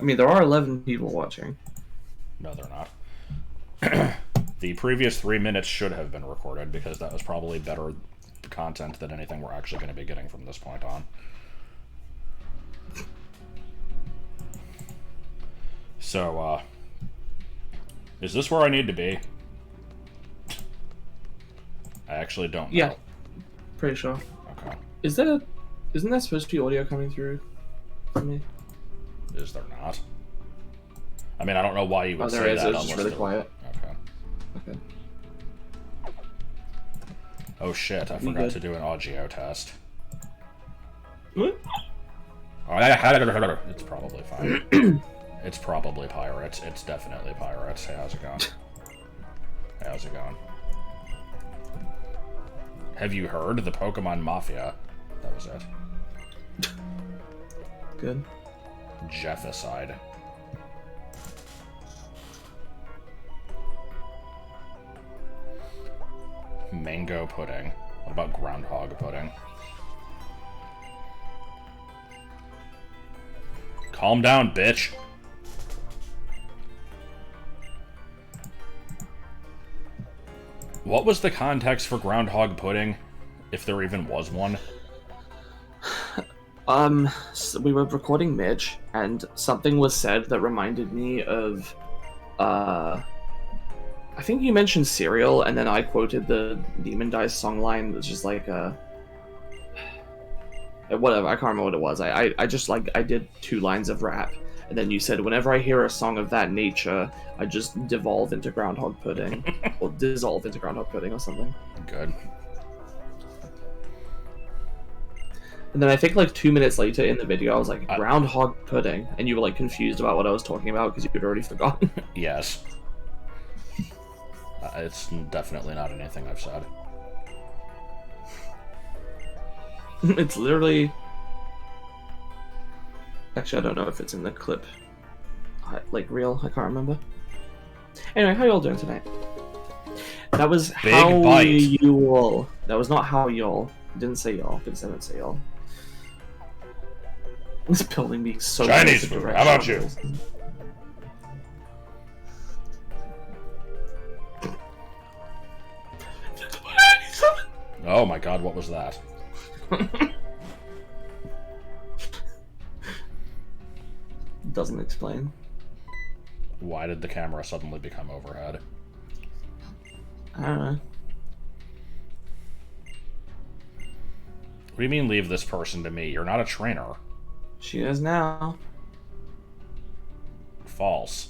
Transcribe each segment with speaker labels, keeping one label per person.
Speaker 1: I mean, there are 11 people watching.
Speaker 2: No, they're not. The previous 3 minutes should have been recorded because that was probably better content than anything we're actually going to be getting from this point on. So, is this where I need to be? I actually don't know.
Speaker 1: Yeah, pretty sure.
Speaker 2: Okay.
Speaker 1: Isn't there supposed to be audio coming through for me?
Speaker 2: Is there not? I mean, I don't know why you would
Speaker 1: there
Speaker 2: say
Speaker 1: is.
Speaker 2: that.
Speaker 1: It's just really quiet.
Speaker 2: Okay.
Speaker 1: Okay.
Speaker 2: Oh shit! I forgot to do an audio test.
Speaker 1: What?
Speaker 2: It's probably fine. It's probably pirates. It's definitely pirates. Hey, how's it going? Hey, how's it going? Have you heard the Pokemon Mafia? That was it.
Speaker 1: Good.
Speaker 2: Jefficide. Mango pudding. What about groundhog pudding? Calm down, bitch. What was the context for groundhog pudding, if there even was one?
Speaker 1: So we were recording Mitch, and something was said that reminded me of, I think you mentioned cereal, and then I quoted the Demon Dice song line, which is like, whatever, I can't remember what it was. I just, like, I did 2 lines of rap, and then you said, whenever I hear a song of that nature, I just devolve into groundhog pudding, or dissolve into groundhog pudding or something.
Speaker 2: Good.
Speaker 1: And then I think like 2 minutes later in the video, I was like, groundhog pudding, and you were like confused about what I was talking about because you'd already forgotten.
Speaker 2: Yes. It's definitely not anything I've said.
Speaker 1: It's literally... Actually, I don't know if it's in the clip. Like, real? I can't remember. Anyway, how y'all doing tonight? That was
Speaker 2: Big
Speaker 1: how
Speaker 2: bite.
Speaker 1: you all. That was not how y'all. Didn't say y'all, because I didn't say y'all. This building being so
Speaker 2: Chinese food. How about you? Oh my god, what was that?
Speaker 1: Doesn't explain.
Speaker 2: Why did the camera suddenly become overhead?
Speaker 1: I don't know.
Speaker 2: What do you mean leave this person to me? You're not a trainer.
Speaker 1: She is now.
Speaker 2: False.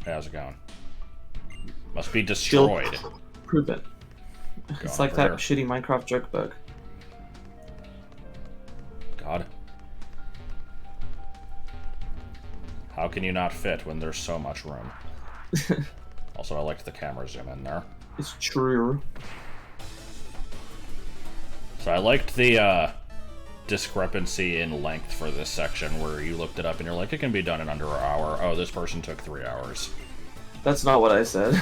Speaker 2: Hey, how's it going? Must be destroyed.
Speaker 1: Prove it. It's like that shitty Minecraft joke book.
Speaker 2: God. How can you not fit when there's so much room? Also, I liked the camera zoom in there.
Speaker 1: It's true.
Speaker 2: So I liked the discrepancy in length for this section where you looked it up and you're like, it can be done in under an hour. Oh, this person took 3 hours.
Speaker 1: That's not what I said.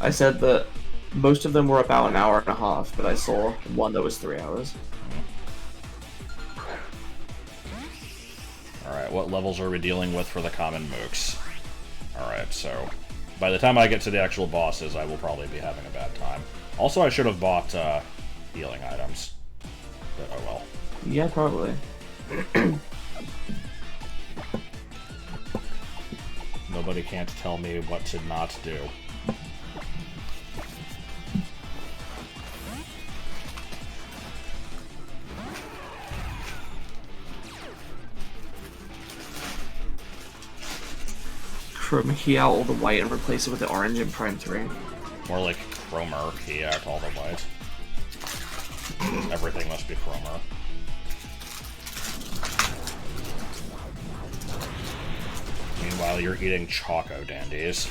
Speaker 1: I said that most of them were about an hour and a half, but I saw one that was 3 hours.
Speaker 2: Alright, what levels are we dealing with for the common mooks? Alright, so by the time I get to the actual bosses, I will probably be having a bad time. Also, I should have bought healing items. But oh well.
Speaker 1: Yeah, probably.
Speaker 2: Nobody can't tell me what to not do.
Speaker 1: Chroma out all the white and replace it with the orange in Prime 3.
Speaker 2: More like Chromer key out all the white. Everything must be Chromer. Meanwhile, you're eating Choco Dandies.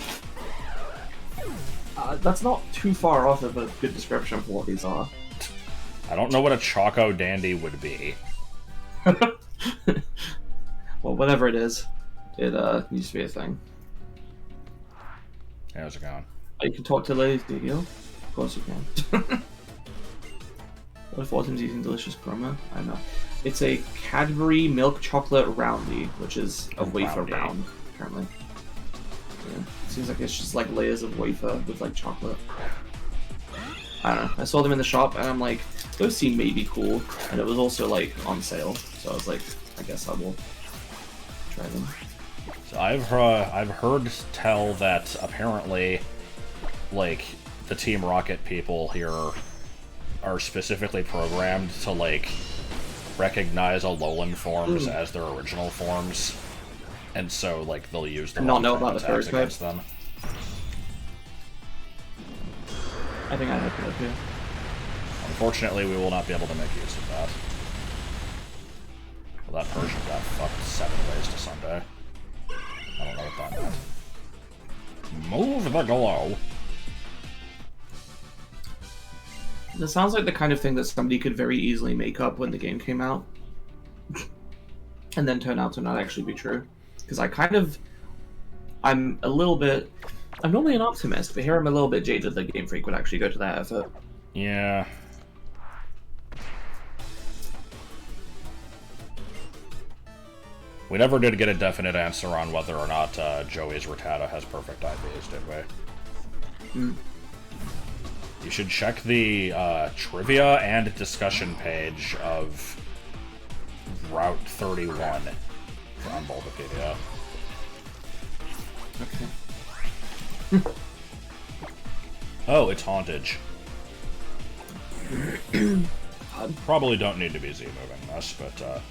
Speaker 1: That's not too far off of a good description of what these are.
Speaker 2: I don't know what a Choco Dandy would be.
Speaker 1: Well, whatever it is, it used to be a thing.
Speaker 2: How's it going?
Speaker 1: You can talk to ladies, do you? Of course you can. What if Autumn's using delicious promo? I don't know. It's a Cadbury milk chocolate roundie, which is a wafer
Speaker 2: Roundie.
Speaker 1: round, apparently. Yeah. Seems like it's just like layers of wafer with like chocolate. I don't know. I saw them in the shop and I'm like, those seem maybe cool. And it was also like on sale, so I was like, I guess I will try them.
Speaker 2: So I've heard tell that apparently, like, the Team Rocket people here are specifically programmed to, like, recognize Alolan forms as their original forms, and so, like, they'll use them
Speaker 1: not know about the third
Speaker 2: against them.
Speaker 1: I think I have that too.
Speaker 2: Unfortunately, we will not be able to make use of that. Well, that Persian got fucked 7 ways to Sunday. I don't know what that meant. Move the glow!
Speaker 1: This sounds like the kind of thing that somebody could very easily make up when the game came out. And then turn out to not actually be true. Because I'm normally an optimist, but here I'm a little bit jaded that Game Freak would actually go to that effort.
Speaker 2: Yeah. We never did get a definite answer on whether or not Joey's Rattata has perfect IVs, did we? You should check the trivia and discussion page of Route 31 on Bulbapedia.
Speaker 1: Okay.
Speaker 2: Oh, it's Hauntage. Probably don't need to be Z-moving this, but,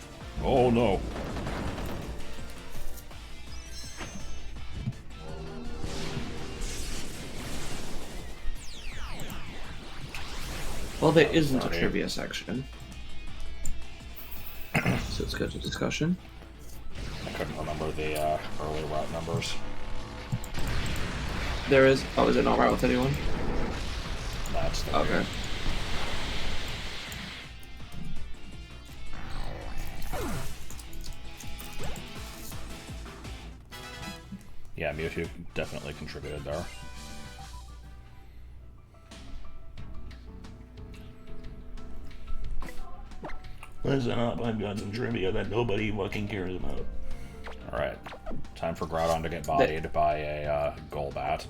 Speaker 2: oh no.
Speaker 1: Well, there isn't a trivia section. So let's go to discussion.
Speaker 2: I couldn't remember the early route numbers.
Speaker 1: There is... Oh, is it not Route 31?
Speaker 2: That's the
Speaker 1: Okay.
Speaker 2: Yeah, Mewtwo definitely contributed there.
Speaker 3: Listen up, I've got some trivia that nobody fucking cares about.
Speaker 2: Alright, time for Groudon to get bodied by a Golbat.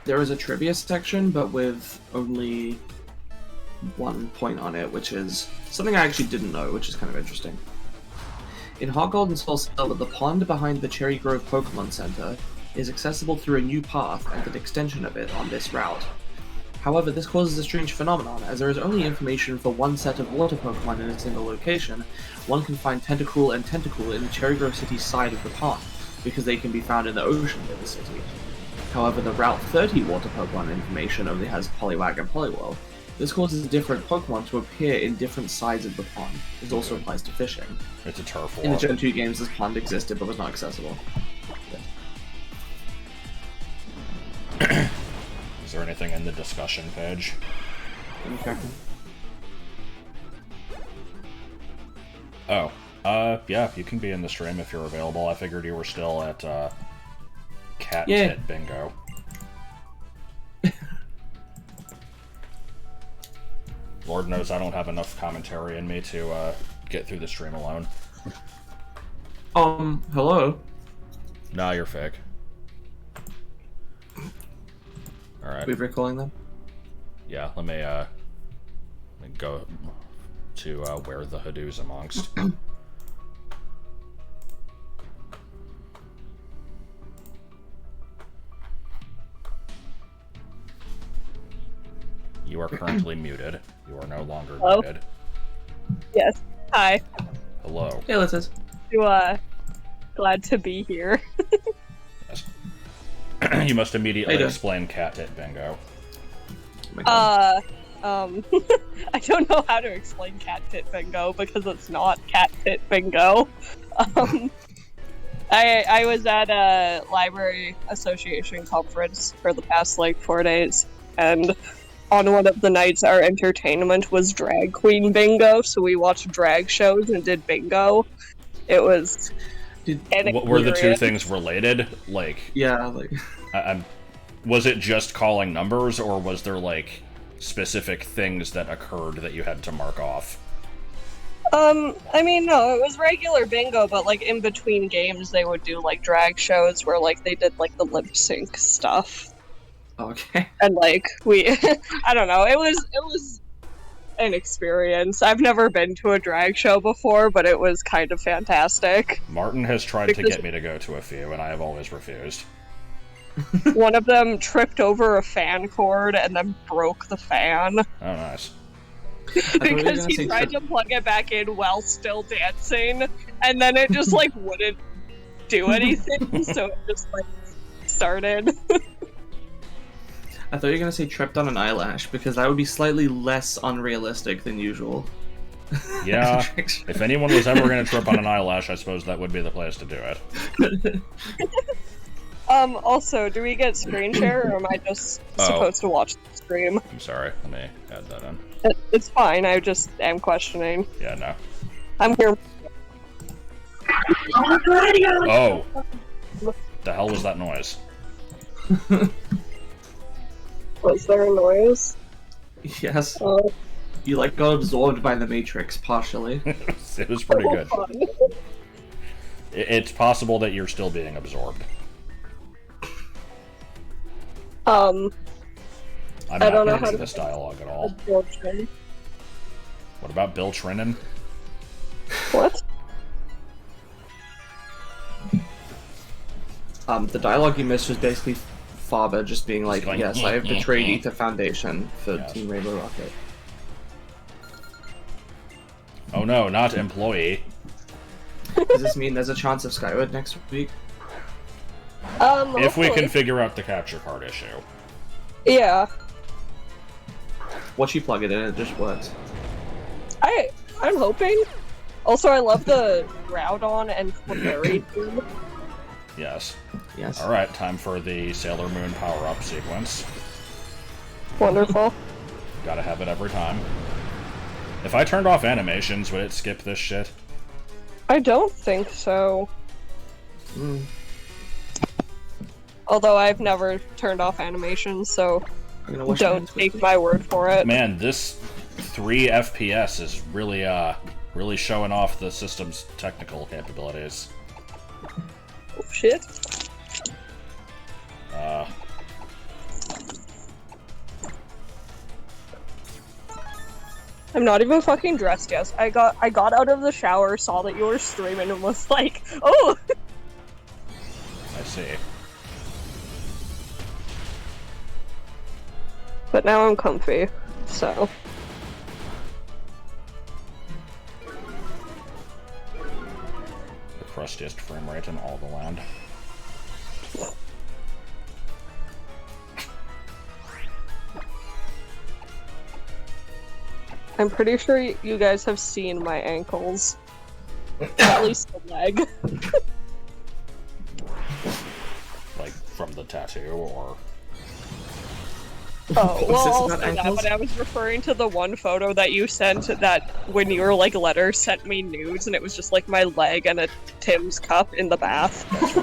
Speaker 1: There is a trivia section, but with only 1 point on it, which is something I actually didn't know, which is kind of interesting. In Heart Gold and Soul Silver, the pond behind the Cherry Grove Pokemon Center is accessible through a new path and an extension of it on this route. However, this causes a strange phenomenon, as there is only information for one set of water Pokemon in a single location. One can find Tentacruel and Tentacool in the Cherry Grove City side of the pond, because they can be found in the ocean near the city. However, the Route 30 water Pokemon information only has Poliwag and Poliwhirl. This causes different Pokemon to appear in different sides of the pond. This also applies to fishing.
Speaker 2: It's a turf
Speaker 1: In the
Speaker 2: war.
Speaker 1: Gen 2 games, this pond existed but was not accessible.
Speaker 2: Is there anything in the discussion page?
Speaker 1: Okay.
Speaker 2: Oh, yeah, you can be in the stream if you're available. I figured you were still at, Cat Tit Bingo. Lord knows I don't have enough commentary in me to, get through the stream alone.
Speaker 1: Hello?
Speaker 2: Nah, you're fake. Alright.
Speaker 1: We're recalling them?
Speaker 2: Yeah, let me go to, where the Hadoos amongst. You are currently muted. You are no longer
Speaker 4: Hello?
Speaker 2: muted.
Speaker 4: Yes. Hi.
Speaker 2: Hello.
Speaker 1: Hey, Liz.
Speaker 4: Glad to be here.
Speaker 2: Yes. You must immediately
Speaker 1: Hey,
Speaker 2: explain Cat Tit Bingo.
Speaker 1: Oh my God.
Speaker 4: I don't know how to explain Cat Tit Bingo because it's not Cat Tit Bingo. I was at a library association conference for the past like 4 days, and on one of the nights our entertainment was drag queen bingo, so we watched drag shows and did bingo. It was
Speaker 2: Were the two things related? Like,
Speaker 1: Yeah, like...
Speaker 2: was it just calling numbers, or was there like specific things that occurred that you had to mark off?
Speaker 4: I mean, no, it was regular bingo, but like in between games, they would do like drag shows where like they did like the lip sync stuff,
Speaker 1: Okay.
Speaker 4: and like we, I don't know, it was an experience. I've never been to a drag show before, but it was kind of fantastic.
Speaker 2: Martin has tried to get me to go to a few, and I have always refused.
Speaker 4: One of them tripped over a fan cord and then broke the fan.
Speaker 2: Oh, nice.
Speaker 4: Because he tried to plug it back in while still dancing, and then it just like wouldn't do anything, so it just like started.
Speaker 1: I thought you were gonna say tripped on an eyelash, because that would be slightly less unrealistic than usual.
Speaker 2: Yeah, if anyone was ever gonna trip on an eyelash, I suppose that would be the place to do it.
Speaker 4: Also, do we get screen share, or am I just supposed to watch the stream?
Speaker 2: I'm sorry, let me add that in.
Speaker 4: It's fine, I just am questioning.
Speaker 2: Yeah, no.
Speaker 4: I'm here.
Speaker 2: Oh! The hell was that noise?
Speaker 4: Was there a noise?
Speaker 1: Yes. You like got absorbed by the Matrix, partially.
Speaker 2: It was pretty good. It's possible that you're still being absorbed. I'm
Speaker 4: I
Speaker 2: not
Speaker 4: don't know
Speaker 2: getting
Speaker 4: how to
Speaker 2: this dialogue at all.
Speaker 4: absorption.
Speaker 2: What about Bill Trinan?
Speaker 4: What?
Speaker 1: The dialogue you missed was basically Faber just being like,
Speaker 2: going,
Speaker 1: yes, I have betrayed Ether Foundation for
Speaker 2: Yes.
Speaker 1: Team Rainbow Rocket.
Speaker 2: Oh no, not employee.
Speaker 1: Does this mean there's a chance of Skyward next week?
Speaker 2: If we
Speaker 4: Hopefully.
Speaker 2: can figure out the capture card issue.
Speaker 4: Yeah.
Speaker 1: Once you plug it in, it just works.
Speaker 4: I'm hoping. Also, I love the Groudon and Flurry.
Speaker 2: Yes.
Speaker 1: Yes.
Speaker 2: Alright, time for the Sailor Moon power-up sequence.
Speaker 4: Wonderful.
Speaker 2: Gotta have it every time. If I turned off animations, would it skip this shit?
Speaker 4: I don't think so.
Speaker 1: Mm.
Speaker 4: Although I've never turned off animations, so
Speaker 1: I'm gonna watch
Speaker 4: don't take my word for it.
Speaker 2: Man, this 3 FPS is really, really showing off the system's technical capabilities.
Speaker 4: Oh, shit. I'm not even fucking dressed yet. I got out of the shower, saw that you were streaming, and was like, oh!
Speaker 2: I see.
Speaker 4: But now I'm comfy, so.
Speaker 2: The crustiest frame rate in all the land.
Speaker 4: I'm pretty sure you guys have seen my ankles. At least the leg.
Speaker 2: Like, from the tattoo, or...
Speaker 4: Oh,
Speaker 1: What's
Speaker 4: well,
Speaker 1: this
Speaker 4: also
Speaker 1: about
Speaker 4: that,
Speaker 1: ankles?
Speaker 4: but I was referring to the one photo that you sent that when your, like, letter sent me nudes, and it was just, like, my leg and a Tim's cup in the bath.
Speaker 2: That's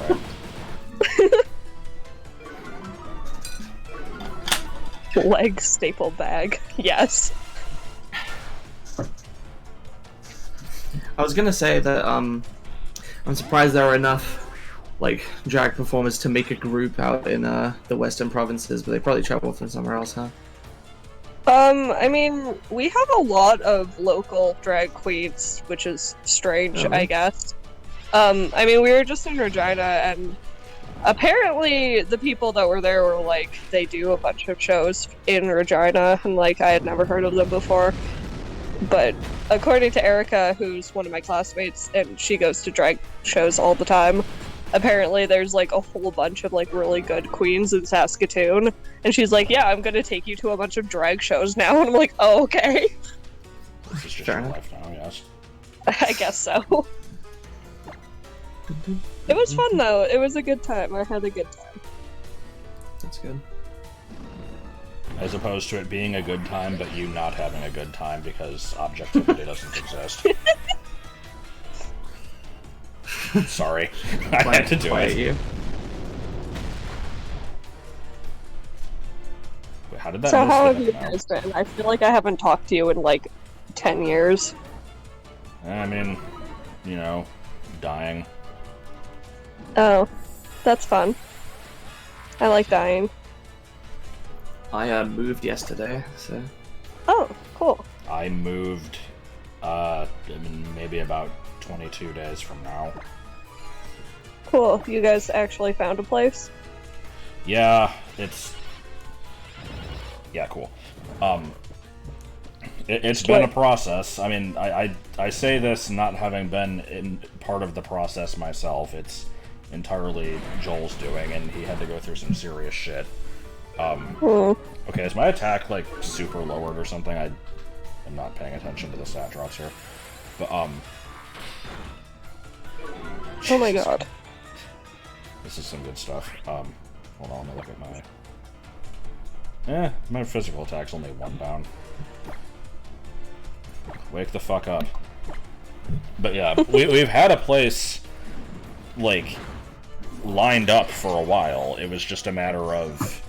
Speaker 2: right.
Speaker 4: Leg staple bag. Yes.
Speaker 1: I was gonna say that I'm surprised there are enough like drag performers to make a group out in the western provinces, but they probably travel from somewhere else, huh?
Speaker 4: I mean, we have a lot of local drag queens, which is strange, I guess. I mean, we were just in Regina, and apparently the people that were there were like, they do a bunch of shows in Regina, and like, I had never heard of them before. But according to Erica, who's one of my classmates, and she goes to drag shows all the time, apparently there's like a whole bunch of like really good queens in Saskatoon. And she's like, yeah, I'm gonna take you to a bunch of drag shows now. And I'm like, oh, okay.
Speaker 2: This is just
Speaker 1: Fair
Speaker 2: your
Speaker 1: enough.
Speaker 2: life now, yes.
Speaker 4: I guess so. It was fun though. It was a good time. I had a good time.
Speaker 1: That's good.
Speaker 2: As opposed to it being a good time, but you not having a good time because objectivity doesn't exist. Sorry. I had to do
Speaker 1: Quiet
Speaker 2: it.
Speaker 1: you.
Speaker 2: How did that
Speaker 4: So
Speaker 2: miss
Speaker 4: how
Speaker 2: the
Speaker 4: have you
Speaker 2: now?
Speaker 4: guys been? I feel like I haven't talked to you in like 10 years.
Speaker 2: I mean, you know, dying.
Speaker 4: Oh, that's fun. I like dying.
Speaker 1: I moved yesterday, so
Speaker 4: Oh, cool.
Speaker 2: I moved, maybe about 22 days from now.
Speaker 4: Cool. You guys actually found a place?
Speaker 2: Yeah, yeah, cool. It's been a process. I mean, I say this not having been in part of the process myself. It's entirely Joel's doing, and he had to go through some serious shit. Okay, is my attack, like, super lowered or something? I am not paying attention to the stat drops here. But,
Speaker 4: Oh my god.
Speaker 2: This is some good stuff. Hold on, let me look at my physical attack's only 1 down. Wake the fuck up. But yeah, we've had a place, like, lined up for a while. It was just a matter of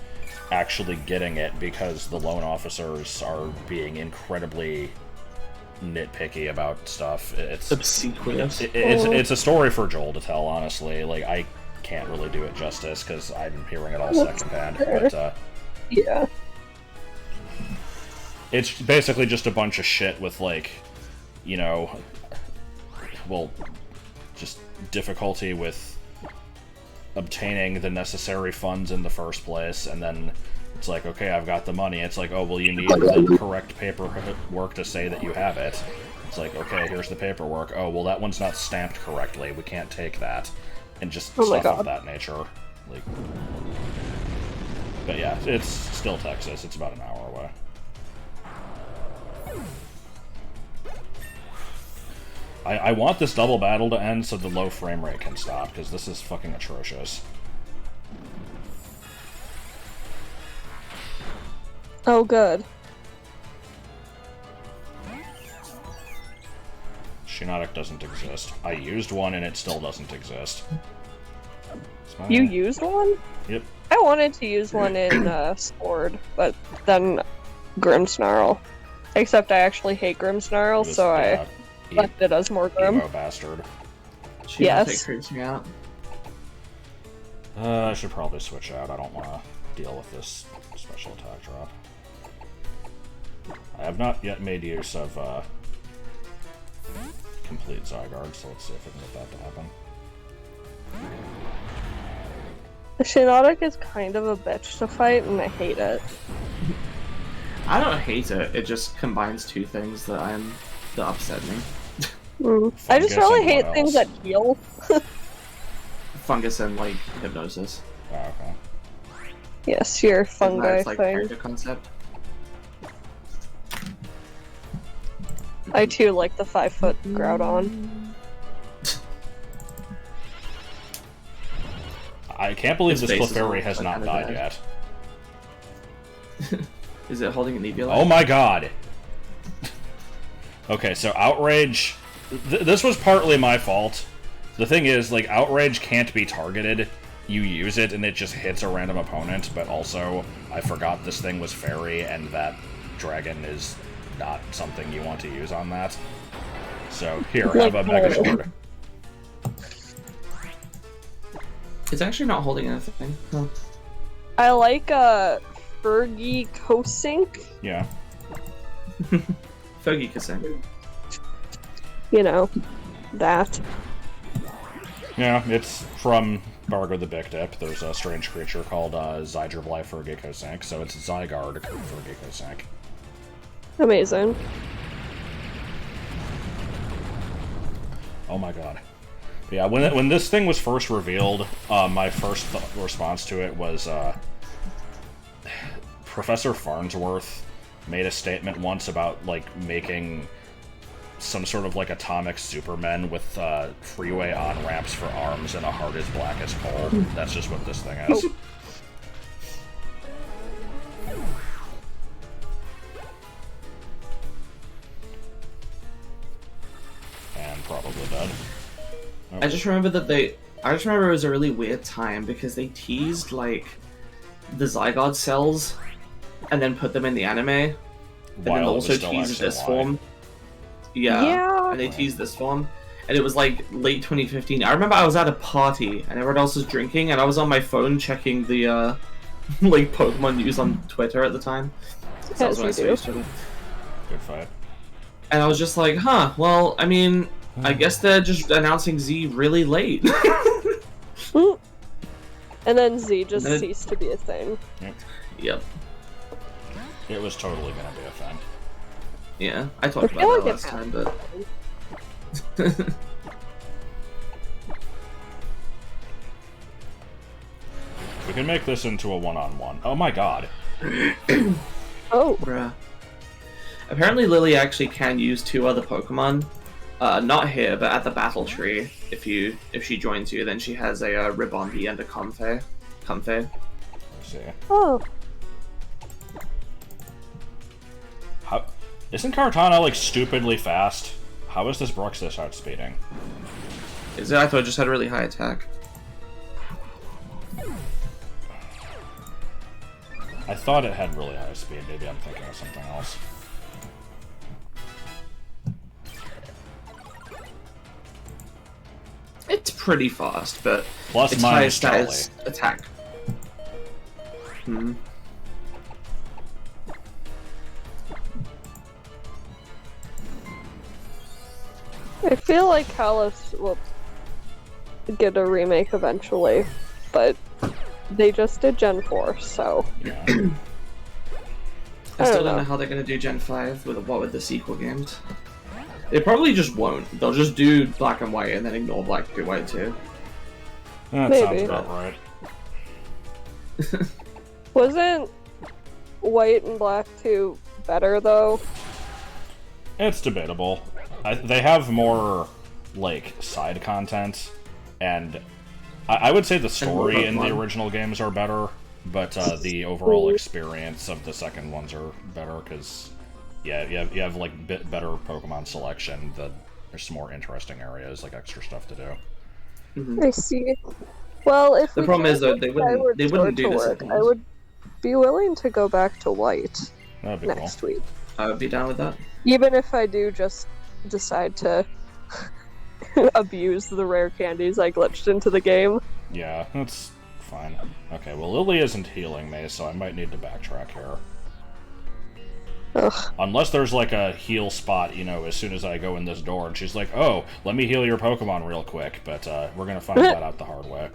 Speaker 2: actually getting it because the loan officers are being incredibly nitpicky about stuff. It's
Speaker 1: obsequious.
Speaker 2: It's a story for Joel to tell, honestly. Like, I can't really do it justice because I'm hearing it all secondhand. But
Speaker 4: Yeah.
Speaker 2: it's basically just a bunch of shit with, like, you know, well, just difficulty with obtaining the necessary funds in the first place, and then it's like, okay, I've got the money. It's like, oh, well, you need the correct paperwork to say that you have it. It's like, okay, here's the paperwork. Oh, well, that one's not stamped correctly. We can't take that. And just stuff of that nature. Like, but yeah, it's still Texas. It's about an hour away. I want this double battle to end so the low frame rate can stop, because this is fucking atrocious.
Speaker 4: Oh, good.
Speaker 2: Shiinotic doesn't exist. I used one and it still doesn't exist.
Speaker 4: You used one?
Speaker 2: Yep.
Speaker 4: I wanted to use one in Sword, but then Grimmsnarl. Except I actually hate Grimmsnarl, so I left it as more Grim.
Speaker 2: Emo bastard.
Speaker 4: Yes.
Speaker 1: Creeps me out.
Speaker 2: I should probably switch out. I don't want to deal with this special attack drop. I have not yet made use of complete Zygarde, so let's see if we can get that to happen.
Speaker 4: The Shiinotic is kind of a bitch to fight, and I hate it.
Speaker 1: I don't hate it. It just combines two things that upset me.
Speaker 4: I just really hate things that heal.
Speaker 1: Fungus and, like, hypnosis.
Speaker 2: Oh, okay.
Speaker 4: Yes, your fungi
Speaker 1: It's like
Speaker 4: thing.
Speaker 1: character concept.
Speaker 4: I too like the 5-foot Groudon.
Speaker 2: I can't believe
Speaker 1: His
Speaker 2: this
Speaker 1: face is
Speaker 2: Clefairy
Speaker 1: all
Speaker 2: has not
Speaker 1: kinda
Speaker 2: died
Speaker 1: bad.
Speaker 2: yet.
Speaker 1: Is it holding a nebula?
Speaker 2: Oh my god! Okay, so Outrage... this was partly my fault. The thing is, like, Outrage can't be targeted. You use it and it just hits a random opponent, but also, I forgot this thing was Fairy and that Dragon is not something you want to use on that. So, here, have a Mega Sword.
Speaker 1: It's actually not holding anything. Huh.
Speaker 4: I like Fergie Kosink.
Speaker 2: Yeah.
Speaker 1: Foggy kissing.
Speaker 4: You know, that.
Speaker 2: Yeah, it's from Bargo the Big Dip. There's a strange creature called Zydrably Fergicosync, so it's Zygarde Fergicosync.
Speaker 4: Amazing.
Speaker 2: Oh my god. But yeah, when this thing was first revealed, my first response to it was Professor Farnsworth made a statement once about, like, making some sort of, like, atomic supermen with freeway on-ramps for arms and a heart as black as coal. That's just what this thing is. And probably dead. Oh.
Speaker 1: I just remember I just remember it was a really weird time because they teased, like, the Zygarde cells and then put them in the anime, and then
Speaker 2: While it was
Speaker 1: also
Speaker 2: still
Speaker 1: teased
Speaker 2: X
Speaker 1: this
Speaker 2: and Y.
Speaker 1: form. Yeah,
Speaker 4: Yeah.
Speaker 1: and they teased this form, and it was like late 2015. I remember I was at a party and everyone else was drinking, and I was on my phone checking the like Pokemon news on Twitter at the time. So that was
Speaker 4: As
Speaker 1: when I
Speaker 4: you
Speaker 1: saw
Speaker 4: do.
Speaker 1: yesterday.
Speaker 2: Good fight.
Speaker 1: And I was just like, huh, well, I mean, I guess they're just announcing Z really late.
Speaker 4: And then Z just
Speaker 1: Then-
Speaker 4: ceased to be a thing.
Speaker 1: Yep.
Speaker 2: It was totally gonna be a thing.
Speaker 1: Yeah, I talked
Speaker 4: I feel
Speaker 1: about that
Speaker 4: like it
Speaker 1: last time, but...
Speaker 2: We can make this into a one-on-one. Oh my god.
Speaker 4: Oh,
Speaker 1: Bruh. Apparently Lily actually can use 2 other Pokemon. Not here, but at the battle tree. If she joins you, then she has a Ribombee and a Comfey.
Speaker 2: Let's see.
Speaker 4: oh.
Speaker 2: How... Isn't Kartana, like, stupidly fast? How is this Brooks this outspeeding?
Speaker 1: Is it? I thought it just had a really high attack.
Speaker 2: I thought it had really high speed. Maybe I'm thinking of something else.
Speaker 1: It's pretty fast, but
Speaker 2: Plus
Speaker 1: its
Speaker 2: minus
Speaker 1: highest stat is attack. Hmm.
Speaker 4: I feel like Kalos will get a remake eventually, but they just did Gen 4, so...
Speaker 2: Yeah.
Speaker 1: I still don't
Speaker 4: know.
Speaker 1: know how they're gonna do Gen 5 with the sequel games. They probably just won't. They'll just do Black and White and then ignore Black and White too.
Speaker 2: That
Speaker 4: Maybe.
Speaker 2: sounds about right.
Speaker 4: Wasn't White and Black 2 better, though?
Speaker 2: It's debatable. They have more, like, side content, and I would say the story in the
Speaker 1: Pokemon.
Speaker 2: original games are better, but the overall experience of the second ones are better, because, yeah, you have like, better Pokemon selection, there's some more interesting areas, like, extra stuff to do.
Speaker 4: I see. Well, if
Speaker 1: The
Speaker 4: we
Speaker 1: problem
Speaker 4: can't
Speaker 1: is, though,
Speaker 4: get
Speaker 1: they wouldn't
Speaker 4: Skyward
Speaker 1: do
Speaker 4: Sword
Speaker 1: the
Speaker 4: to
Speaker 1: second
Speaker 4: work, I
Speaker 1: ones.
Speaker 4: would be willing to go back to White
Speaker 2: That'd be
Speaker 4: next week.
Speaker 1: I would be down with that.
Speaker 4: Even if I do just decide to abuse the rare candies I glitched into the game.
Speaker 2: cool. Yeah, that's fine. Okay, well, Lily isn't healing me, so I might need to backtrack here.
Speaker 4: Ugh.
Speaker 2: Unless there's like a heal spot, you know, as soon as I go in this door, and she's like, oh, let me heal your Pokemon real quick, but we're gonna find that out the hard way.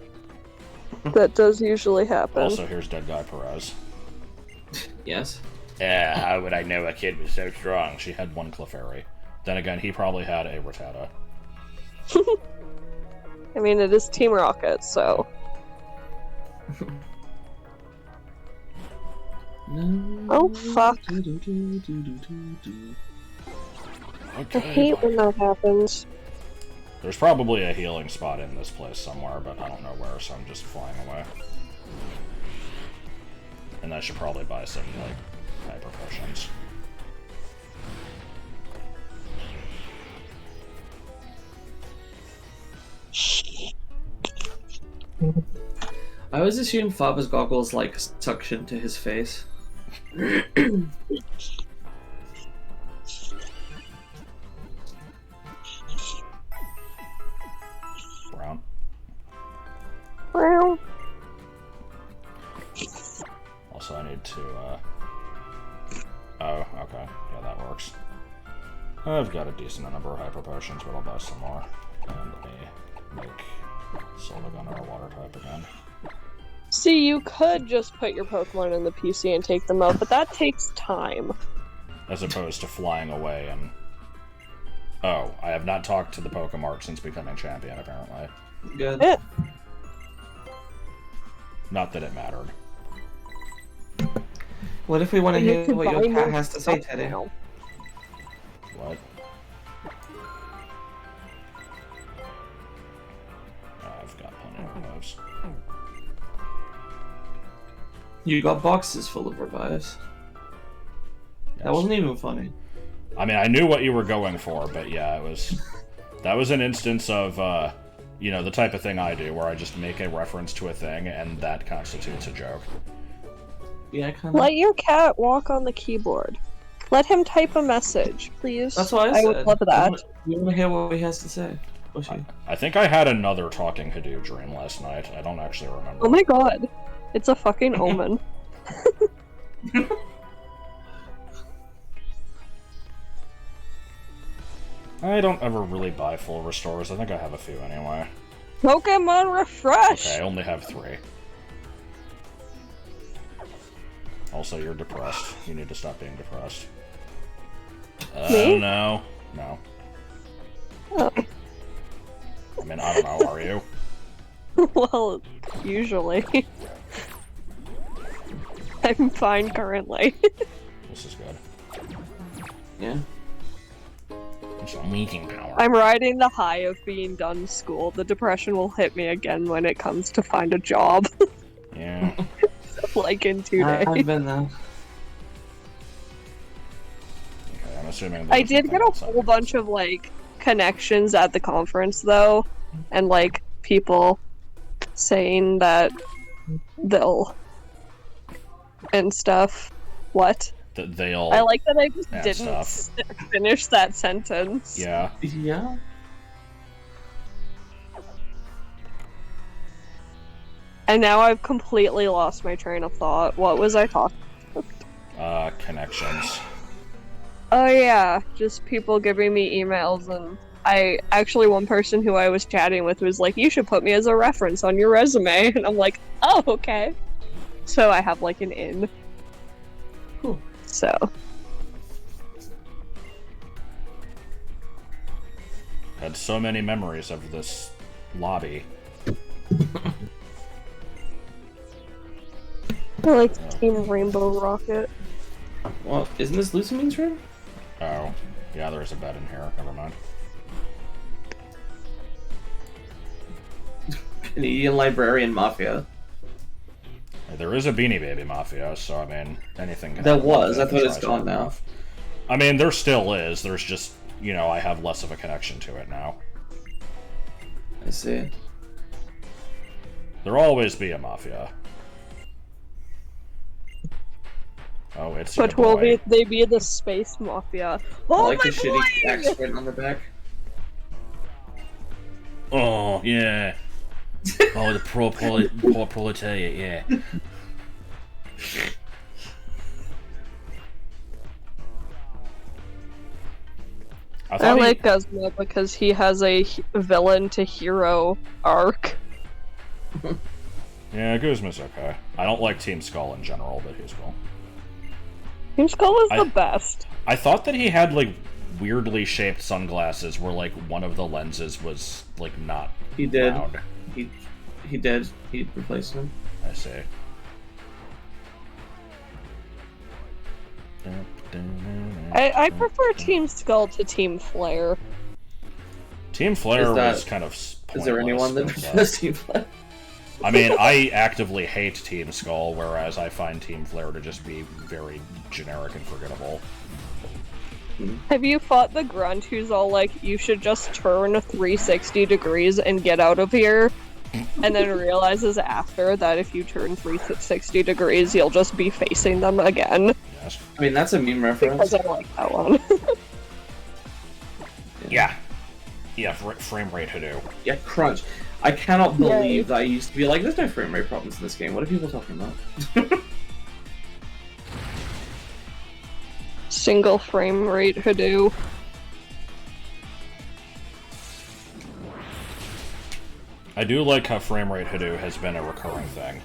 Speaker 4: That does usually happen.
Speaker 2: Also, here's Dead Guy Perez.
Speaker 1: Yes.
Speaker 2: Yeah, how would I know a kid was so strong? She had 1 Clefairy. Then again, he probably had a Rattata.
Speaker 4: I mean, it is Team Rocket, so... Oh, fuck. I
Speaker 2: Okay.
Speaker 4: hate when that happens.
Speaker 2: There's probably a healing spot in this place somewhere, but I don't know where, so I'm just flying away. And I should probably buy some, like, hyper potions.
Speaker 1: I always assumed Faber's goggles like suction to his face.
Speaker 2: Brown.
Speaker 4: Well,
Speaker 2: Also, I need to, Oh, okay. Yeah, that works. I've got a decent number of hyper potions, but I'll buy some more. And let me make Solvagun or water type again.
Speaker 4: see, you could just put your Pokemon in the PC and take them out, but that takes time.
Speaker 2: As opposed to flying away and... Oh, I have not talked to the Pokemart since becoming champion, apparently.
Speaker 1: Good.
Speaker 4: Eh.
Speaker 2: Not that it mattered.
Speaker 1: What if we want to
Speaker 4: You
Speaker 1: hear
Speaker 4: could
Speaker 1: what your
Speaker 4: buy
Speaker 1: cat
Speaker 4: more
Speaker 1: has to say,
Speaker 4: stuff
Speaker 1: Teddy?
Speaker 4: now.
Speaker 2: What? I've got plenty of those.
Speaker 1: You got boxes full of revives. That
Speaker 2: Yes.
Speaker 1: wasn't even funny.
Speaker 2: I mean, I knew what you were going for, but yeah, it was... That was an instance of, you know, the type of thing I do, where I just make a reference to a thing, and that constitutes a joke.
Speaker 1: Yeah, kind of.
Speaker 4: Let your cat walk on the keyboard. Let him type a message, please.
Speaker 1: That's what I said.
Speaker 4: would love that.
Speaker 1: We want to hear what he has to say.
Speaker 2: I think I had another talking Hadoop dream last night. I don't actually remember.
Speaker 4: Oh my god. It's a fucking omen.
Speaker 2: I don't ever really buy full restores. I think I have a few anyway.
Speaker 4: Pokemon Refresh!
Speaker 2: Okay, I only have 3. Also, you're depressed. You need to stop being depressed.
Speaker 4: Me?
Speaker 2: No. No.
Speaker 4: Oh.
Speaker 2: I mean, I don't know, are you?
Speaker 4: Well, usually. I'm fine currently.
Speaker 2: This is good.
Speaker 1: Yeah.
Speaker 2: Some leaking power.
Speaker 4: I'm riding the high of being done school. The depression will hit me again when it comes to find a job.
Speaker 2: Yeah.
Speaker 4: Like in 2 days.
Speaker 1: I've been there.
Speaker 2: Okay, I'm assuming
Speaker 4: I did get a whole bunch of, like, connections at the conference, though, and, like, people saying that they'll... and stuff. What?
Speaker 2: That they'll...
Speaker 4: I like that I just
Speaker 2: and
Speaker 4: didn't
Speaker 2: stuff.
Speaker 4: finish that sentence.
Speaker 2: Yeah.
Speaker 1: Yeah.
Speaker 4: And now I've completely lost my train of thought. What was I talking about?
Speaker 2: Connections.
Speaker 4: Oh yeah, just people giving me emails, and one person who I was chatting with was like, you should put me as a reference on your resume, and I'm like, oh, okay. So I have, like, an in.
Speaker 1: Cool.
Speaker 4: So.
Speaker 2: Had so many memories of this lobby.
Speaker 4: I like Team Rainbow Rocket.
Speaker 1: Well, isn't this Lucimine's room?
Speaker 2: Oh. Yeah, there's a bed in here. Never mind.
Speaker 1: Canadian Librarian Mafia.
Speaker 2: There is a Beanie Baby Mafia, so I mean, anything can
Speaker 1: There
Speaker 2: happen
Speaker 1: was.
Speaker 2: if
Speaker 1: I thought
Speaker 2: it
Speaker 1: it's
Speaker 2: tries
Speaker 1: gone
Speaker 2: hard
Speaker 1: now.
Speaker 2: enough. I mean, there still is. There's just, you know, I have less of a connection to it now.
Speaker 1: I see.
Speaker 2: There'll always be a Mafia. Oh, it's
Speaker 4: But
Speaker 2: your
Speaker 4: will
Speaker 2: boy.
Speaker 4: they be the Space Mafia?
Speaker 1: I
Speaker 4: Oh,
Speaker 1: like
Speaker 4: my
Speaker 1: the shitty
Speaker 4: boy!
Speaker 1: axe written on the back.
Speaker 2: Oh, yeah. Oh, the poor proletariat, yeah.
Speaker 4: I like Guzma because he has a villain to hero arc.
Speaker 2: Yeah, Guzma's okay. I don't like Team Skull in general, but he's cool.
Speaker 4: Team Skull is the best.
Speaker 2: I thought that he had, like, weirdly shaped sunglasses where, like, one of the lenses was, like, not
Speaker 1: He did.
Speaker 2: round.
Speaker 1: He did. He replaced him.
Speaker 2: I see.
Speaker 4: I prefer Team Skull to Team Flare.
Speaker 2: Team Flare
Speaker 1: that-
Speaker 2: was kind of
Speaker 1: Is there anyone that
Speaker 2: pointless,
Speaker 1: prefers Team Flare?
Speaker 2: I mean, I actively hate Team Skull, whereas I find Team Flare to just be very generic and forgettable.
Speaker 4: Have you fought the grunt who's all like, you should just turn 360 degrees and get out of here? And then realizes after that if you turn 360 degrees, you'll just be facing them again.
Speaker 2: Yes.
Speaker 1: I mean, that's a meme reference.
Speaker 4: Because I like that one.
Speaker 2: Yeah. Yeah, frame rate Hadoop.
Speaker 1: Yeah, crunch. I cannot believe that I used to be like, there's no frame rate problems in this game. What are people talking about?
Speaker 4: Single frame rate Hadoop.
Speaker 2: I do like how frame rate Hadoop has been a recurring thing.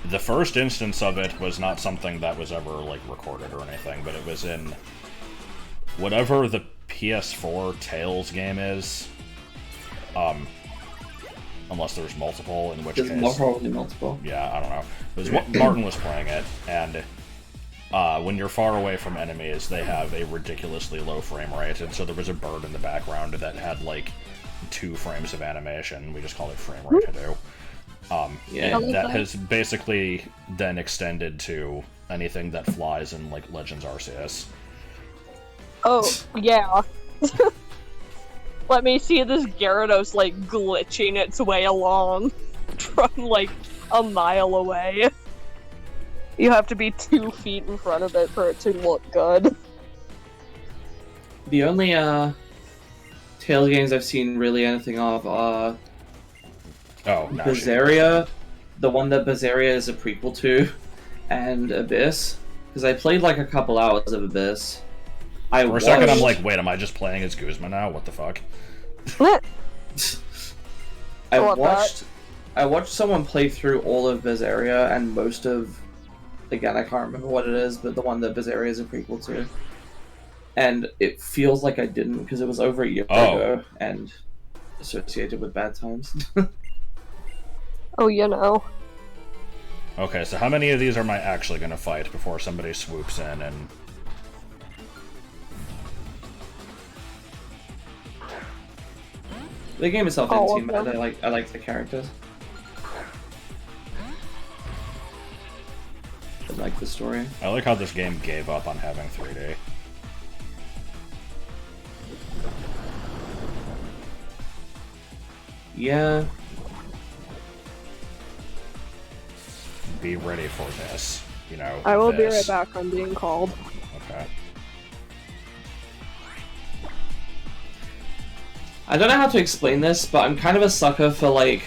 Speaker 2: The first instance of it was not something that was ever, like, recorded or anything, but it was in whatever the PS4 Tales game is. Unless there's multiple, in which
Speaker 1: There's
Speaker 2: case...
Speaker 1: probably multiple.
Speaker 2: Yeah, I don't know. It was what Martin was playing it, and when you're far away from enemies, they have a ridiculously low frame rate, and so there was a bird in the background that had, like, 2 frames of animation. We just called it frame rate Hadoop.
Speaker 1: Yeah.
Speaker 2: And that has basically then extended to anything that flies in, like, Legends Arceus.
Speaker 4: Oh, yeah. Let me see this Gyarados, like, glitching its way along from, like, a mile away. You have to be 2 feet in front of it for it to look good.
Speaker 1: The only Tale games I've seen really anything of are Berseria, the one that Berseria is a prequel to, and Abyss. Because I played like a couple hours of Abyss.
Speaker 2: For a second, I'm like, wait, am I just playing as Guzman now? What the fuck?
Speaker 1: I watched someone play through all of Berseria and most of, again, I can't remember what it is, but the one that Berseria is a prequel to. And it feels like I didn't, because it was over a year ago, and associated with bad times.
Speaker 4: Oh, you know.
Speaker 2: Okay, so how many of these am I actually going to fight before somebody swoops in and...
Speaker 1: The game itself didn't seem bad. I like the characters. I like the story.
Speaker 2: I like how this game gave up on having 3D.
Speaker 1: Yeah.
Speaker 2: Be ready for this, you know.
Speaker 4: I will be right back. I'm being called.
Speaker 2: Okay.
Speaker 1: I don't know how to explain this, but I'm kind of a sucker for, like,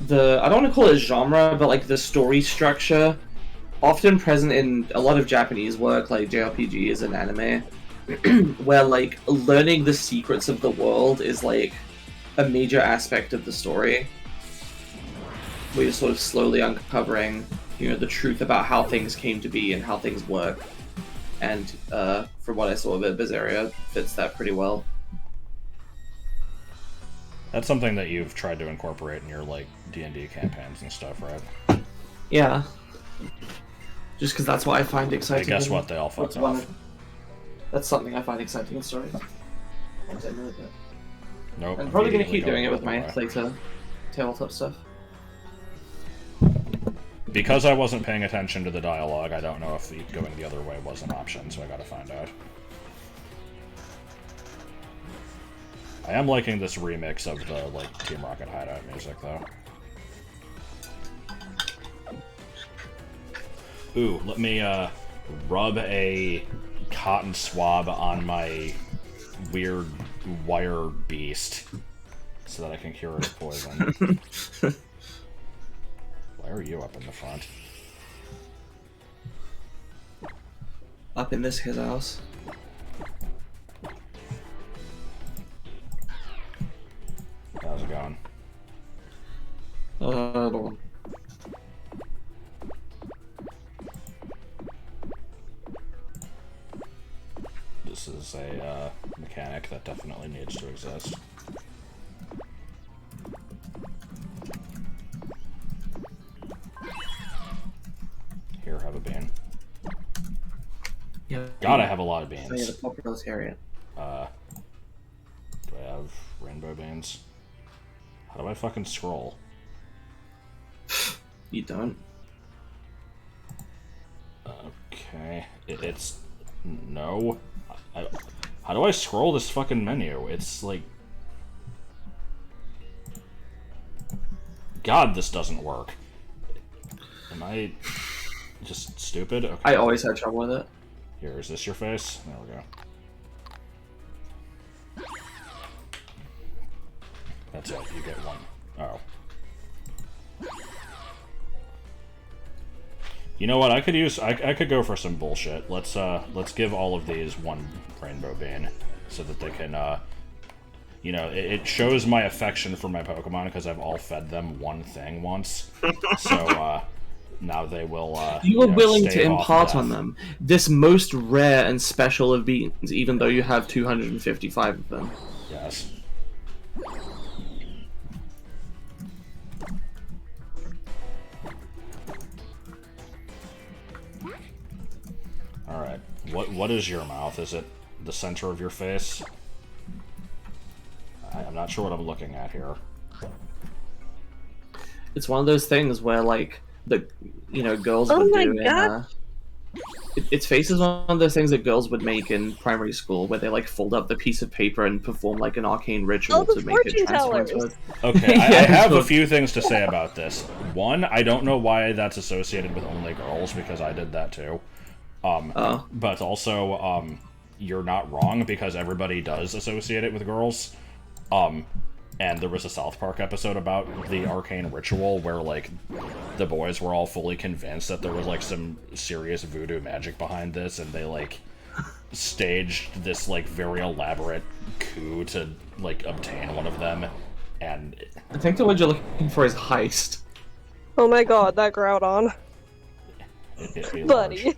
Speaker 1: I don't want to call it genre, but, like, the story structure often present in a lot of Japanese work, like JRPGs and anime, where, like, learning the secrets of the world is, like, a major aspect of the story. Where you're sort of slowly uncovering, you know, the truth about how things came to be and how things work. And, from what I saw of it, Berseria fits that pretty well.
Speaker 2: That's something that you've tried to incorporate in your, like, D&D campaigns and stuff, right?
Speaker 1: Yeah. Just because that's what I find exciting.
Speaker 2: Hey, guess what? They all fucked off.
Speaker 1: That's something I find exciting in stories.
Speaker 2: Nope.
Speaker 1: I'm probably going to keep doing it with my later tabletop stuff.
Speaker 2: Because I wasn't paying attention to the dialogue, I don't know if going the other way was an option, so I gotta find out. I am liking this remix of the, like, Team Rocket Hideout music, though. Ooh, let me, rub a cotton swab on my weird wire beast so that I can cure its poison. Why are you up in the front?
Speaker 1: Up in this kid's house.
Speaker 2: How's it going?
Speaker 1: Hold on.
Speaker 2: This is a mechanic that definitely needs to exist. Here, have a bean.
Speaker 1: Yeah.
Speaker 2: God, I have a lot of beans.
Speaker 1: So yeah, the proletariat.
Speaker 2: Do I have rainbow beans? How do I fucking scroll?
Speaker 1: You don't.
Speaker 2: Okay, it's no. How do I scroll this fucking menu? It's like, God, this doesn't work. Am I just stupid? Okay.
Speaker 1: I always had trouble with it.
Speaker 2: Here, is this your face? There we go. That's it. You get one. Oh. You know what? I could go for some bullshit. Let's give all of these one rainbow bean so that they can you know, it shows my affection for my Pokemon because I've all fed them one thing once. So now they will
Speaker 1: you were willing to impart on them this most rare and special of beans, even though you have 255 of them.
Speaker 2: Yes. Alright. What is your mouth? Is it the center of your face? I'm not sure what I'm looking at here. It's
Speaker 1: one of those things where, like, the girls would do in Its face is one of those things that girls would make in primary school, where they like fold up the piece of paper and perform like an arcane ritual
Speaker 4: the
Speaker 1: to make it
Speaker 4: fortune
Speaker 1: transform
Speaker 4: tellers.
Speaker 1: into
Speaker 2: Okay, I
Speaker 1: Yeah,
Speaker 2: have a
Speaker 1: so-
Speaker 2: few things to say about this. One, I don't know why that's associated with only girls, because I did that too.
Speaker 1: Oh.
Speaker 2: But also, you're not wrong, because everybody does associate it with girls. And there was a South Park episode about the arcane ritual where, like, the boys were all fully convinced that there was, like, some serious voodoo magic behind this, and they, like, staged this, like, very elaborate coup to, like, obtain one of them, and...
Speaker 1: I think the word you're looking for is heist.
Speaker 4: Oh my god, that Groudon.
Speaker 2: it'd be
Speaker 4: Buddy.
Speaker 2: large.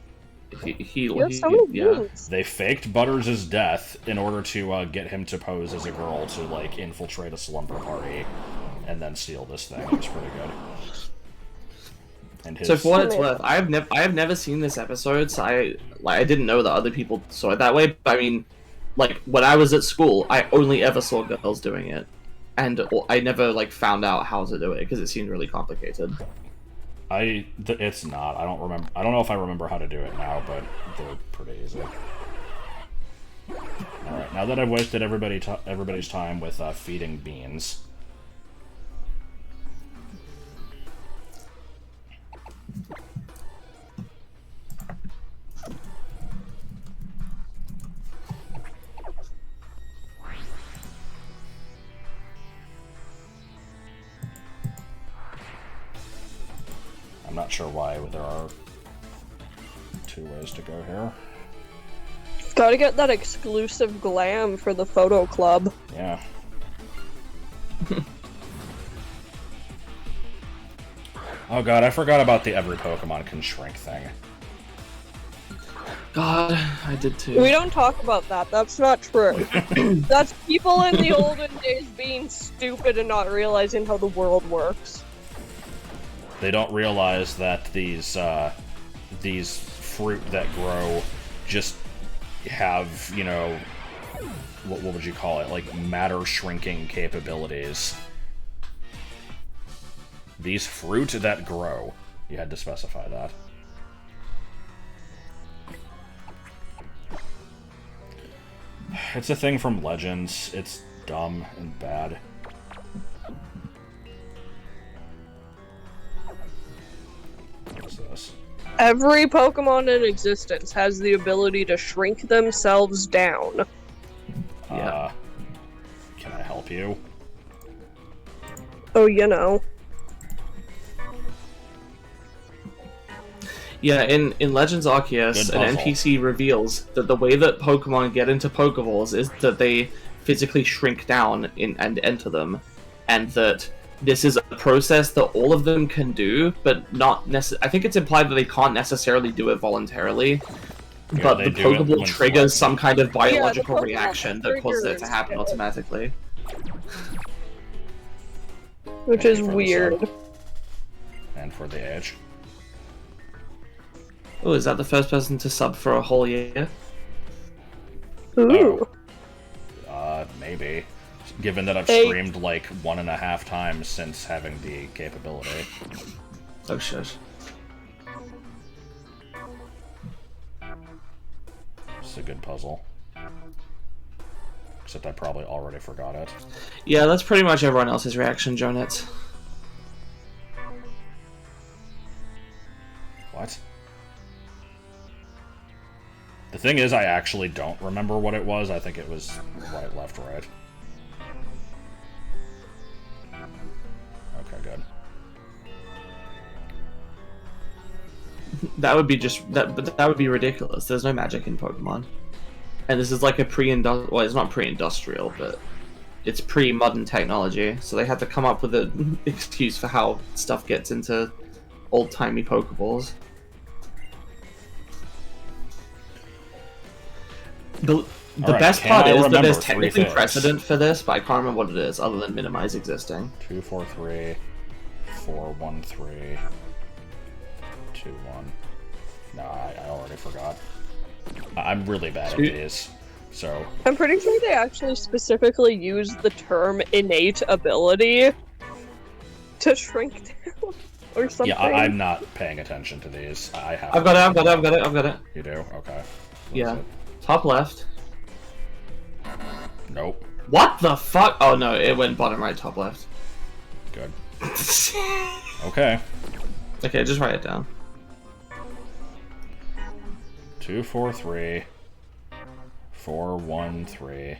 Speaker 4: You have so many
Speaker 1: yeah.
Speaker 4: wounds.
Speaker 2: They faked Butters' death in order to get him to pose as a girl to, like, infiltrate a slumber party and then steal this thing. It was pretty good. And his...
Speaker 1: So for what it's worth, I have never seen this episode, so I didn't know that other people saw it that way. But I mean, like when I was at school, I only ever saw girls doing it, and I never like found out how to do it because it seemed really complicated.
Speaker 2: It's not. I don't remember. I don't know if I remember how to do it now, but they're pretty easy. All right, now that I've wasted everybody's time with feeding beans. I'm not sure why there are 2 ways to go here.
Speaker 4: Gotta get that exclusive glam for the photo club.
Speaker 2: Yeah. Oh god, I forgot about the every Pokemon can shrink thing.
Speaker 1: God, I did too.
Speaker 4: We don't talk about that, that's not true. That's people in the olden days being stupid and not realizing how the world works.
Speaker 2: They don't realize that these fruit that grow just have, you know, what would you call it? Like matter shrinking capabilities. These fruit that grow. You had to specify that. It's a thing from Legends. It's dumb and bad. What is this?
Speaker 4: Every Pokemon in existence has the ability to shrink themselves down.
Speaker 1: Yeah.
Speaker 2: Can I help you?
Speaker 4: Oh, you know.
Speaker 1: Yeah, in Legends Arceus,
Speaker 2: Good
Speaker 1: an
Speaker 2: puzzle.
Speaker 1: NPC reveals that the way that Pokemon get into Pokeballs is that they physically shrink down and enter them, and that this is a process that all of them can do, but not I think it's implied that they can't necessarily do it voluntarily,
Speaker 2: Yeah,
Speaker 1: but
Speaker 2: they
Speaker 1: the
Speaker 2: do it
Speaker 1: Pokeball
Speaker 2: when
Speaker 1: triggers some kind of biological
Speaker 4: Pokemon
Speaker 1: reaction that causes it to
Speaker 4: triggers
Speaker 1: happen
Speaker 4: it.
Speaker 1: automatically.
Speaker 4: Which
Speaker 2: Thank you
Speaker 4: is
Speaker 2: for the
Speaker 4: weird.
Speaker 2: sub. And for the age.
Speaker 1: Oh, is that the first person to sub for a whole year?
Speaker 4: Ooh.
Speaker 2: Maybe. Given that I've
Speaker 4: Hey.
Speaker 2: streamed like 1.5 times since having the capability.
Speaker 1: Oh shit.
Speaker 2: It's a good puzzle. Except I probably already forgot it.
Speaker 1: Yeah, that's pretty much everyone else's reaction, Jonetz.
Speaker 2: What? The thing is, I actually don't remember what it was. I think it was right, left, right. Okay, good.
Speaker 1: That would be but that would be ridiculous. There's no magic in Pokemon. And this is like a well, it's not pre-industrial, but it's pre-modern technology, so they had to come up with an excuse for how stuff gets into old-timey Pokeballs. The
Speaker 2: Alright,
Speaker 1: best
Speaker 2: can
Speaker 1: part
Speaker 2: I
Speaker 1: is that
Speaker 2: remember
Speaker 1: there's
Speaker 2: three
Speaker 1: technically
Speaker 2: things?
Speaker 1: precedent for this, but I can't remember what it is, other than minimize existing.
Speaker 2: 2, 4, 3, 4, 1, 3, 2, 1. No, I already forgot. I'm really bad at these, so...
Speaker 4: I'm pretty sure they actually specifically use the term innate ability to shrink down. or something.
Speaker 2: Yeah, I'm not paying attention to these. I have.
Speaker 1: I've got it.
Speaker 2: You do? Okay. What
Speaker 1: Yeah.
Speaker 2: is it?
Speaker 1: Top left.
Speaker 2: Nope.
Speaker 1: What the fuck? Oh no, it went bottom right, top left.
Speaker 2: Good. Okay.
Speaker 1: Okay, just write it down.
Speaker 2: 2, 4, 3. 4, 1, 3.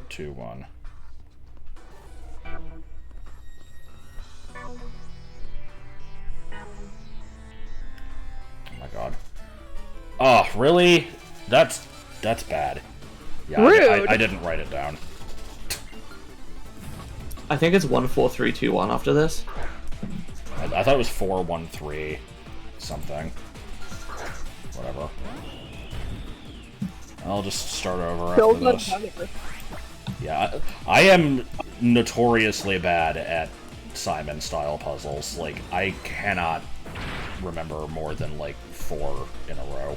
Speaker 2: 2, 1. Oh my god. Oh, really? That's bad. Yeah,
Speaker 4: Rude.
Speaker 2: I didn't write it down.
Speaker 1: I think it's 1, 4, 3, 2, 1 after this.
Speaker 2: I thought it was 4, 1, 3 something. Whatever. I'll just start over after
Speaker 4: Build
Speaker 2: this. Yeah, I am notoriously bad at Simon-style puzzles. Like, I cannot remember more than, like, 4 in a row.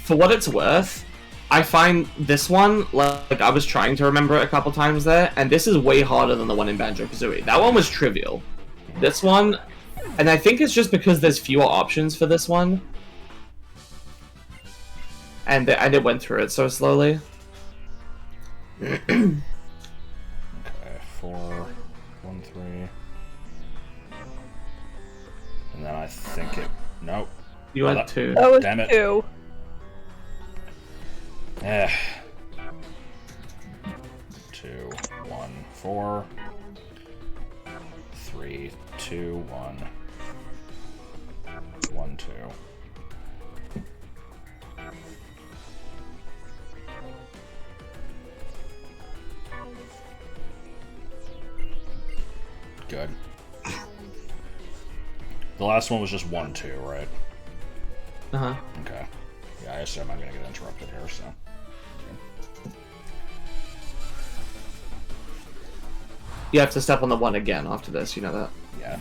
Speaker 1: For what it's worth, I find this one, like, I was trying to remember it a couple times there, and this is way harder than the one in Banjo-Kazooie. That one was trivial. This one, and I think it's just because there's fewer options for this one. And it went through it so slowly.
Speaker 2: Okay, 4, 1, 3. And then I think it... Nope.
Speaker 1: You had 2.
Speaker 4: That was
Speaker 2: Damn it.
Speaker 4: 2.
Speaker 2: Eh. 2, 1, 4. 3, 2, 1. 1, 2. Good. The last one was just 1, 2, right?
Speaker 1: Uh-huh.
Speaker 2: Okay. Yeah, I assume I'm gonna get interrupted here, so.
Speaker 1: You have to step on the 1 again after this, you know that?
Speaker 2: Yeah.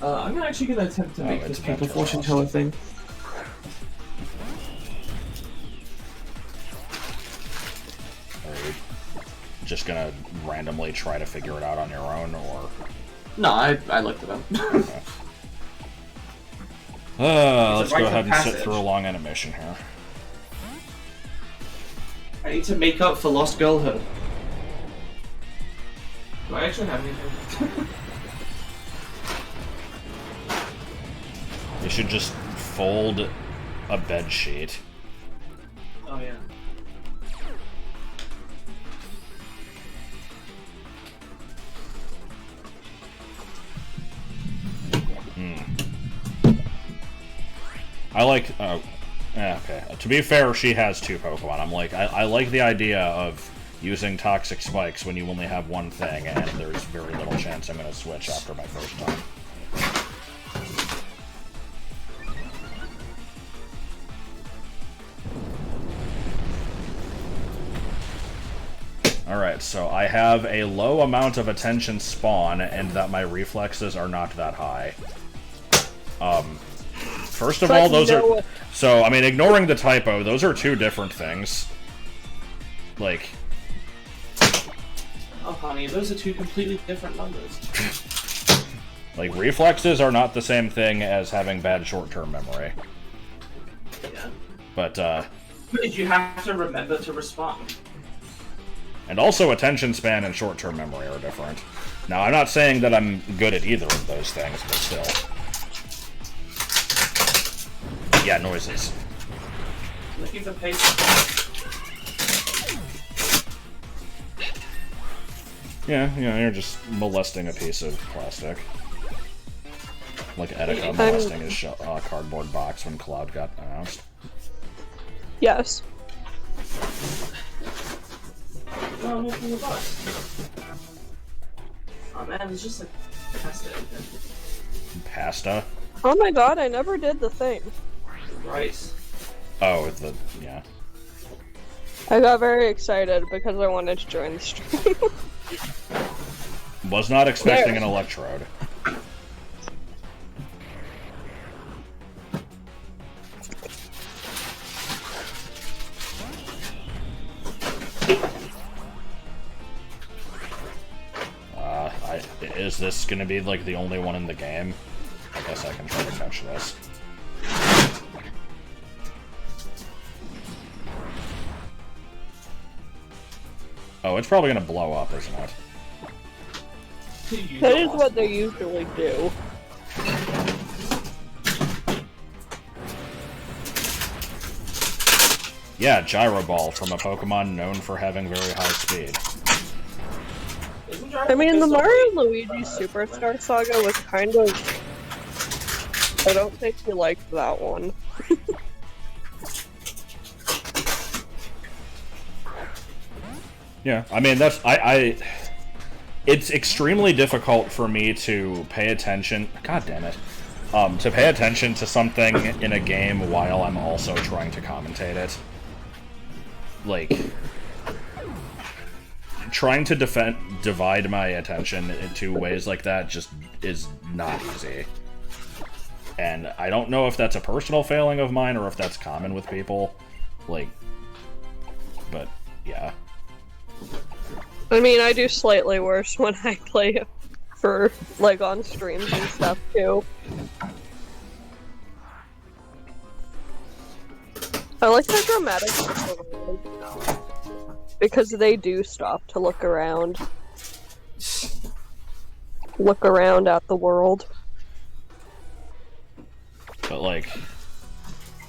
Speaker 1: I'm actually gonna attempt to make
Speaker 2: it's
Speaker 1: this paper
Speaker 2: banter
Speaker 1: fortune
Speaker 2: lost.
Speaker 1: teller thing.
Speaker 2: Are you just gonna randomly try to figure it out on your own, or?
Speaker 1: No, I looked it up.
Speaker 2: Let's
Speaker 1: rite
Speaker 2: go
Speaker 1: of
Speaker 2: ahead and sit
Speaker 1: passage.
Speaker 2: through a long animation here.
Speaker 1: I need to make up for lost girlhood. Do I actually have anything?
Speaker 2: You should just fold a bed sheet.
Speaker 1: Oh yeah.
Speaker 2: I like. Okay. To be fair, she has 2 Pokemon. I'm like, I like the idea of using toxic spikes when you only have one thing, and there's very little chance I'm gonna switch after my first time. Alright, so I have a low amount of attention spawn, and that my reflexes are not that high. First of all, those are... So, I mean, ignoring the typo, those are 2 different things. Like...
Speaker 1: Oh honey, those are 2 completely different numbers.
Speaker 2: Like, reflexes are not the same thing as having bad short-term memory.
Speaker 1: Yeah.
Speaker 2: But,
Speaker 1: But you have to remember to respond.
Speaker 2: And also, attention span and short-term memory are different. Now, I'm not saying that I'm good at either of those things, but still. Yeah, noises.
Speaker 1: Looking for paper.
Speaker 2: Yeah, you're just molesting a piece of plastic. Like Etika molesting his cardboard box when Cloud got announced.
Speaker 4: Yes.
Speaker 1: No, I'm looking at the box. Oh man, it's just like pasta.
Speaker 2: Pasta?
Speaker 4: Oh my god, I never did the thing.
Speaker 1: Rice.
Speaker 2: Oh, yeah.
Speaker 4: I got very excited because I wanted to join the stream.
Speaker 2: Was not expecting an electrode. is this gonna be, like, the only one in the game? I guess I can try to catch this. Oh, it's probably gonna blow up, isn't it?
Speaker 4: That is what they usually do.
Speaker 2: Yeah, Gyro Ball from a Pokemon known for having very high speed.
Speaker 4: I mean, the Mario and Luigi Superstar Saga was kind of... I don't think you liked that one.
Speaker 2: Yeah, I mean, that's... It's extremely difficult for me to pay attention... God damn it. To pay attention to something in a game while I'm also trying to commentate it. Like... Trying to divide my attention into ways like that just is not easy. And I don't know if that's a personal failing of mine or if that's common with people. Like... But, yeah.
Speaker 4: I mean, I do slightly worse when I play for, like, on streams and stuff, too. I like the dramatic because they do stop to look around. Look around at the world.
Speaker 2: But, like,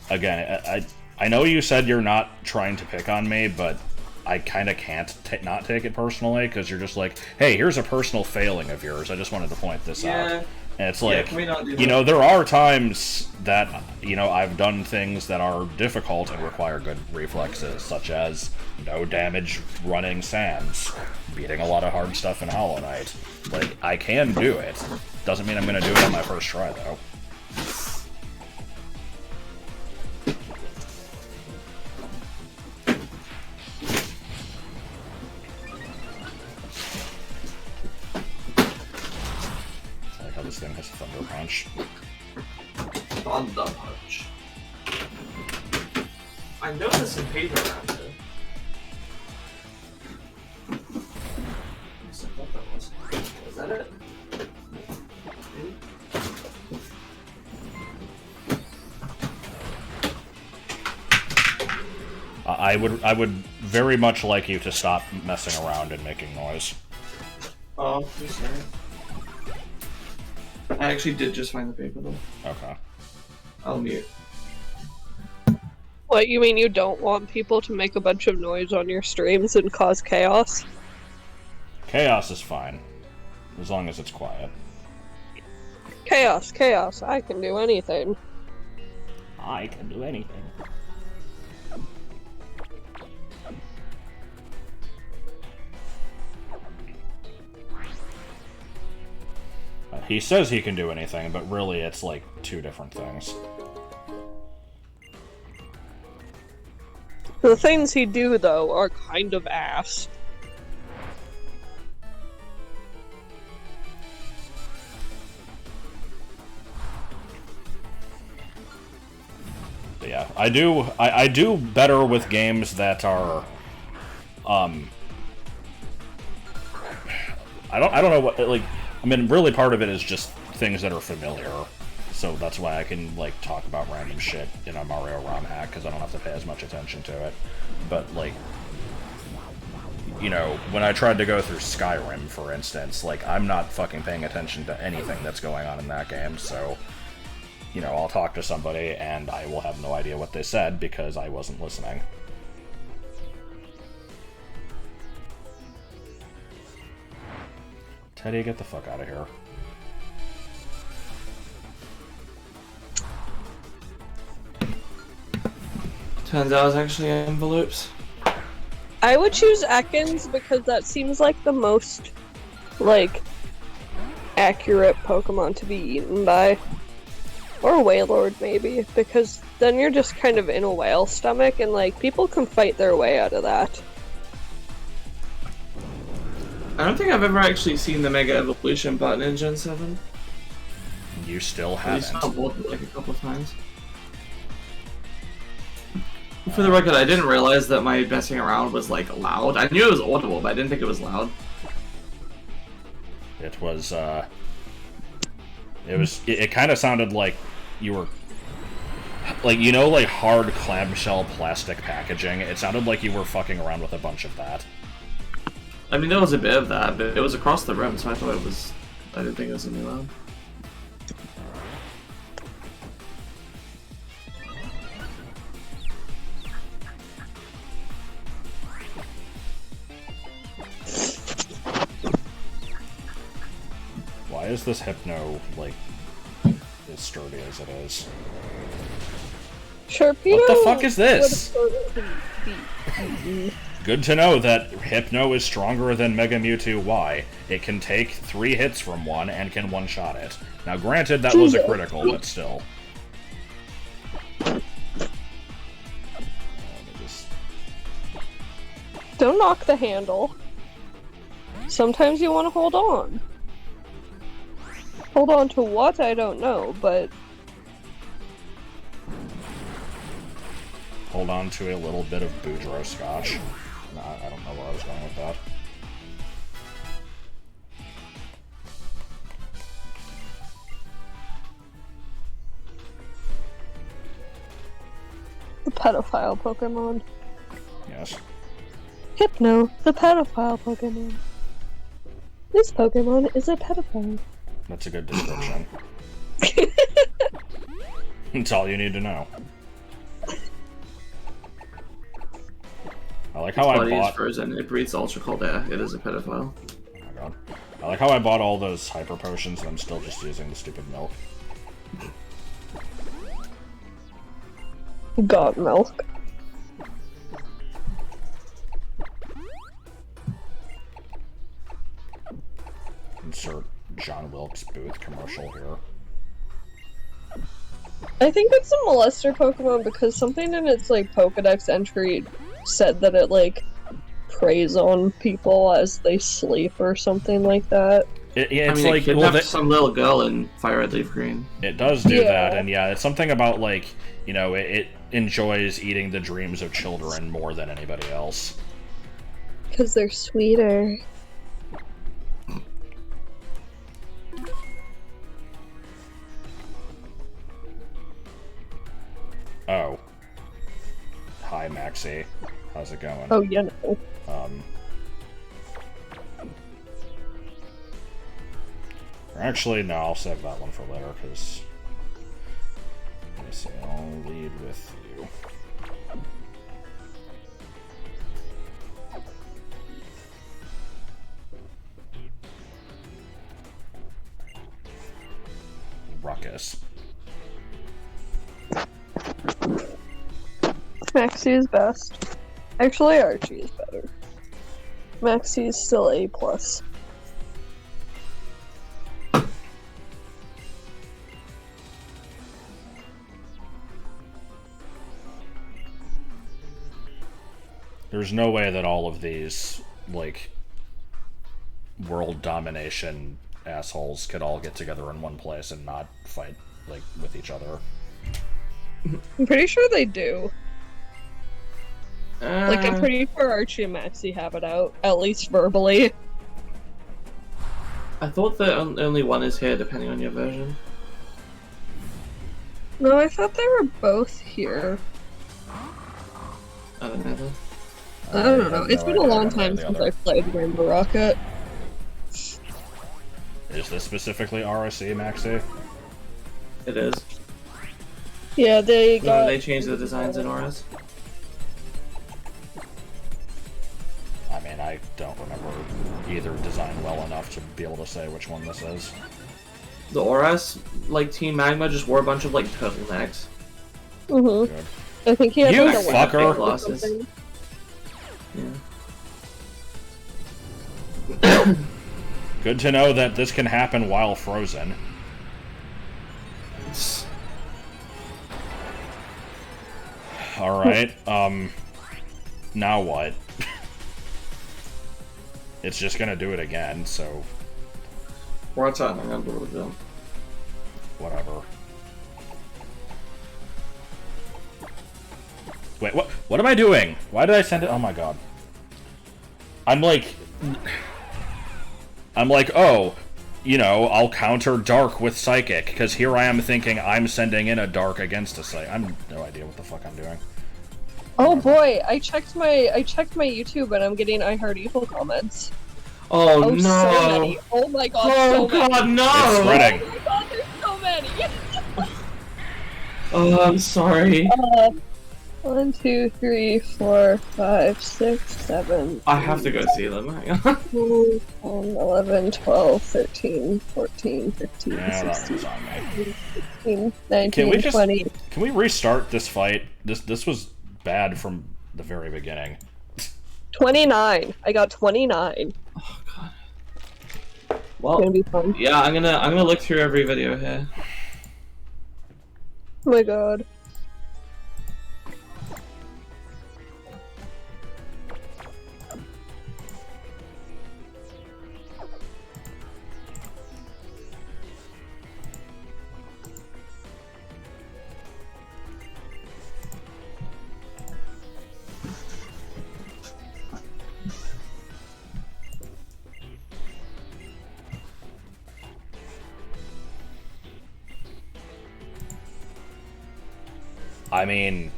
Speaker 2: again, I know you said you're not trying to pick on me, but I kind of can't not take it personally, because you're just like, hey, here's a personal failing of yours, I just wanted to point this out. And it's like, you know, there are times that, you know, I've done things that are difficult and require good reflexes, such as no damage running sands, beating a lot of hard stuff in Hollow Knight. Like, I can do it. Doesn't mean I'm going to do it on my first try, though. This thing has Thunder Punch.
Speaker 1: Thunder Punch. I know there's some paper around here. What that was? Was that it?
Speaker 2: I would very much like you to stop messing around and making noise.
Speaker 1: Oh, I'm sorry. I actually did just find the paper though.
Speaker 2: Okay.
Speaker 1: I'll mute.
Speaker 4: What, you mean you don't want people to make a bunch of noise on your streams and cause chaos?
Speaker 2: Chaos is fine, as long as it's quiet.
Speaker 4: Chaos, chaos, I can do anything.
Speaker 3: I can do anything.
Speaker 2: He says he can do anything, but really it's like two different things.
Speaker 4: The things he do, though, are kind of ass.
Speaker 2: But yeah, I do better with games that are, I don't know what, like, I mean, really part of it is just things that are familiar, so that's why I can, like, talk about random shit in a Mario ROM hack, because I don't have to pay as much attention to it. But, like, you know, when I tried to go through Skyrim, for instance, like, I'm not fucking paying attention to anything that's going on in that game, so, you know, I'll talk to somebody, and I will have no idea what they said, because I wasn't listening. Teddy, get the fuck out of here.
Speaker 1: Turns out it's actually envelopes.
Speaker 4: I would choose Ekans because that seems like the most, like, accurate Pokemon to be eaten by. Or Wailord, maybe, because then you're just kind of in a whale stomach, and, like, people can fight their way out of that.
Speaker 1: I don't think I've ever actually seen the Mega Evolution button in Gen 7.
Speaker 2: You still
Speaker 1: At least
Speaker 2: haven't.
Speaker 1: I've bought it like a couple of times. For the record, I didn't realize that my messing around was like loud. I knew it was audible, but I didn't think it was loud.
Speaker 2: It was, it kind of sounded like you were, like, you know, like hard clamshell plastic packaging? It sounded like you were fucking around with a bunch of that.
Speaker 1: I mean, there was a bit of that, but it was across the room, so I thought I didn't think it was gonna be loud.
Speaker 2: Why is this Hypno, like, as sturdy as it is?
Speaker 4: Sharpedo.
Speaker 2: What the fuck is this?
Speaker 4: Would
Speaker 2: Good to know that Hypno is stronger than Mega Mewtwo Y. It can take 3 hits from one and can one-shot it. Now granted, that was a critical, but still.
Speaker 4: Don't knock the handle. Sometimes you want to hold on. Hold on to what? I don't know, but...
Speaker 2: Hold on to a little bit of Boudreaux Scotch. No, I don't know where I was going with that.
Speaker 4: The pedophile Pokemon.
Speaker 2: Yes.
Speaker 4: Hypno, the pedophile Pokemon. This Pokemon is a pedophile.
Speaker 2: That's a good description. That's all you need to know. I like how I bought...
Speaker 1: frozen. It breathes ultra cold air. It is a pedophile.
Speaker 2: Oh my god. I like how I bought all those hyper potions and I'm still just using the stupid milk.
Speaker 4: Got milk.
Speaker 2: Insert John Wilkes Booth commercial here.
Speaker 4: I think it's a molester Pokemon because something in its, like, Pokedex entry said that it, like, preys on people as they sleep or something like that.
Speaker 2: Yeah, it's
Speaker 1: I mean,
Speaker 2: like...
Speaker 1: it
Speaker 2: well,
Speaker 1: kidnapped some little girl in Fire Red Leaf Green.
Speaker 2: it does do
Speaker 4: Yeah.
Speaker 2: that, and yeah, it's something about, like, you know, it enjoys eating the dreams of children more than anybody else.
Speaker 4: Because they're sweeter.
Speaker 2: Oh. Hi, Maxie. How's it going?
Speaker 4: Oh, you know.
Speaker 2: Actually, no, I'll save that one for later, because... Let me see, I'll lead with you. Ruckus.
Speaker 4: Maxie is best. Actually, Archie is better. Maxie is still A+.
Speaker 2: There's no way that all of these, like, world domination assholes could all get together in one place and not fight, like, with each other.
Speaker 4: I'm pretty sure they do. Like, I'm pretty sure Archie and Maxie have it out, at least verbally.
Speaker 1: I thought that only one is here, depending on your version.
Speaker 4: No, I thought they were both here.
Speaker 1: I don't know. Then.
Speaker 4: I don't know.
Speaker 2: have
Speaker 4: It's
Speaker 2: no
Speaker 4: been a
Speaker 2: idea
Speaker 4: long
Speaker 2: one way or
Speaker 4: time
Speaker 2: the
Speaker 4: since
Speaker 2: other.
Speaker 4: I played Rainbow Rocket.
Speaker 2: Is this specifically RSC, Maxie?
Speaker 1: It is.
Speaker 4: Yeah, they
Speaker 1: No,
Speaker 4: got...
Speaker 1: they changed the designs in Auras.
Speaker 2: I mean, I don't remember either design well enough to be able to say which one this is.
Speaker 1: The Auras, like Team Magma, just wore a bunch of like turtlenecks.
Speaker 4: Mm-hmm.
Speaker 2: Good.
Speaker 4: I think he had
Speaker 2: You
Speaker 4: like a
Speaker 2: fucker!
Speaker 4: weapon or something.
Speaker 1: Yeah.
Speaker 2: Good to know that this can happen while frozen. Alright, now what? It's just gonna do it again, so
Speaker 1: What's that? I'm gonna do
Speaker 2: whatever. Wait, what am I doing? Why did I send it? Oh my god. I'm like, oh, you know, I'll counter dark with psychic, because here I am thinking I'm sending in a dark against a psychic. I'm no idea what the fuck I'm doing.
Speaker 4: Oh boy, I checked my YouTube and I'm getting I Heart Evil comments.
Speaker 1: Oh,
Speaker 4: Oh,
Speaker 1: no!
Speaker 4: so many. Oh my god,
Speaker 1: Oh
Speaker 4: so
Speaker 1: god,
Speaker 4: many.
Speaker 1: no!
Speaker 2: It's spreading.
Speaker 4: Oh my god, there's so many.
Speaker 1: Oh, I'm sorry.
Speaker 4: 1, 2, 3, 4, 5, 6, 7.
Speaker 1: I have to go see them. Hang on.
Speaker 4: 10, 11, 12, 13, 14, 15,
Speaker 2: Yeah, that
Speaker 4: 16,
Speaker 2: was on me.
Speaker 4: 17, 19,
Speaker 2: Can we just
Speaker 4: 20.
Speaker 2: can we restart this fight? This was bad from the very beginning.
Speaker 4: 29. I got 29.
Speaker 1: Oh god.
Speaker 4: It's
Speaker 1: Well,
Speaker 4: gonna be fun.
Speaker 1: yeah, I'm gonna look through every video here.
Speaker 4: Oh my god.
Speaker 2: I mean,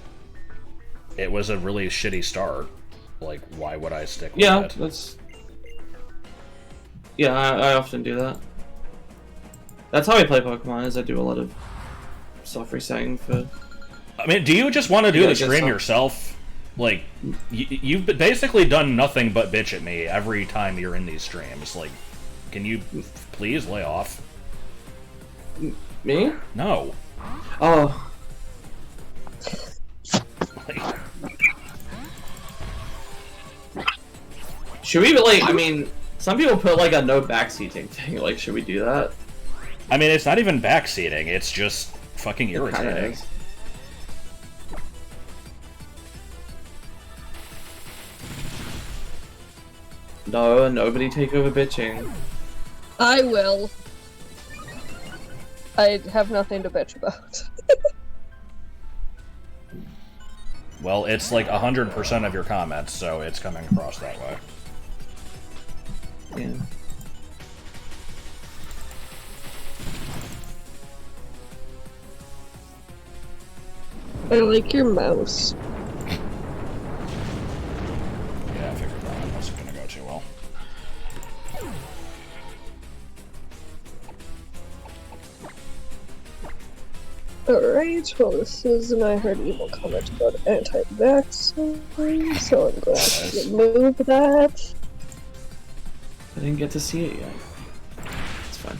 Speaker 2: it was a really shitty start. Like, why would I stick with
Speaker 1: Yeah,
Speaker 2: it?
Speaker 1: that's... Yeah, I often do that. That's how I play Pokemon, is I do a lot of self-resetting for...
Speaker 2: I mean, do you just want to do
Speaker 1: Yeah, I
Speaker 2: the
Speaker 1: guess
Speaker 2: stream
Speaker 1: so.
Speaker 2: yourself? Like, you've basically done nothing but bitch at me every time you're in these streams. Like, can you please lay off?
Speaker 1: Me?
Speaker 2: No.
Speaker 1: Oh,
Speaker 2: Like,
Speaker 1: should we, like, I mean, some people put, like, a no backseating thing, like, should we do that?
Speaker 2: I mean, it's not even backseating. It's just fucking
Speaker 1: It kinda
Speaker 2: irritating.
Speaker 1: is. No, nobody take over bitching.
Speaker 4: I will. I have nothing to bitch about.
Speaker 2: Well, it's like 100% of your comments, so it's coming across that way.
Speaker 1: Yeah.
Speaker 4: I like your mouse.
Speaker 2: Yeah, I figured that one wasn't gonna go too well.
Speaker 4: Alright, well this is an I Heard Evil comment about anti-vaxxing, so I'm going to remove that.
Speaker 1: I didn't get to see it yet. It's fine.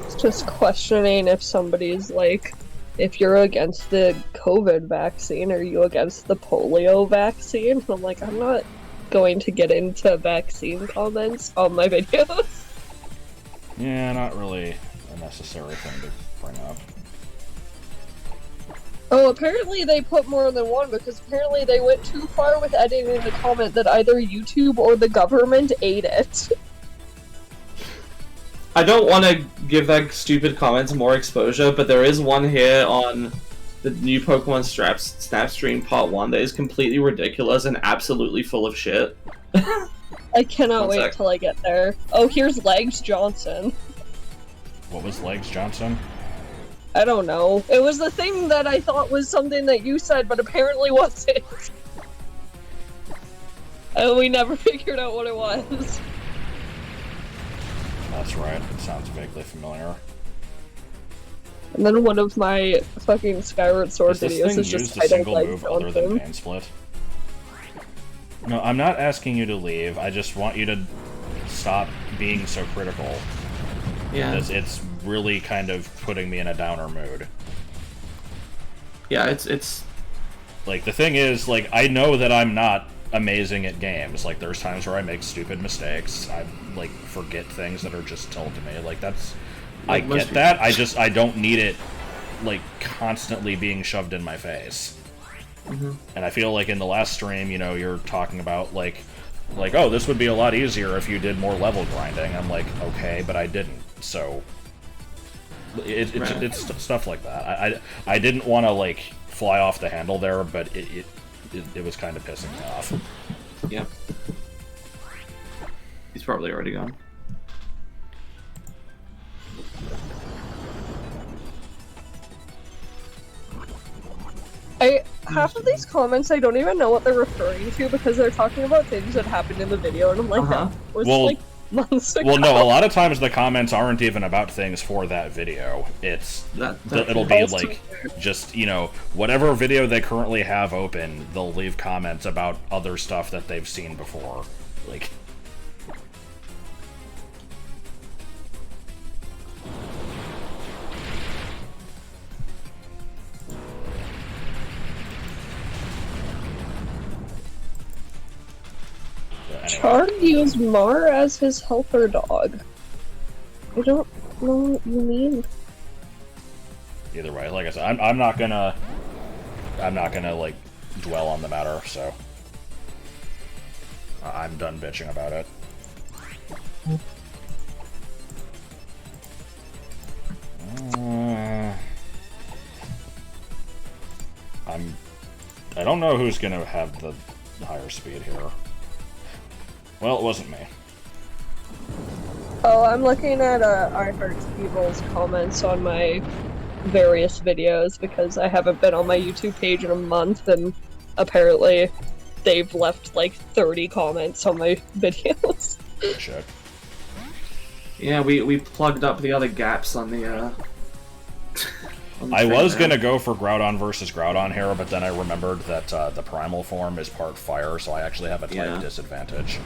Speaker 4: It's just questioning if somebody's like, if you're against the COVID vaccine, are you against the polio vaccine? I'm like, I'm not going to get into vaccine comments on my videos.
Speaker 2: Yeah, not really a necessary thing to bring up.
Speaker 4: Oh, apparently they put more than one because apparently they went too far with editing the comment that either YouTube or the government ate it.
Speaker 1: I don't want to give that stupid comment more exposure, but there is one here on the new Pokemon Snap Stream Part 1 that is completely ridiculous and absolutely full of shit.
Speaker 4: I cannot
Speaker 1: One
Speaker 4: wait
Speaker 1: sec.
Speaker 4: till I get there. Oh, here's Legs Johnson.
Speaker 2: What was Legs Johnson?
Speaker 4: I don't know. It was the thing that I thought was something that you said, but apparently wasn't. And we never figured out what it was.
Speaker 2: That's right. It sounds vaguely familiar.
Speaker 4: And then one of my fucking Skyward Sword
Speaker 2: Is this
Speaker 4: videos
Speaker 2: thing
Speaker 4: is just
Speaker 2: used a
Speaker 4: titled
Speaker 2: single
Speaker 4: Legs
Speaker 2: move other than
Speaker 4: Johnson.
Speaker 2: Pain Split? No, I'm not asking you to leave. I just want you to stop being so critical.
Speaker 1: Yeah.
Speaker 2: It's really kind of putting me in a downer mood.
Speaker 1: Yeah, it's
Speaker 2: Like, the thing is, like, I know that I'm not amazing at games. Like, there's times where I make stupid mistakes. I, like, forget things that are just told to me. Like, that's...
Speaker 1: Like
Speaker 2: I
Speaker 1: most
Speaker 2: get that, I don't need it, like, constantly being shoved in my face. And I feel like in the last stream, you know, you're talking about, like, oh, this would be a lot easier if you did more level grinding. I'm like, okay, but I didn't, so...
Speaker 1: Right.
Speaker 2: It's stuff like that. I didn't want to, like, fly off the handle there, but it was kind of pissing me off.
Speaker 1: yeah. He's probably already gone.
Speaker 4: Half of these comments I don't even know what they're referring to because they're talking about things that happened in the video, and I'm like, that was like months ago.
Speaker 2: Well, no, a lot of times the comments aren't even about things for that video. It'll be like, just, you know, whatever video they currently have open, they'll leave comments about other stuff that they've seen before. Like...
Speaker 4: Chard used Mar as his helper dog. I don't know what you mean.
Speaker 2: Either way, like I said, I'm not gonna like dwell on the matter. So I'm done bitching about it. I don't know who's gonna have the higher speed here. Well, it wasn't me.
Speaker 4: Oh, I'm looking at I Heart People's comments on my various videos because I haven't been on my YouTube page in a month, and apparently they've left like 30 comments on my videos.
Speaker 2: Shit.
Speaker 1: Yeah, we plugged up the other gaps on the
Speaker 2: I was gonna go for Groudon versus Groudon here, but then I remembered that the primal form is part fire, so I actually have a type disadvantage.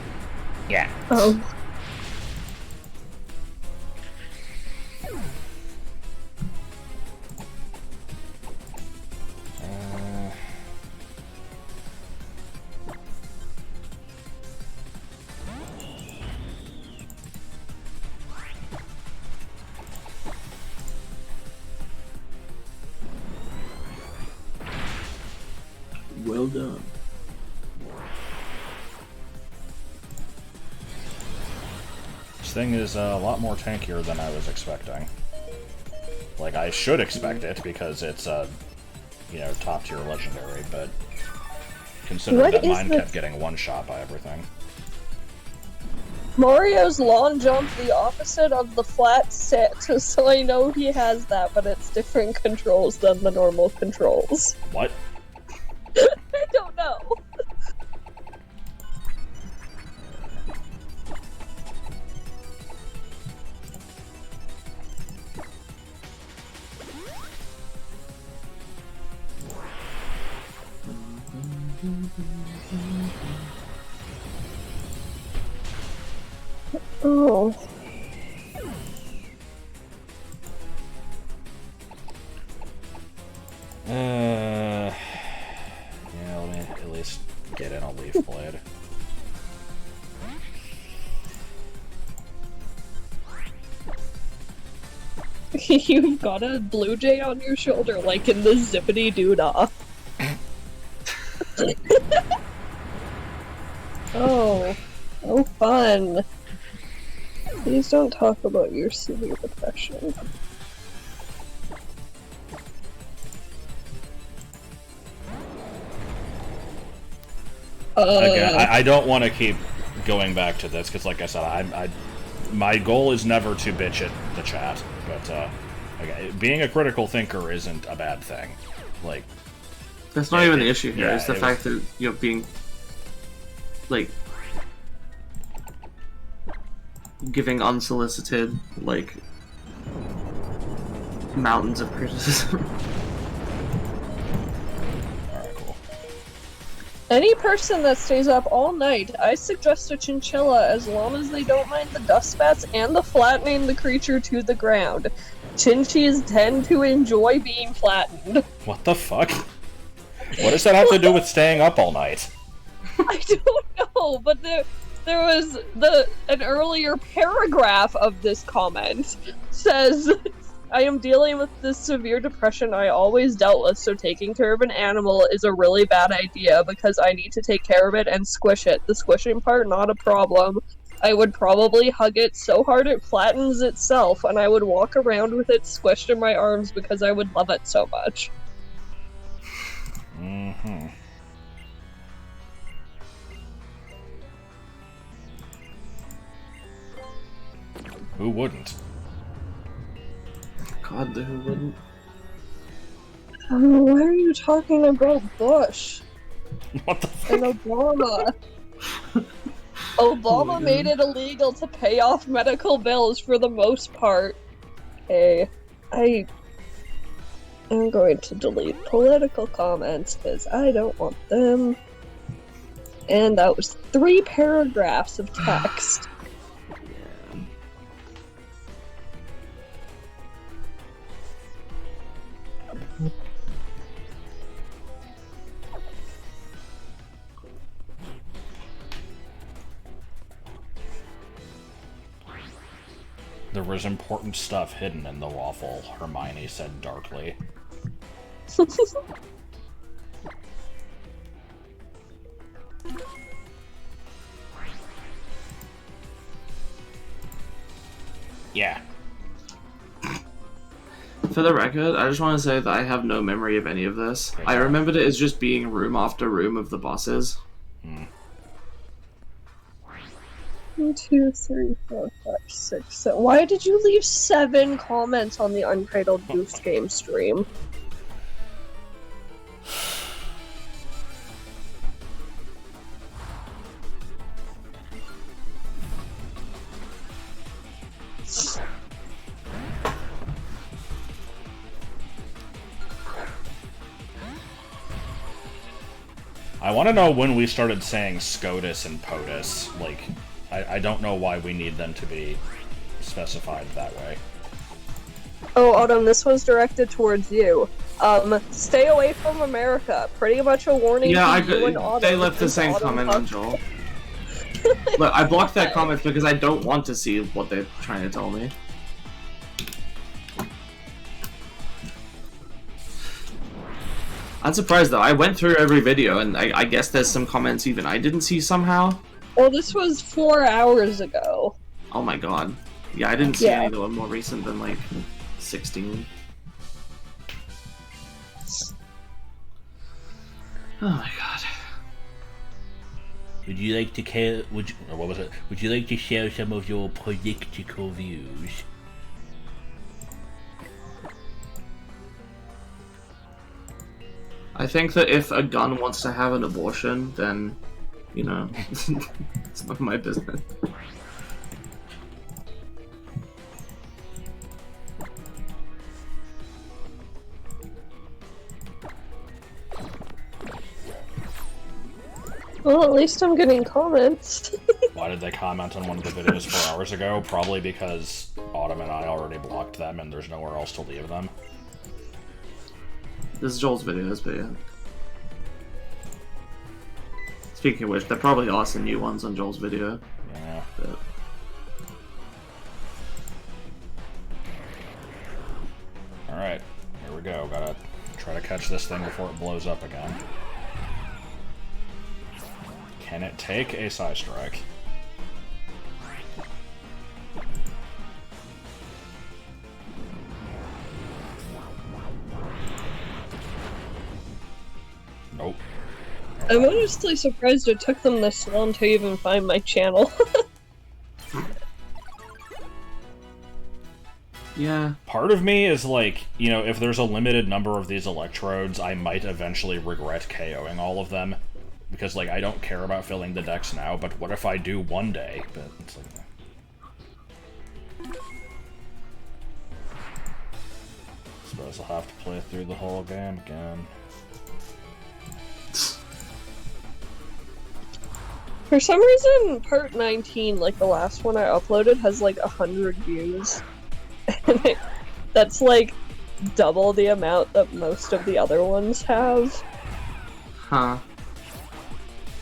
Speaker 2: Yeah.
Speaker 4: Oh.
Speaker 1: Well done.
Speaker 2: This thing is a lot more tankier than I was expecting. Like, I should expect it because it's a, you know, top tier legendary, but considering that mine kept getting one shot by everything.
Speaker 4: Mario's lawn jump the opposite of the flat sit, so I know he has that, but it's different controls than the normal controls.
Speaker 2: What?
Speaker 4: I don't know. Oh.
Speaker 2: Yeah, let me at least get in a Leaf Blade.
Speaker 4: You've got a blue jay on your shoulder, like in the Zippity Doodah. Oh. Oh, fun. Please don't talk about your severe depression.
Speaker 2: Again, I don't want to keep going back to this, because like I said, my goal is never to bitch at the chat, but okay, being a critical thinker isn't a bad thing. Like,
Speaker 1: that's not even the issue here.
Speaker 2: Yeah,
Speaker 1: it's the fact that you're being, like, giving unsolicited, like, mountains of criticism.
Speaker 2: Alright, cool.
Speaker 4: Any person that stays up all night, I suggest a chinchilla as long as they don't mind the dust bats and the flattening the creature to the ground. Chinchis tend to enjoy being flattened.
Speaker 2: What the fuck? What does that have to do with staying up all night?
Speaker 4: I don't know, but there was an earlier paragraph of this comment says, I am dealing with this severe depression I always dealt with, so taking care of an animal is a really bad idea because I need to take care of it and squish it. The squishing part, not a problem. I would probably hug it so hard it flattens itself, and I would walk around with it squished in my arms because I would love it so much.
Speaker 2: Mm-hmm. Who wouldn't?
Speaker 1: God, who wouldn't?
Speaker 4: Why are you talking about Bush
Speaker 2: What the fuck?
Speaker 4: and Obama? Obama made it illegal to pay off medical bills for the most part. Hey, I'm going to delete political comments because I don't want them. And that was 3 paragraphs of text.
Speaker 2: There was important stuff hidden in the waffle, Hermione said darkly. Yeah.
Speaker 1: For the record, I just want to say that I have no memory of any of this. I remembered it as just being room after room of the bosses.
Speaker 4: 1, 2, 3, 4, 5, 6, 7. Why did you leave 7 comments on the Uncradled Goose Game stream?
Speaker 2: I want to know when we started saying SCOTUS and POTUS. Like, I don't know why we need them to be specified that way.
Speaker 4: Oh, Autumn, this was directed towards you. Stay away from America. Pretty much a warning
Speaker 1: Yeah,
Speaker 4: to you and Autumn.
Speaker 1: they left the same comment on Joel. Look, I blocked that comment because I don't want to see what they're trying to tell me. I'm surprised though. I went through every video and I guess there's some comments even I didn't see somehow.
Speaker 4: Well, this was 4 hours ago.
Speaker 1: Oh my god. Yeah, I didn't see any that were more recent than like 16. Oh my god.
Speaker 3: Would you like to Would you like to share some of your political views?
Speaker 1: I think that if a gun wants to have an abortion, then, you know, it's not my business.
Speaker 4: Well, at least I'm getting comments.
Speaker 2: Why did they comment on one of the videos 4 hours ago? Probably because Autumn and I already blocked them and there's nowhere else to leave them.
Speaker 1: This is Joel's videos, but yeah. Speaking of which, there probably are some new ones on Joel's video.
Speaker 2: Yeah.
Speaker 1: But...
Speaker 2: Alright, here we go. Gotta try to catch this thing before it blows up again. Can it take a Psy Strike? Nope.
Speaker 4: I'm honestly surprised it took them this long to even find my channel.
Speaker 1: Yeah.
Speaker 2: Part of me is like, you know, if there's a limited number of these electrodes, I might eventually regret KOing all of them. Because, like, I don't care about filling the decks now, but what if I do one day? But it's like... Suppose I'll have to play through the whole game again.
Speaker 4: For some reason, part 19, like the last one I uploaded, has like 100 views. And that's like double the amount that most of the other ones have.
Speaker 1: Huh.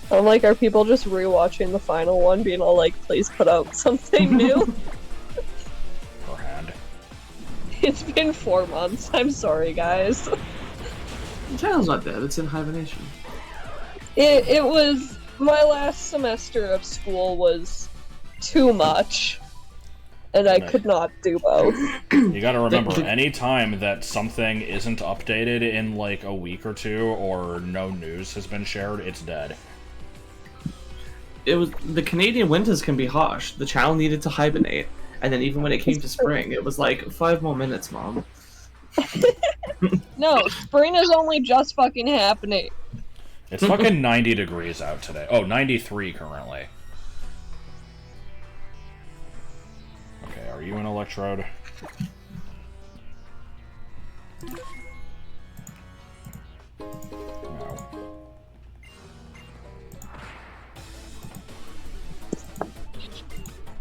Speaker 4: I'm like, are people just rewatching the final one, being all like, please put out something new?
Speaker 2: Per hand.
Speaker 4: It's been 4 months. I'm sorry, guys.
Speaker 1: The channel's not dead, it's in hibernation.
Speaker 4: It was... My last semester of school was too much. And I could not do both.
Speaker 2: You gotta remember, any time that something isn't updated in like a week or two, or no news has been shared, it's dead.
Speaker 1: It was the Canadian winters can be harsh. The channel needed to hibernate, and then even when it came to spring, it was like 5 more minutes, Mom.
Speaker 4: No, spring is only just fucking happening.
Speaker 2: It's fucking 90 degrees out today. Oh, 93 currently. Okay, are you an electrode? No.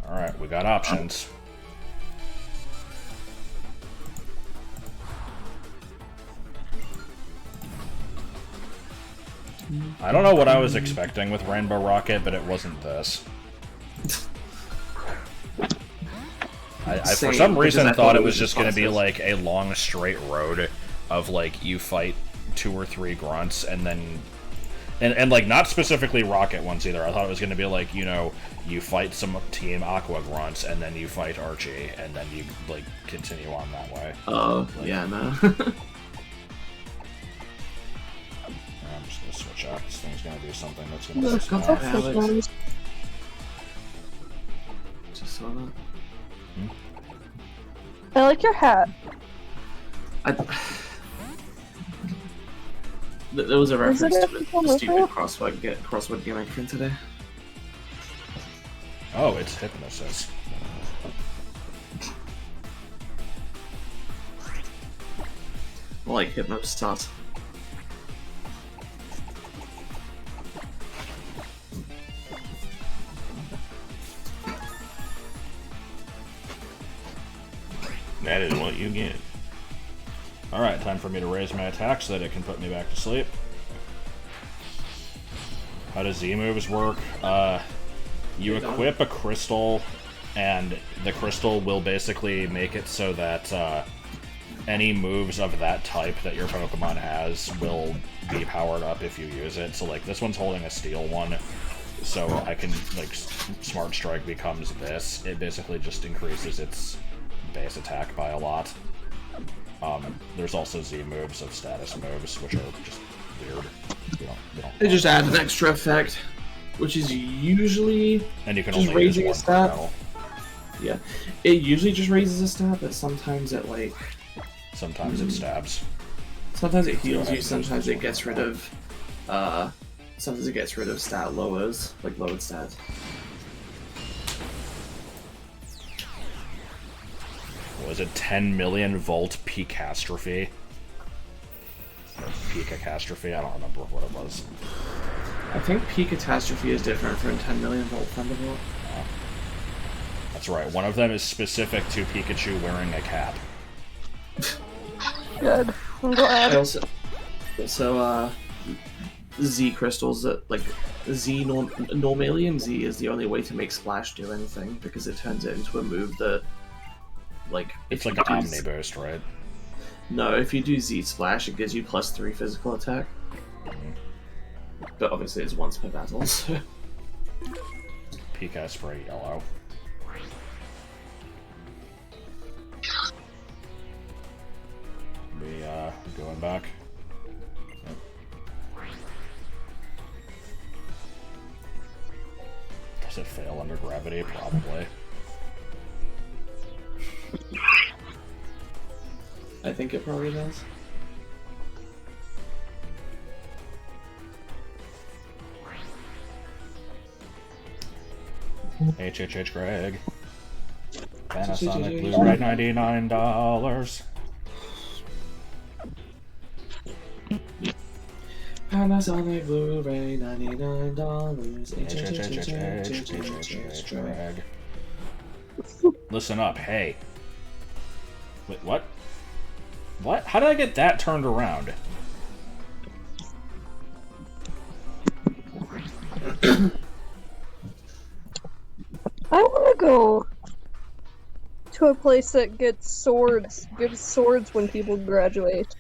Speaker 2: Alright, we got options. I don't know what I was expecting with Rainbow Rocket, but it wasn't this. I for some reason thought it was just going to be like a long straight road of like you fight 2 or 3 grunts and then and like not specifically rocket ones either. I thought it was going to be like, you know, you fight some Team Aqua grunts and then you fight Archie and then you like continue on that way.
Speaker 1: Oh,
Speaker 2: like,
Speaker 1: yeah, no.
Speaker 2: I'm just going to switch out. This thing's going to do something that's going to piss me off.
Speaker 1: Alex. Just saw that.
Speaker 4: I like your hat.
Speaker 1: There was a reference
Speaker 4: it
Speaker 1: to
Speaker 4: a
Speaker 1: the stupid crossword game I printed today.
Speaker 2: Oh, it's Hypnosis.
Speaker 1: More like Hypnostat.
Speaker 3: That is what you get.
Speaker 2: Alright, time for me to raise my attack so that it can put me back to sleep. How do Z moves work? You equip a crystal, and the crystal will basically make it so that any moves of that type that your Pokemon has will be powered up if you use it. So like this one's holding a steel one, so I can, like, Smart Strike becomes this. It basically just increases its base attack by a lot. There's also Z moves of status moves, which are just weird.
Speaker 1: They just add an extra effect, which is usually
Speaker 2: and you can
Speaker 1: just
Speaker 2: only use
Speaker 1: raising a
Speaker 2: one per
Speaker 1: stat.
Speaker 2: battle.
Speaker 1: Yeah, it usually just raises a stat, but sometimes it like
Speaker 2: Sometimes it stabs.
Speaker 1: sometimes it heals you. Sometimes it gets rid of stat lowers, like lowered stats.
Speaker 2: Was it 10 million volt Peakastrophe? Or Peakacastrophe? I don't remember what it was.
Speaker 1: I think Peak Catastrophe is different from 10 million volt Thunderbolt.
Speaker 2: That's right. One of them is specific to Pikachu wearing a cap.
Speaker 4: Good. I'm glad.
Speaker 1: I also Z crystals that like Normalian Z is the only way to make Splash do anything because it turns it into a move that like
Speaker 2: It's like an Omni Boost, right?
Speaker 1: No, if you do Z Splash, it gives you +3 physical attack. But obviously it's once per battle, so...
Speaker 2: Pika Spray Yellow. We, going back. Yep. Does it fail under gravity? Probably.
Speaker 1: I think it probably does.
Speaker 2: HHH Greg. Panasonic Blu-ray $99.
Speaker 1: Panasonic Blu-ray $99.
Speaker 2: HHH Greg. Listen up, hey. Wait, what? What? How did I get that turned around?
Speaker 4: I want to go to a place that gives swords when people graduate.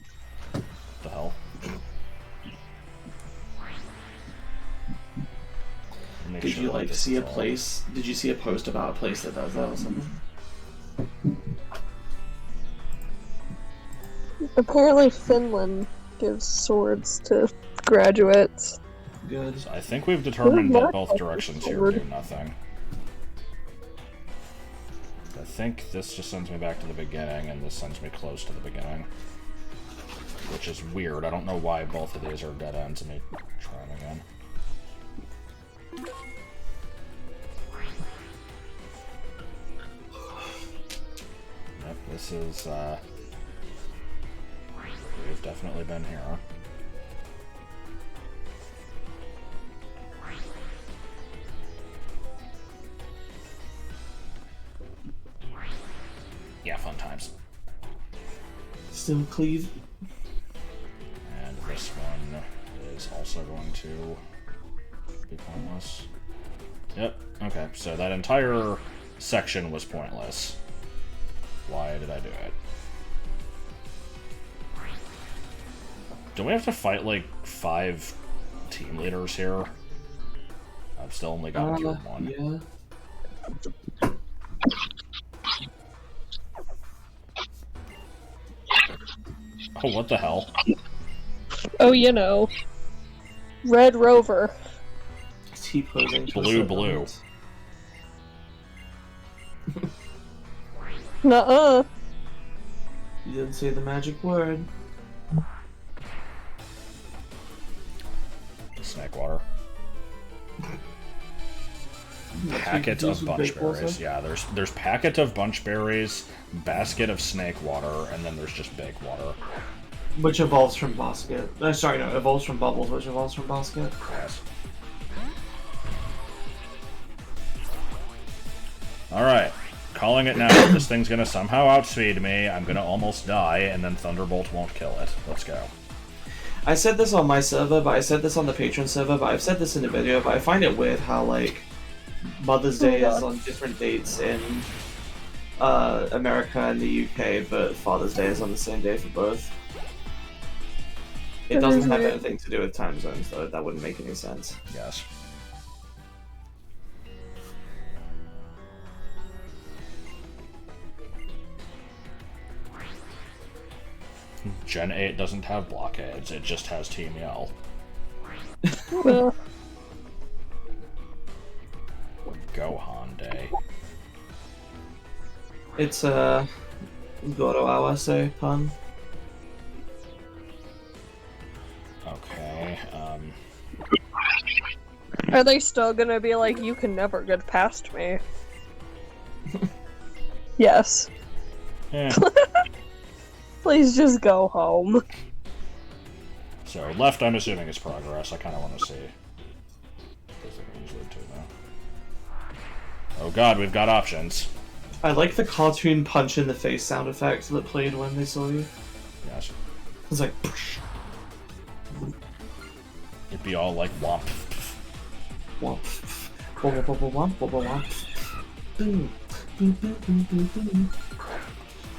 Speaker 2: The hell? Make
Speaker 1: Did
Speaker 2: sure
Speaker 1: you
Speaker 2: that
Speaker 1: like
Speaker 2: this
Speaker 1: see a
Speaker 2: is all-
Speaker 1: place? Did you see a post about a place that does that or something?
Speaker 4: Apparently Finland gives swords to graduates.
Speaker 1: Good.
Speaker 2: So I think we've determined that both directions here do nothing. I think this just sends me back to the beginning, and this sends me close to the beginning. which is weird. I don't know why both of these are dead ends. Let me try them again. Yep, this is, we've definitely been here. Yeah, fun times.
Speaker 1: Still cleave.
Speaker 2: And this one is also going to be pointless. Yep, okay, so that entire section was pointless. Why did I do it? Don't we have to fight, like, 5 team leaders here? I've still only got through one.
Speaker 1: Yeah.
Speaker 2: Oh, what the hell?
Speaker 4: Oh, you know. Red Rover.
Speaker 1: T-posing.
Speaker 2: Blue.
Speaker 4: Nuh-uh.
Speaker 1: You didn't say the magic word.
Speaker 2: Snake water. Packet of bunch berries. Yeah, there's packet of bunch berries, basket of snake water, and then there's just big water.
Speaker 1: Which evolves from basket. Sorry, no, evolves from bubbles, which evolves from basket.
Speaker 2: Yes. Alright, calling it now. This thing's gonna somehow outspeed me, I'm gonna almost die, and then Thunderbolt won't kill it. Let's go.
Speaker 1: I said this on my server, but I said this on the Patreon server, but I've said this in the video, but I find it weird how, like, Mother's Day is on different dates in America and the UK, but Father's Day is on the same day for both. It doesn't have anything to do with time zones, though. That wouldn't make any sense.
Speaker 2: Yes. Gen 8 doesn't have blockades, it just has Team Yell.
Speaker 4: Well,
Speaker 2: Gohan Day.
Speaker 1: It's a Goro Awase pun.
Speaker 2: Okay,
Speaker 4: are they still gonna be like, you can never get past me? Yes.
Speaker 2: eh.
Speaker 4: Please just go home.
Speaker 2: So, left I'm assuming is progress, I kinda wanna see. Oh god, we've got options.
Speaker 1: I like the cartoon punch in the face sound effect that played when they saw you.
Speaker 2: Yes.
Speaker 1: It's like...
Speaker 2: It'd be all like womp.
Speaker 1: Womp. Womp, womp, womp, womp, womp. Boom. Boom, boom, boom, boom,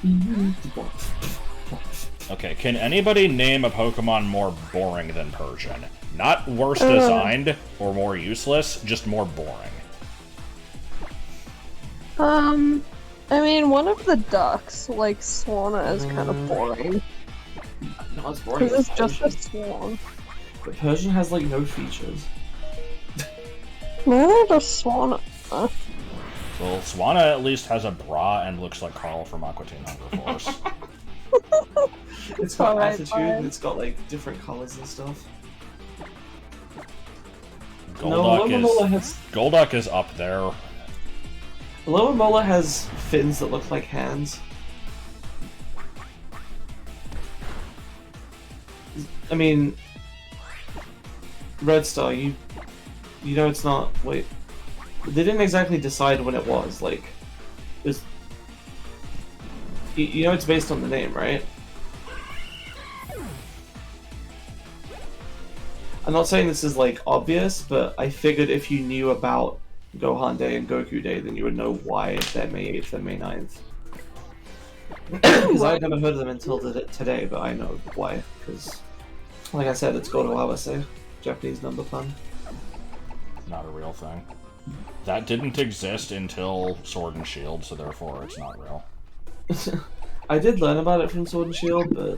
Speaker 1: boom. Womp.
Speaker 2: Okay, can anybody name a Pokemon more boring than Persian? Not worse designed or more useless, just more boring.
Speaker 4: I mean, one of the ducks, like Swanna, is kind of boring.
Speaker 1: No, it's boring.
Speaker 4: Because it's just a swan.
Speaker 1: But Persian has, like, no features.
Speaker 4: Maybe just Swanna.
Speaker 2: Well, Swanna at least has a bra and looks like Carl from Aqua Teen Hunger Force.
Speaker 1: It's got
Speaker 4: Alright,
Speaker 1: attitude,
Speaker 4: fine.
Speaker 1: and it's got, like, different colors and stuff.
Speaker 2: Golduck is up there.
Speaker 1: Lower Mola has fins that look like hands. I mean, Red Star, you know it's not. Wait, they didn't exactly decide when it was. Like, it's you know it's based on the name, right? I'm not saying this is like obvious, but I figured if you knew about Gohan Day and Goku Day, then you would know why they're May 8th and May 9th. Because I've never heard of them until today, but I know why. Because, like I said, it's Goro Awase, Japanese number pun.
Speaker 2: Not a real thing. That didn't exist until Sword and Shield, so therefore it's not real.
Speaker 1: I did learn about it from Sword and Shield, but...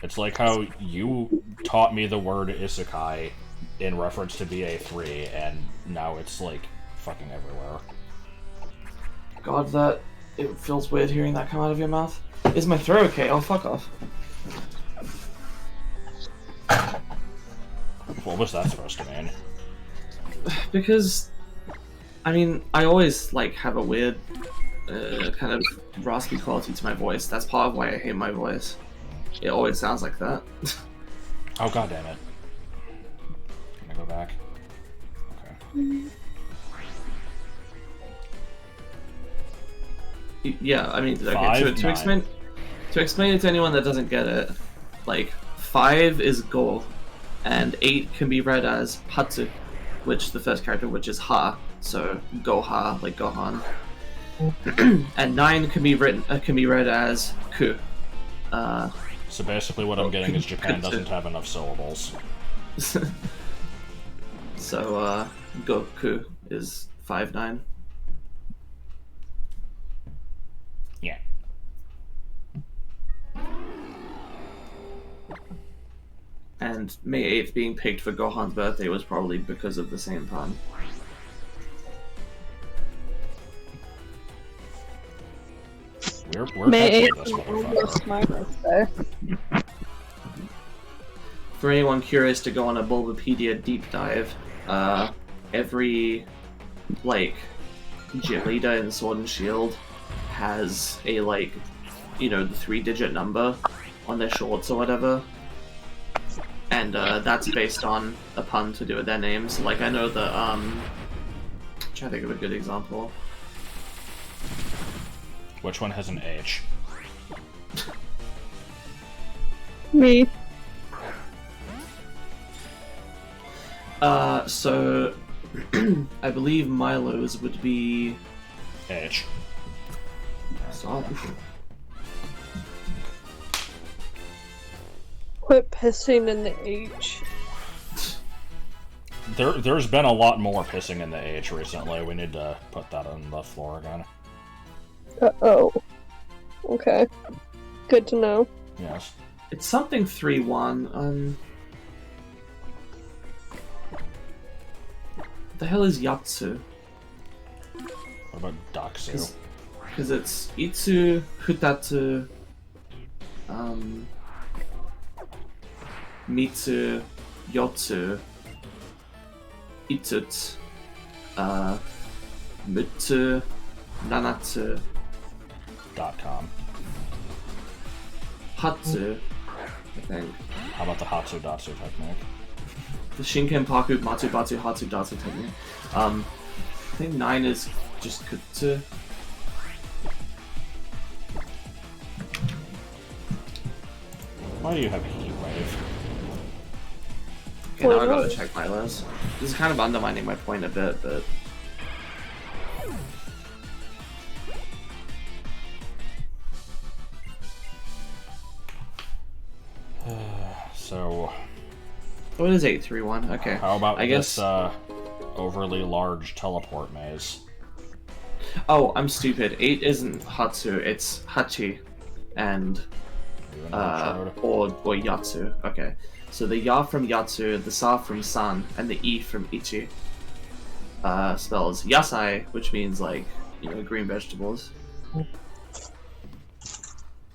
Speaker 2: It's like how you taught me the word isekai in reference to BA3, and now it's, like, fucking everywhere.
Speaker 1: God, it feels weird hearing that come out of your mouth. Is my throat okay? Oh, fuck off.
Speaker 2: What was that supposed to mean?
Speaker 1: Because, I mean, I always like have a weird kind of raspy quality to my voice. That's part of why I hate my voice. It always sounds like that.
Speaker 2: Oh, god damn it. Can I go back? Okay.
Speaker 1: Yeah, I mean, okay,
Speaker 2: Five,
Speaker 1: to explain it to anyone that doesn't get it, like 5 is go, and 8 can be read as hatsu, which the first character, which is ha, so go-ha, like Gohan, and 9 can be read as ku.
Speaker 2: So basically, what I'm getting is Japan doesn't have enough syllables.
Speaker 1: So Goku is 5-9.
Speaker 2: Yeah.
Speaker 1: And May 8th being picked for Gohan's birthday was probably because of the same pun.
Speaker 2: We're
Speaker 4: May
Speaker 2: catching this
Speaker 4: 8th is
Speaker 2: motherfucker.
Speaker 4: almost my birthday.
Speaker 1: For anyone curious to go on a Bulbapedia deep dive, every, like, gym leader in Sword and Shield has a, like, you know, the 3-digit number on their shorts or whatever. And that's based on a pun to do with their names. Like, I know that, I'm trying to think of a good example.
Speaker 2: Which one has an H?
Speaker 4: Me.
Speaker 1: So I believe Milo's would be
Speaker 2: H.
Speaker 1: stop.
Speaker 4: Quit pissing in the H.
Speaker 2: There's been a lot more pissing in the H recently. We need to put that on the floor again.
Speaker 4: Uh-oh. Okay. Good to know.
Speaker 2: Yes.
Speaker 1: It's something 3-1. What the hell is Yatsu?
Speaker 2: What about Daxu?
Speaker 1: Because it's Itsu, Hutatsu, Mitsu, Yotsu, Itsutsu, Mutsu, Nanatsu,
Speaker 2: .com.
Speaker 1: Hatsu, I think.
Speaker 2: How about the Hatsu Datsu technique?
Speaker 1: The Shinken Paku Matsubatsu Hatsu Datsu technique. I think 9 is just Kutsu.
Speaker 2: Why do you have a heat wave?
Speaker 1: Okay, now I gotta check my list. This is kind of undermining my point a bit, but...
Speaker 2: So,
Speaker 1: Oh, it is 831, okay.
Speaker 2: how about
Speaker 1: I
Speaker 2: this
Speaker 1: guess...
Speaker 2: overly large teleport maze?
Speaker 1: Oh, I'm stupid. 8 isn't Hatsu, it's Hachi. And...
Speaker 2: Even though it's
Speaker 1: or Yatsu. Okay. So the Ya from Yatsu, the Sa from San, and the I from Ichi spells Yasai, which means, like, you know, green vegetables.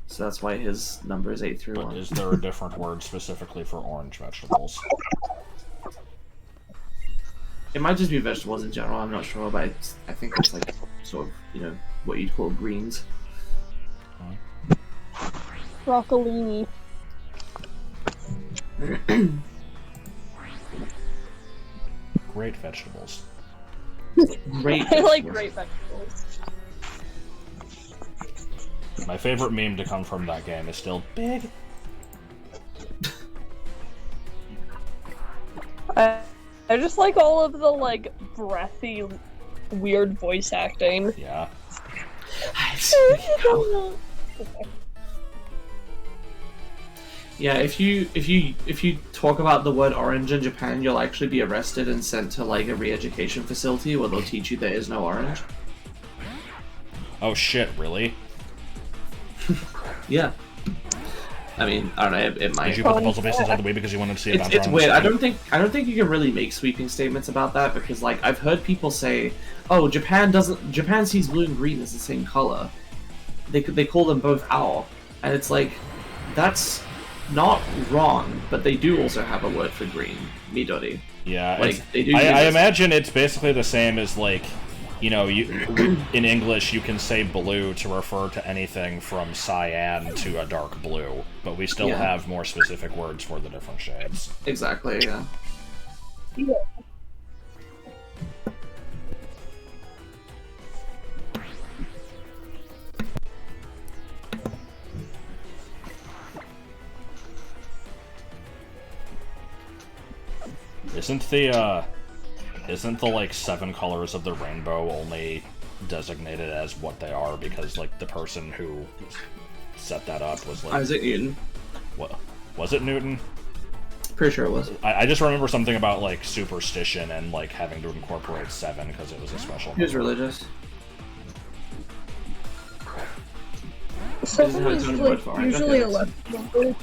Speaker 1: So that's why his number is 831.
Speaker 2: But is there a different word specifically for orange vegetables?
Speaker 1: It might just be vegetables in general, I'm not sure, but I think it's like sort of, you know, what you'd call greens.
Speaker 4: Broccolini.
Speaker 2: Great vegetables.
Speaker 1: Great.
Speaker 4: I like
Speaker 1: vegetables.
Speaker 4: great vegetables.
Speaker 2: My favorite meme to come from that game is still big.
Speaker 4: I just like all of the, like, breathy, weird voice acting.
Speaker 2: Yeah.
Speaker 1: Yeah, if you talk about the word orange in Japan, you'll actually be arrested and sent to like a re-education facility where they'll teach you there is no orange.
Speaker 2: Oh shit, really?
Speaker 1: Yeah. I mean, I don't know. It might.
Speaker 2: Did you put the puzzle pieces out of the way because you wanted to see about
Speaker 1: It's weird. I don't think you can really make sweeping statements about that because, like, I've heard people say, "Oh, Japan sees blue and green as the same color." They call them both owl, and it's like, that's not wrong, but they do also have a word for green, Midori.
Speaker 2: Yeah,
Speaker 1: Like they do.
Speaker 2: I imagine it's basically the same as like, you know, in English you can say blue to refer to anything from cyan to a dark blue, but we still have more specific words for the different shades.
Speaker 1: Exactly. Yeah.
Speaker 4: Yeah.
Speaker 2: Isn't the like 7 colors of the rainbow only designated as what they are because like the person who set that up was like
Speaker 1: Isaac Newton.
Speaker 2: What was it, Newton?
Speaker 1: Pretty sure it was.
Speaker 2: I just remember something about like superstition and like having to incorporate 7 because it was a special.
Speaker 1: He was religious.
Speaker 4: Seven is like usually 11 number.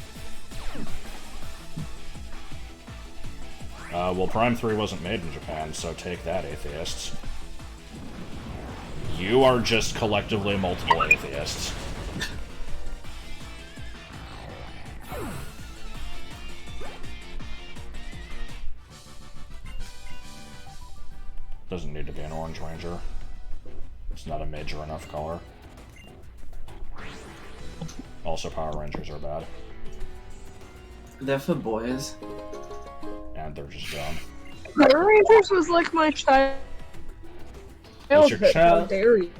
Speaker 2: Well, Prime 3 wasn't made in Japan, so take that, atheists. You are just collectively multiple atheists. Doesn't need to be an Orange Ranger. It's not a major enough color. Also, Power Rangers are bad.
Speaker 1: They're for boys.
Speaker 2: And they're just dumb.
Speaker 4: Power Rangers was like my childhood. How dare you?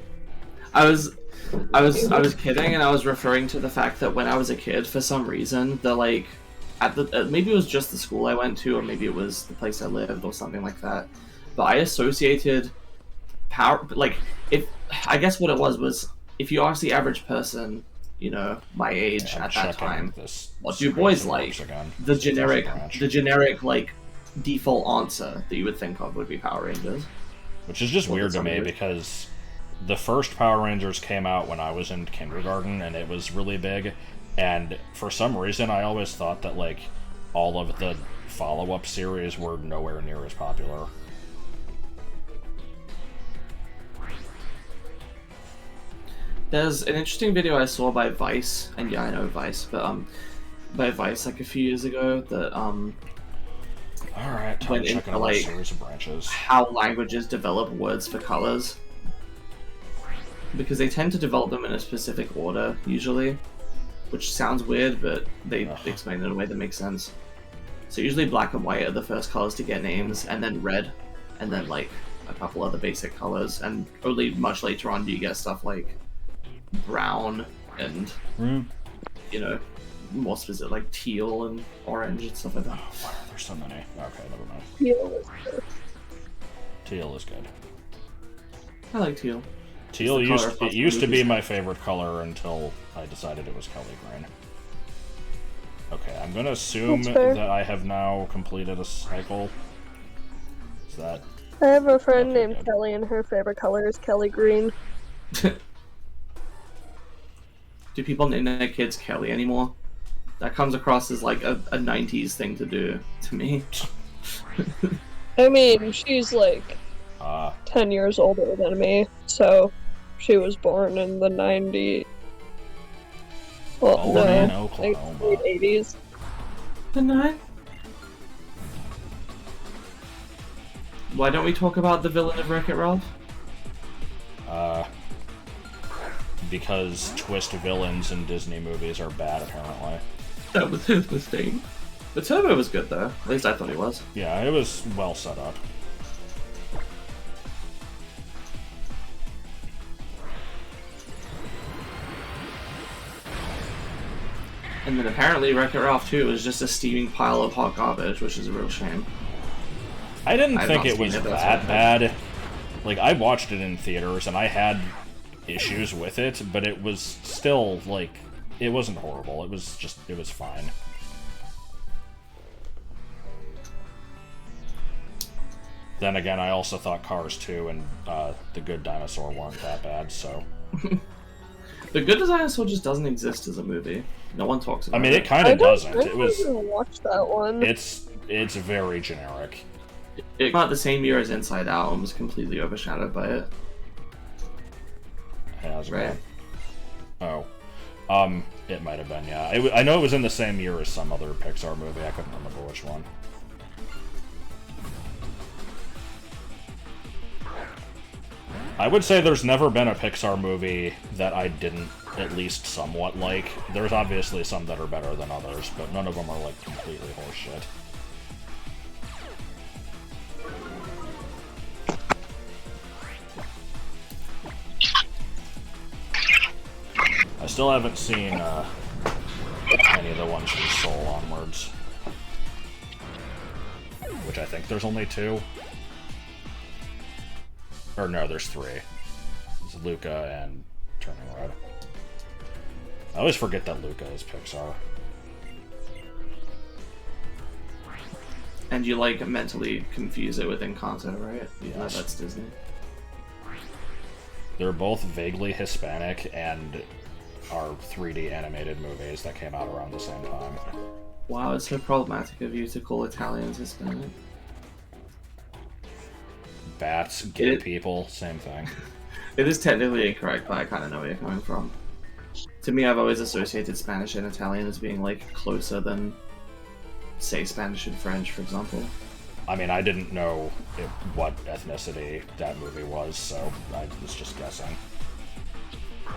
Speaker 1: I was kidding, and I was referring to the fact that when I was a kid, for some reason, maybe it was just the school I went to, or maybe it was the place I lived, or something like that. But I associated I guess what it was if you ask the average person, you know, my age at that time, what do boys like? The generic like default answer that you would think of would be Power Rangers.
Speaker 2: Which is just weird to me because the first Power Rangers came out when I was in kindergarten and it was really big, and for some reason I always thought that like all of the follow-up series were nowhere near as popular.
Speaker 1: There's an interesting video I saw by Vice, and yeah, I know Vice, but by Vice like a few years ago that
Speaker 2: Alright, time to check out a series of branches.
Speaker 1: How languages develop words for colors. Because they tend to develop them in a specific order, usually. Which sounds weird, but they explain it in a way that makes sense. So usually black and white are the first colors to get names, and then red, and then like a couple other basic colors, and only much later on do you get stuff like brown and you know, more specific like teal and orange and stuff like that.
Speaker 2: Oh, wow, there's so many. Okay, never mind.
Speaker 4: Teal is good.
Speaker 2: Teal is good.
Speaker 1: I like teal.
Speaker 2: Teal used to be my favorite color until I decided it was Kelly green. Okay, I'm gonna assume that I have now completed a cycle. Is that?
Speaker 4: I have a friend named Kelly, and her favorite color is Kelly green.
Speaker 1: Do people name their kids Kelly anymore? That comes across as like a 90s thing to do to me.
Speaker 4: I mean, she's like 10 years older than me, so she was born in the 90s. Well, no, like late 80s.
Speaker 1: The 9? Why don't we talk about the villain of Wreck-It Ralph?
Speaker 2: Because twist villains in Disney movies are bad, apparently.
Speaker 1: That was his mistake. The Turbo was good, though. At least I thought he was.
Speaker 2: Yeah, it was well set up.
Speaker 1: And then apparently Wreck-It Ralph 2 is just a steaming pile of hot garbage, which is a real shame.
Speaker 2: I didn't think it was that bad. Like, I watched it in theaters, and I had issues with it, but it was still, like, it wasn't horrible. It was just, it was fine. Then again, I also thought Cars 2 and The Good Dinosaur weren't that bad, so...
Speaker 1: The Good Dinosaur just doesn't exist as a movie. No one talks about it.
Speaker 2: I mean, it kind of doesn't.
Speaker 4: I didn't watch that one.
Speaker 2: It's very generic.
Speaker 1: It came out the same year as Inside Out and was completely overshadowed by it.
Speaker 2: Has
Speaker 1: right.
Speaker 2: Oh. It might have been, yeah. I know it was in the same year as some other Pixar movie. I couldn't remember which one. I would say there's never been a Pixar movie that I didn't at least somewhat like. There's obviously some that are better than others, but none of them are, like, completely horseshit. I still haven't seen any of the ones from Soul onwards. Which I think there's only 2. Or no, there's 3. It's Luca and Turning Red. I always forget that Luca is Pixar.
Speaker 1: And you, like, mentally confuse it with Encanto, right? Yeah,
Speaker 2: Yes.
Speaker 1: that's Disney.
Speaker 2: They're both vaguely Hispanic and are 3D animated movies that came out around the same time.
Speaker 1: Wow, it's so problematic of you to call Italians Hispanic.
Speaker 2: Bats, gay people, same thing.
Speaker 1: It is technically incorrect, but I kind of know where you're coming from. To me, I've always associated Spanish and Italian as being, like, closer than, say, Spanish and French, for example.
Speaker 2: I mean, I didn't know what ethnicity that movie was, so I was just guessing.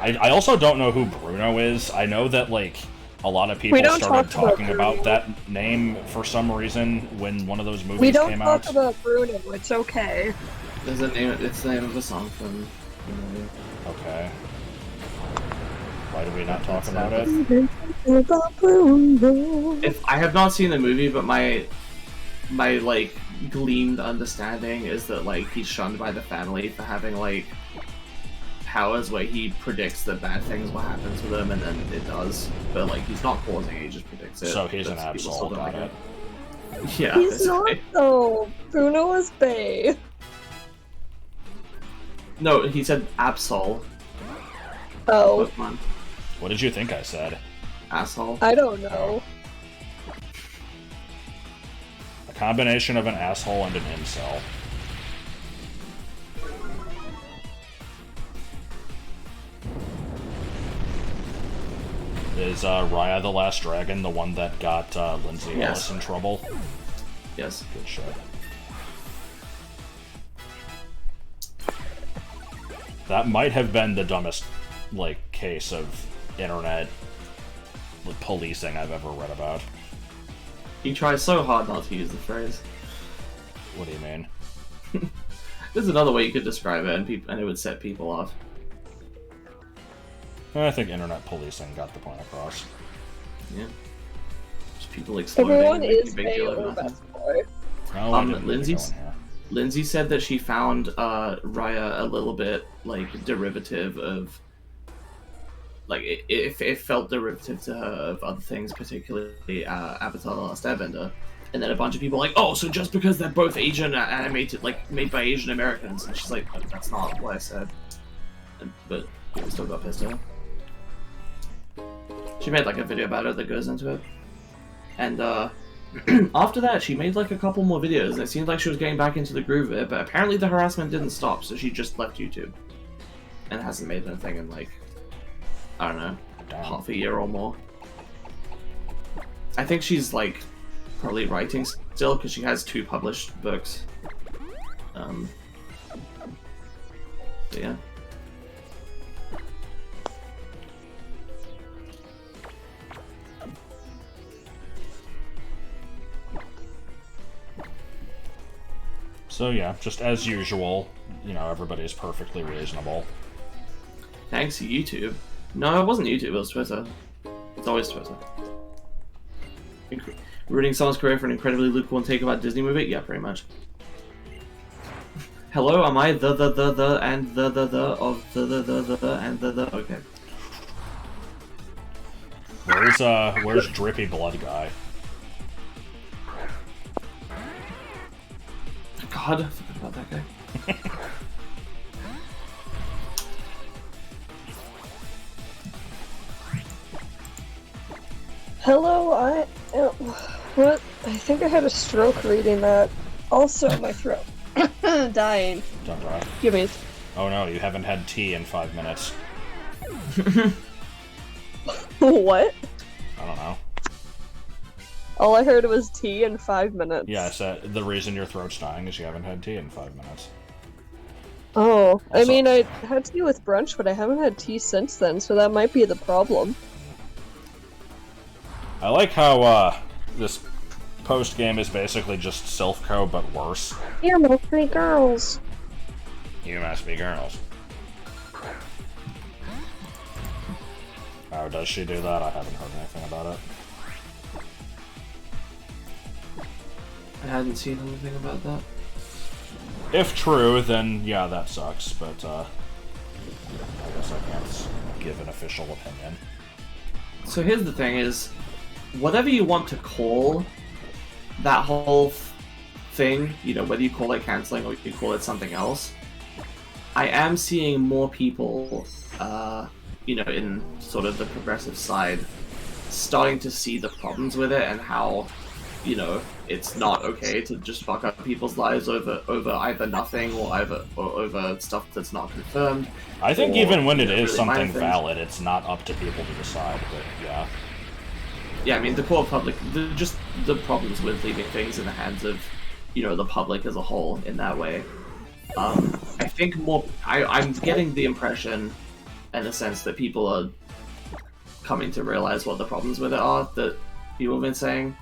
Speaker 2: I also don't know who Bruno is. I know that, like, a lot of people started talking about that name for some reason when one of those movies came out.
Speaker 4: We don't talk about Bruno, it's okay.
Speaker 1: There's a name, it's the name of a song from the movie.
Speaker 2: Okay. Why did we not talk about it?
Speaker 1: If I have not seen the movie, but my like gleaned understanding is that, like, he's shunned by the family for having, like, powers where he predicts that bad things will happen to them, and then it does. But, like, he's not causing it, he just predicts it.
Speaker 2: So he's an
Speaker 1: People still
Speaker 2: absol,
Speaker 1: don't
Speaker 2: got
Speaker 1: like
Speaker 2: it.
Speaker 1: Yeah,
Speaker 4: He's not,
Speaker 1: basically.
Speaker 4: though. Bruno is bae.
Speaker 1: No, he said Absol.
Speaker 4: Oh,
Speaker 1: Pokemon.
Speaker 2: What did you think I said?
Speaker 1: Asshole.
Speaker 4: I don't know.
Speaker 2: A combination of an asshole and an incel. Is Raya the Last Dragon the one that got Lindsay
Speaker 1: Yes.
Speaker 2: Ellis in trouble?
Speaker 1: Yes.
Speaker 2: Good shit. That might have been the dumbest, like, case of internet policing I've ever read about.
Speaker 1: He tries so hard not to use the phrase.
Speaker 2: What do you mean?
Speaker 1: There's another way you could describe it, and it would set people off.
Speaker 2: I think internet policing got the point across.
Speaker 1: Yeah. Just people exploding.
Speaker 4: Everyone
Speaker 1: making
Speaker 4: is
Speaker 1: a big
Speaker 4: bae
Speaker 1: deal
Speaker 4: or
Speaker 1: of nothing.
Speaker 4: best boy.
Speaker 2: No, I didn't really
Speaker 1: Lindsay's-
Speaker 2: go in here.
Speaker 1: Lindsay said that she found Raya a little bit, like, derivative of... Like, it felt derivative to her of other things, particularly Avatar The Last Airbender. And then a bunch of people were like, oh, so just because they're both Asian animated, like, made by Asian Americans. And she's like, that's not what I said. But people still got pissed at her. She made, like, a video about it that goes into it. And, after that, she made, like, a couple more videos, and it seemed like she was getting back into the groove of it, but apparently the harassment didn't stop, so she just left YouTube. And hasn't made anything in, like, I don't know, half a year or more. I think she's, like, probably writing still, because she has 2 published books. But yeah.
Speaker 2: So yeah, just as usual, you know, everybody's perfectly reasonable.
Speaker 1: Thanks to YouTube. No, it wasn't YouTube, it was Twitter. It's always Twitter. Ruining someone's career for an incredibly lukewarm take about Disney movie? Yeah, pretty much. Hello, am I the and the of the and the okay.
Speaker 2: Where's Drippy Blood Guy?
Speaker 1: God, I forgot about that guy.
Speaker 4: Hello, what? I think I had a stroke reading that. Also, my throat. Dying.
Speaker 2: Don't die.
Speaker 4: Give me.
Speaker 2: Oh no, you haven't had tea in 5 minutes.
Speaker 4: What?
Speaker 2: I don't know.
Speaker 4: All I heard was tea in 5 minutes.
Speaker 2: Yeah, I said the reason your throat's dying is you haven't had tea in 5 minutes.
Speaker 4: Oh, I
Speaker 2: Also-
Speaker 4: mean, I had tea with brunch, but I haven't had tea since then, so that might be the problem.
Speaker 2: I like how this post game is basically just Silph-Co but worse.
Speaker 4: You must be girls.
Speaker 2: You must be girls. Oh, does she do that? I haven't heard anything about it.
Speaker 1: I hadn't seen anything about that.
Speaker 2: If true, then yeah, that sucks, but I guess I can't give an official opinion.
Speaker 1: So here's the thing is, whatever you want to call that whole thing, you know, whether you call it canceling or you call it something else, I am seeing more people, you know, in sort of the progressive side, starting to see the problems with it and how, you know, it's not okay to just fuck up people's lives over either nothing or over stuff that's not confirmed.
Speaker 2: I think
Speaker 1: or,
Speaker 2: even when it
Speaker 1: you know,
Speaker 2: is
Speaker 1: really minor
Speaker 2: something
Speaker 1: things.
Speaker 2: valid, it's not up to people to decide, but yeah.
Speaker 1: Yeah, I mean, the core public, just the problems with leaving things in the hands of, you know, the public as a whole in that way. I think I'm getting the impression, in a sense, that people are coming to realize what the problems with it are that people have been saying.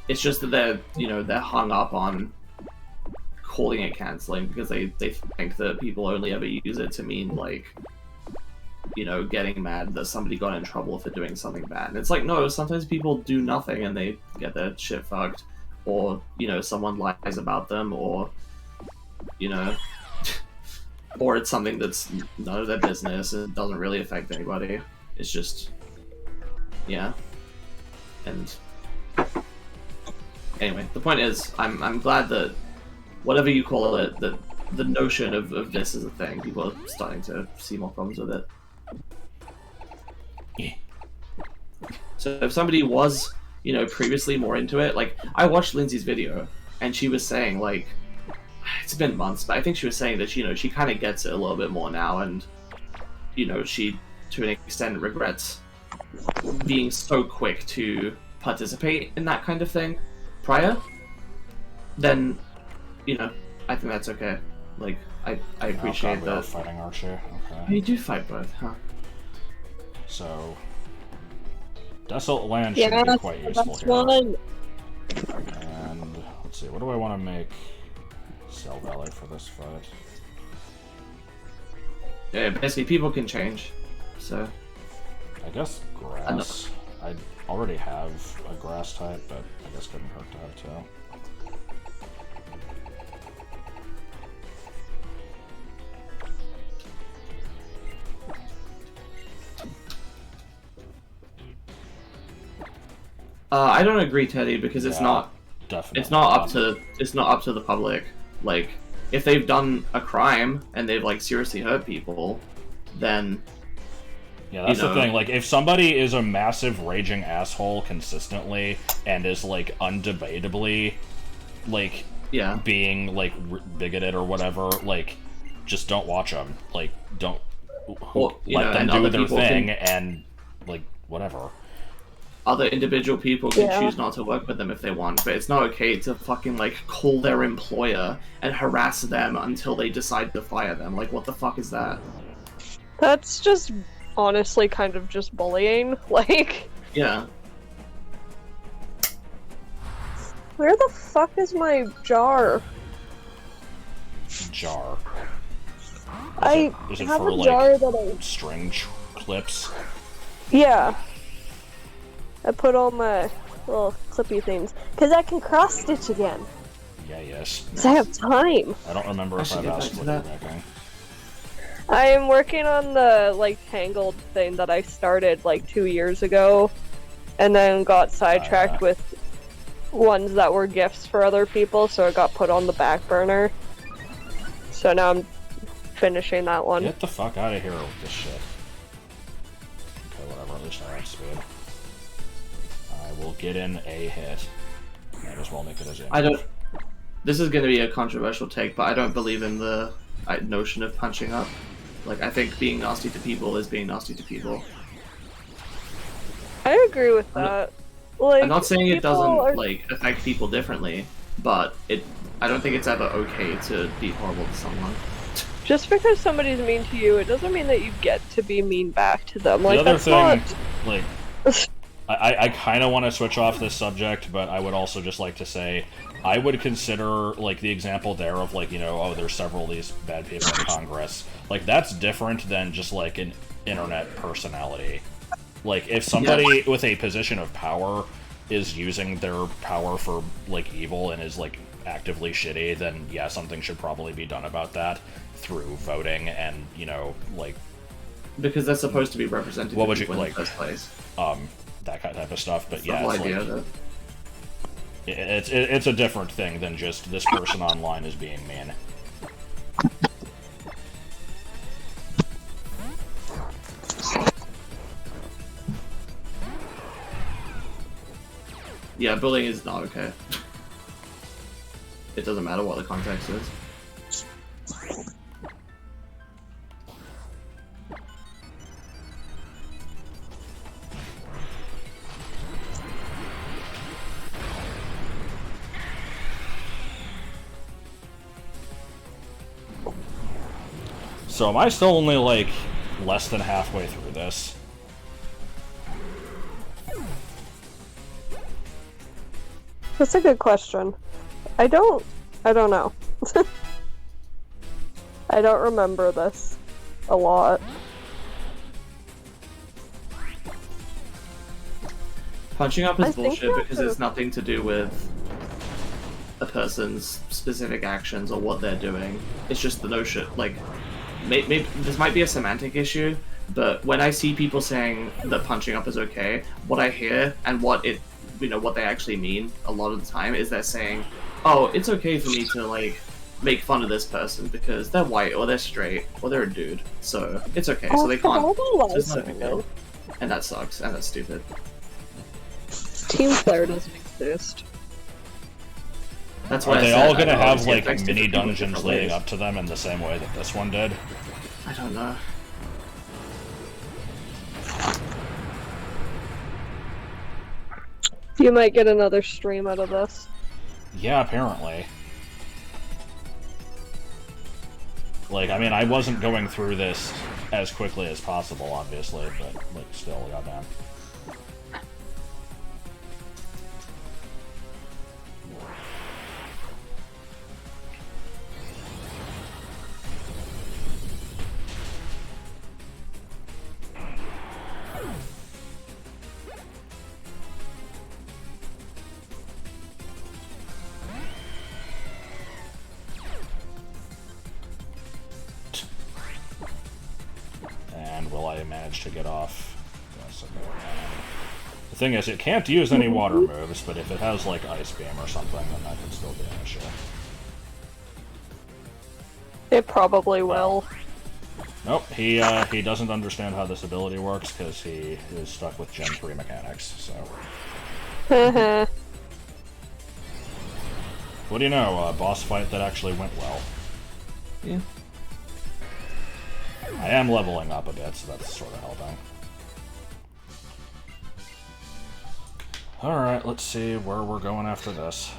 Speaker 1: It's just that they're hung up on calling it canceling because they think that people only ever use it to mean, like, you know, getting mad that somebody got in trouble for doing something bad. And it's like, no, sometimes people do nothing and they get their shit fucked, or, you know, someone lies about them, or, you know, or it's something that's none of their business and doesn't really affect anybody. It's just, yeah. And anyway, the point is, I'm glad that whatever you call it, that the notion of this is a thing. People are starting to see more problems with it.
Speaker 3: Yeah.
Speaker 1: So if somebody was, you know, previously more into it, like, I watched Lindsay's video, and she was saying, like, it's been months, but I think she was saying that, you know, she kind of gets it a little bit more now, and, you know, she, to an extent, regrets being so quick to participate in that kind of thing prior. Then, you know, I think that's okay. Like, I appreciate
Speaker 2: we are
Speaker 1: that.
Speaker 2: fighting Archer.
Speaker 1: Oh,
Speaker 2: Okay.
Speaker 1: you do fight both, huh?
Speaker 2: So, Desolate Land
Speaker 4: Yeah,
Speaker 2: should be quite useful
Speaker 4: that's
Speaker 2: here.
Speaker 4: one.
Speaker 2: And let's see, what do I want to make Cell Valley for this fight?
Speaker 1: Yeah, basically, people can change, so...
Speaker 2: I guess grass. I already have a grass type, but I guess couldn't hurt to have two.
Speaker 1: I don't agree, Teddy, because it's
Speaker 2: Yeah,
Speaker 1: not
Speaker 2: Definitely.
Speaker 1: it's not up to the public. Like, if they've done a crime and they've, like, seriously hurt people, then
Speaker 2: Yeah, that's
Speaker 1: you
Speaker 2: the
Speaker 1: know.
Speaker 2: thing. Like, if somebody is a massive raging asshole consistently and is, like, undebatably, like,
Speaker 1: yeah,
Speaker 2: being, like, bigoted or whatever, like, just don't watch them. Like, don't
Speaker 1: Or, you
Speaker 2: let
Speaker 1: know,
Speaker 2: them
Speaker 1: and
Speaker 2: do
Speaker 1: other
Speaker 2: their
Speaker 1: people
Speaker 2: thing
Speaker 1: can-
Speaker 2: and, like, whatever.
Speaker 1: other individual people can
Speaker 4: Yeah.
Speaker 1: choose not to work with them if they want, but it's not okay to fucking, like, call their employer and harass them until they decide to fire them. Like, what the fuck is that?
Speaker 4: That's just honestly kind of just bullying. Like,
Speaker 1: Yeah.
Speaker 4: where the fuck is my jar?
Speaker 2: Jar.
Speaker 4: I
Speaker 2: Is it
Speaker 4: have
Speaker 2: for,
Speaker 4: a
Speaker 2: like,
Speaker 4: jar that
Speaker 2: string clips?
Speaker 4: Yeah. I put all my little clippy things. Because I can cross stitch again.
Speaker 2: Yeah, yes.
Speaker 4: Because I have time.
Speaker 2: I don't remember
Speaker 1: I
Speaker 2: if
Speaker 1: should
Speaker 2: I've
Speaker 1: get
Speaker 2: asked
Speaker 1: back
Speaker 2: what
Speaker 1: to
Speaker 2: you're
Speaker 1: that.
Speaker 2: making.
Speaker 4: I am working on the, like, tangled thing that I started, like, 2 years ago. And then got sidetracked with ones that were gifts for other people, so it got put on the back burner. So now I'm finishing that one.
Speaker 2: Get the fuck out of here with this shit. Okay, whatever, at least I have speed. I will get in a hit. Might as well make it as
Speaker 1: I
Speaker 2: image.
Speaker 1: don't... This is going to be a controversial take, but I don't believe in the notion of punching up. Like, I think being nasty to people is being nasty to people.
Speaker 4: I agree with that. Like,
Speaker 1: I'm not saying it
Speaker 4: people
Speaker 1: doesn't
Speaker 4: are-
Speaker 1: like affect people differently, but I don't think it's ever okay to be horrible to someone.
Speaker 4: Just because somebody's mean to you, it doesn't mean that you get to be mean back to them. Like,
Speaker 2: The other
Speaker 4: that's
Speaker 2: thing,
Speaker 4: not...
Speaker 2: like, I kind of want to switch off this subject, but I would also just like to say, I would consider, like, the example there of, like, you know, oh, there's several of these bad people in Congress. Like, that's different than just, like, an internet personality. Like, if somebody with a position of power is using their power for, like, evil and is, like, actively shitty, then, yeah, something should probably be done about that through voting and, you know, like...
Speaker 1: Because they're supposed to be represented
Speaker 2: What would you,
Speaker 1: in
Speaker 2: like,
Speaker 1: the first place.
Speaker 2: That kind of stuff, but
Speaker 1: That's
Speaker 2: yeah,
Speaker 1: the whole
Speaker 2: it's
Speaker 1: idea
Speaker 2: like...
Speaker 1: of it.
Speaker 2: It's a different thing than just this person online is being mean.
Speaker 1: Yeah, bullying is not okay. It doesn't matter what the context is.
Speaker 2: So am I still only, like, less than halfway through this?
Speaker 4: That's a good question. I don't know. I don't remember this a lot.
Speaker 1: Punching up
Speaker 4: I
Speaker 1: is
Speaker 4: think
Speaker 1: bullshit
Speaker 4: that's
Speaker 1: because it's nothing to do with a person's specific actions or what they're doing. It's just the notion, like, maybe this might be a semantic issue, but when I see people saying that punching up is okay, what I hear and what they actually mean a lot of the time is they're saying, oh, it's okay for me to, like, make fun of this person because they're white or they're straight or they're a dude, so it's okay, so they can't. So it's not a big deal. And that sucks, and that's stupid.
Speaker 4: Team player doesn't exist.
Speaker 1: That's why
Speaker 2: Are
Speaker 1: I
Speaker 2: they
Speaker 1: said
Speaker 2: all
Speaker 1: I
Speaker 2: gonna
Speaker 1: don't
Speaker 2: have,
Speaker 1: always get
Speaker 2: like,
Speaker 1: texted
Speaker 2: mini
Speaker 1: from people
Speaker 2: dungeons
Speaker 1: different
Speaker 2: leading
Speaker 1: ways.
Speaker 2: up to them in the same way that this one did?
Speaker 1: I don't know.
Speaker 4: You might get another stream out of this.
Speaker 2: Yeah, apparently. Like, I mean, I wasn't going through this as quickly as possible, obviously, but, like, still, goddamn. And will I manage to get off? Yes, I can. The thing is, it can't use any water moves, but if it has, like, Ice Beam or something, then that could still be an issue.
Speaker 4: It probably will.
Speaker 2: Nope, he doesn't understand how this ability works, because he is stuck with Gen 3 mechanics, so... What do you know, a boss fight that actually went well.
Speaker 1: Yeah.
Speaker 2: I am leveling up a bit, so that's sort of helping. Alright, let's see where we're going after this.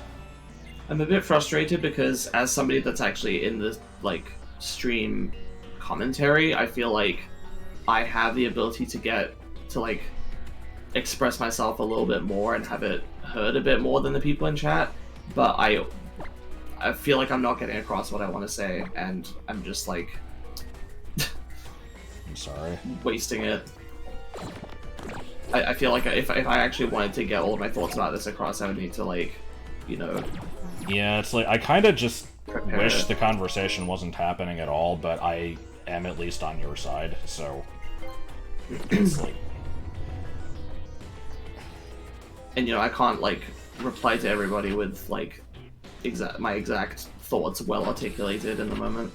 Speaker 1: I'm a bit frustrated because as somebody that's actually in the, like, stream commentary, I feel like I have the ability to get to, like, express myself a little bit more and have it heard a bit more than the people in chat, but I feel like I'm not getting across what I want to say, and I'm just, like,
Speaker 2: I'm sorry.
Speaker 1: wasting it. I feel like if I actually wanted to get all of my thoughts about this across, I would need to, like, you know...
Speaker 2: Yeah, it's like, I kind of just
Speaker 1: prepare
Speaker 2: wish
Speaker 1: it.
Speaker 2: the conversation wasn't happening at all, but I am at least on your side, so... It's like...
Speaker 1: And, you know, I can't, like, reply to everybody with, like, my exact thoughts well articulated in the moment.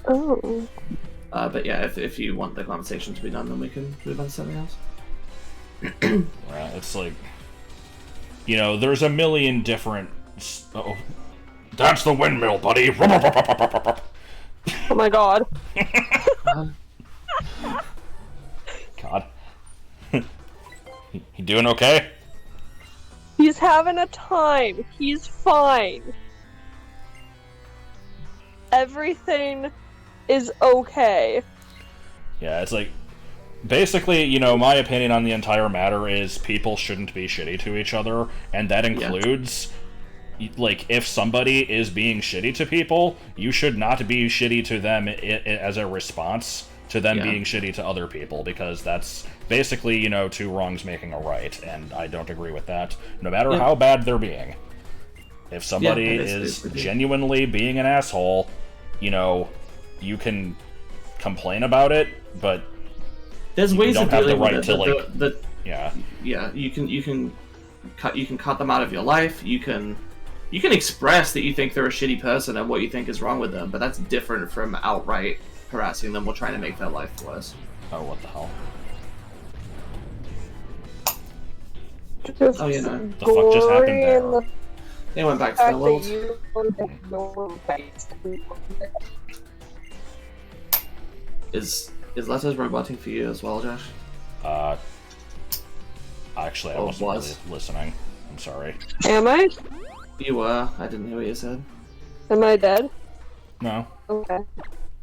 Speaker 4: Oh.
Speaker 1: But yeah, if you want the conversation to be done, then we can move on to something else.
Speaker 2: Right, it's like... You know, there's a million different... That's the windmill, buddy.
Speaker 4: Oh my god.
Speaker 2: God. You doing okay?
Speaker 4: He's having a time. He's fine. Everything is okay.
Speaker 2: Yeah, it's like, basically, you know, my opinion on the entire matter is people shouldn't be shitty to each other, and that includes, like, if somebody is being shitty to people, you should not be shitty to them as a response to them being shitty to other people, because that's basically, you know, two wrongs making a right, and I don't agree with that, no matter how bad they're being. If somebody is genuinely being an asshole, you know, you can complain about it, but
Speaker 1: there's ways of dealing with it. You can cut them out of your life. You can express that you think they're a shitty person and what you think is wrong with them, but that's different from outright harassing them or trying to make their life worse.
Speaker 2: Oh, what the hell?
Speaker 1: Oh, you know.
Speaker 2: The fuck just happened there?
Speaker 1: They went back to their world. Is Letters roboting for you as well, Josh?
Speaker 2: Actually, I wasn't really listening. I'm sorry.
Speaker 4: Am I?
Speaker 1: You were. I didn't hear what you said.
Speaker 4: Am I dead?
Speaker 2: No.
Speaker 4: Okay.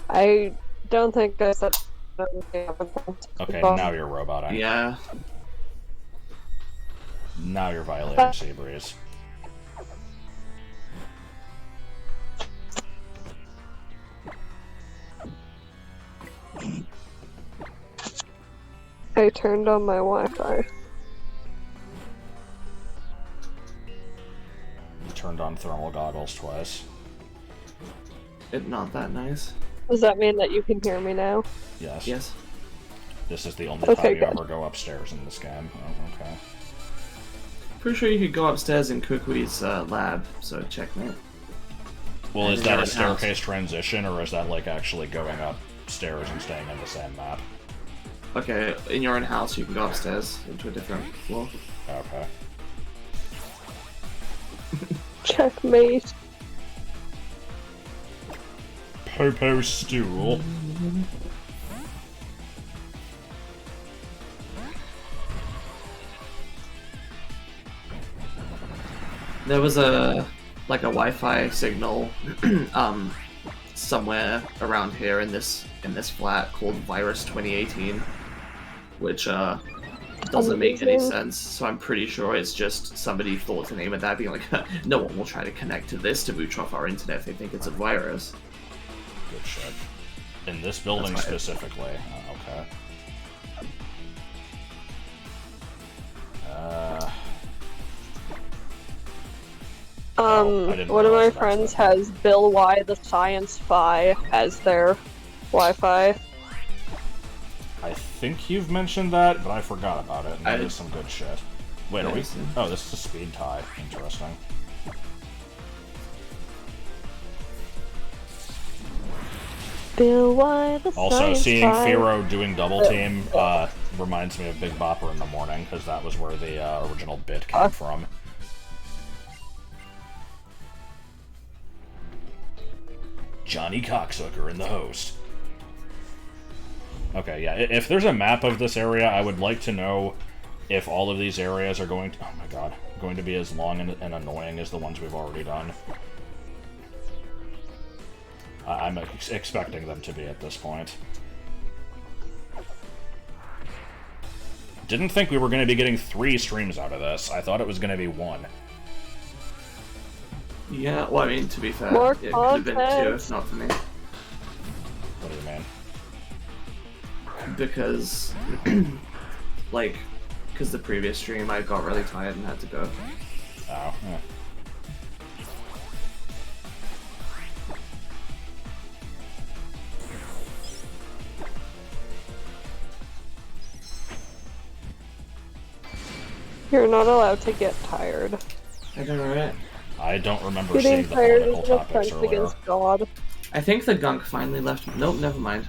Speaker 4: I don't think I said.
Speaker 2: Okay, now you're roboting.
Speaker 1: Yeah.
Speaker 2: Now you're violating Seabreeze.
Speaker 4: I turned on my Wi-Fi.
Speaker 2: You turned on thermal goggles twice.
Speaker 1: It's not that nice.
Speaker 4: Does that mean that you can hear me now?
Speaker 2: Yes.
Speaker 1: Yes.
Speaker 2: This is the only time you ever go upstairs in this game. Oh, okay.
Speaker 1: Pretty sure you could go upstairs in Kukui's lab, so checkmate.
Speaker 2: Well, is that a staircase transition, or is that like actually going upstairs and staying in the same map?
Speaker 1: Okay, in your own house you can go upstairs into a different floor.
Speaker 2: Okay.
Speaker 4: Checkmate.
Speaker 2: Popo stool.
Speaker 1: There was a Wi-Fi signal somewhere around here in this flat called Virus 2018, which doesn't make any sense. So I'm pretty sure it's just somebody thought to name it that, being like, no one will try to connect to this to boot off our internet if they think it's a virus.
Speaker 2: Good shit. In this building specifically. Okay.
Speaker 4: One of my friends has Bill Y the Science Fi as their Wi-Fi.
Speaker 2: I think you've mentioned that, but I forgot about it. And that is some good shit. Wait, are we? Oh, this is a speed tie. Interesting.
Speaker 4: Bill Y the
Speaker 2: Also,
Speaker 4: Science
Speaker 2: seeing
Speaker 4: Fi.
Speaker 2: Firo doing double team reminds me of Big Bopper in the Morning, because that was where the original bit came from. Johnny Cocksucker in the host. Okay, yeah, if there's a map of this area, I would like to know if all of these areas are going to, oh my god, going to be as long and annoying as the ones we've already done. I'm expecting them to be at this point. Didn't think we were going to be getting 3 streams out of this. I thought it was going to be 1.
Speaker 1: Yeah, well, I mean, to be fair,
Speaker 4: More
Speaker 1: it could have been 2 if not for me.
Speaker 2: What do you mean?
Speaker 1: Because, because the previous stream I got really tired and had to go.
Speaker 2: Oh, yeah.
Speaker 4: You're not allowed to get tired.
Speaker 1: I don't know, right?
Speaker 2: I don't remember
Speaker 4: Getting
Speaker 2: seeing the
Speaker 4: tired
Speaker 2: political
Speaker 4: is an
Speaker 2: topics
Speaker 4: offense
Speaker 2: earlier.
Speaker 4: against God.
Speaker 1: I think the gunk finally left. Nope, never mind.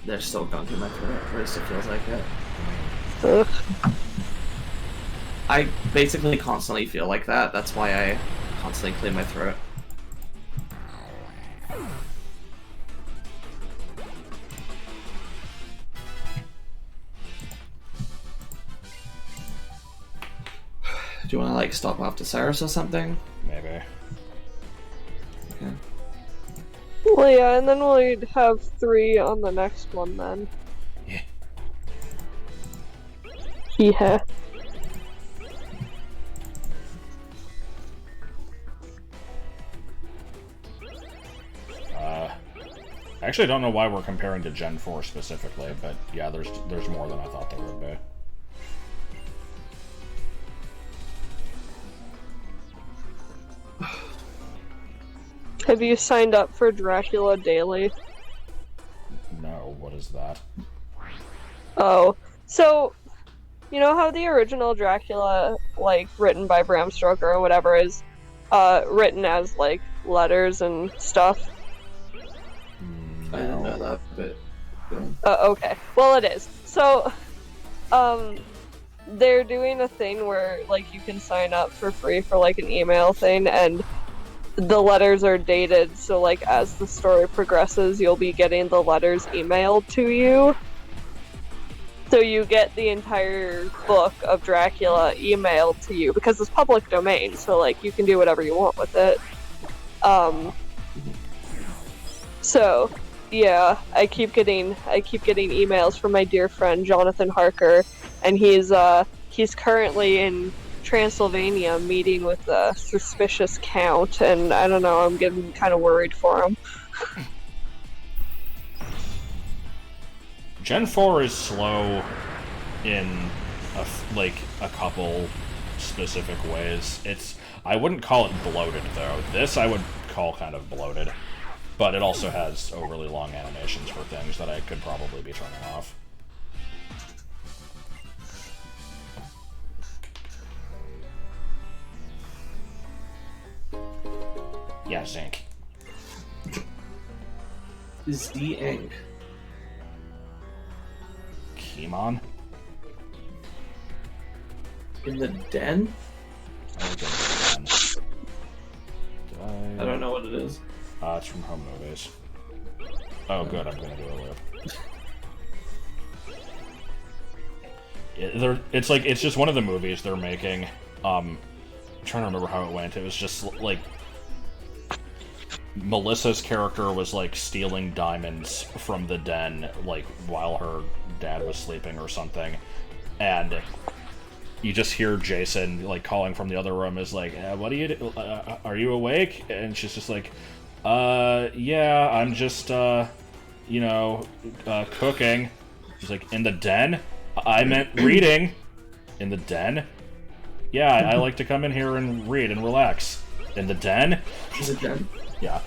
Speaker 1: There's still gunk in my throat, or it still feels like it.
Speaker 4: Ugh.
Speaker 1: I basically constantly feel like that. That's why I constantly clear my throat. you want to like stop after Cyrus or something?
Speaker 2: Maybe.
Speaker 1: Okay.
Speaker 4: Well, yeah, and then we'd have 3 on the next one then.
Speaker 3: Yeah.
Speaker 4: Yeah.
Speaker 2: I actually don't know why we're comparing to Gen 4 specifically, but yeah, there's more than I thought there would be.
Speaker 4: Have you signed up for Dracula Daily?
Speaker 2: No, what is that?
Speaker 4: Oh, so you know how the original Dracula, like written by Bram Stoker or whatever, is written as like letters and stuff?
Speaker 1: I didn't know that, but
Speaker 4: Okay. Well, it is. So, they're doing a thing where like you can sign up for free for like an email thing, and the letters are dated, so like as the story progresses, you'll be getting the letters emailed to you. So you get the entire book of Dracula emailed to you because it's public domain, so like you can do whatever you want with it. So yeah, I keep getting emails from my dear friend Jonathan Harker, and he's currently in Transylvania meeting with a suspicious count, and I don't know, I'm getting kind of worried for him.
Speaker 2: Gen 4 is slow in a couple specific ways. I wouldn't call it bloated though. This I would call kind of bloated, but it also has overly long animations for things that I could probably be turning off. Yeah, Zinc.
Speaker 1: Z-Ink.
Speaker 2: Kimon?
Speaker 1: In the den? I don't know what it is.
Speaker 2: It's from Home Movies. Oh, good, I'm gonna do a loop. It's just one of the movies they're making. I'm trying to remember how it went. It was just like Melissa's character was like stealing diamonds from the den, like while her dad was sleeping or something, and you just hear Jason like calling from the other room, is like, "What are you? Are you awake?" And she's just like, yeah, I'm just, cooking." She's like, "In the den? I meant reading." "In the den? Yeah, I like to come in here and read and relax." "In the den?"
Speaker 1: Is it den?
Speaker 2: Yeah.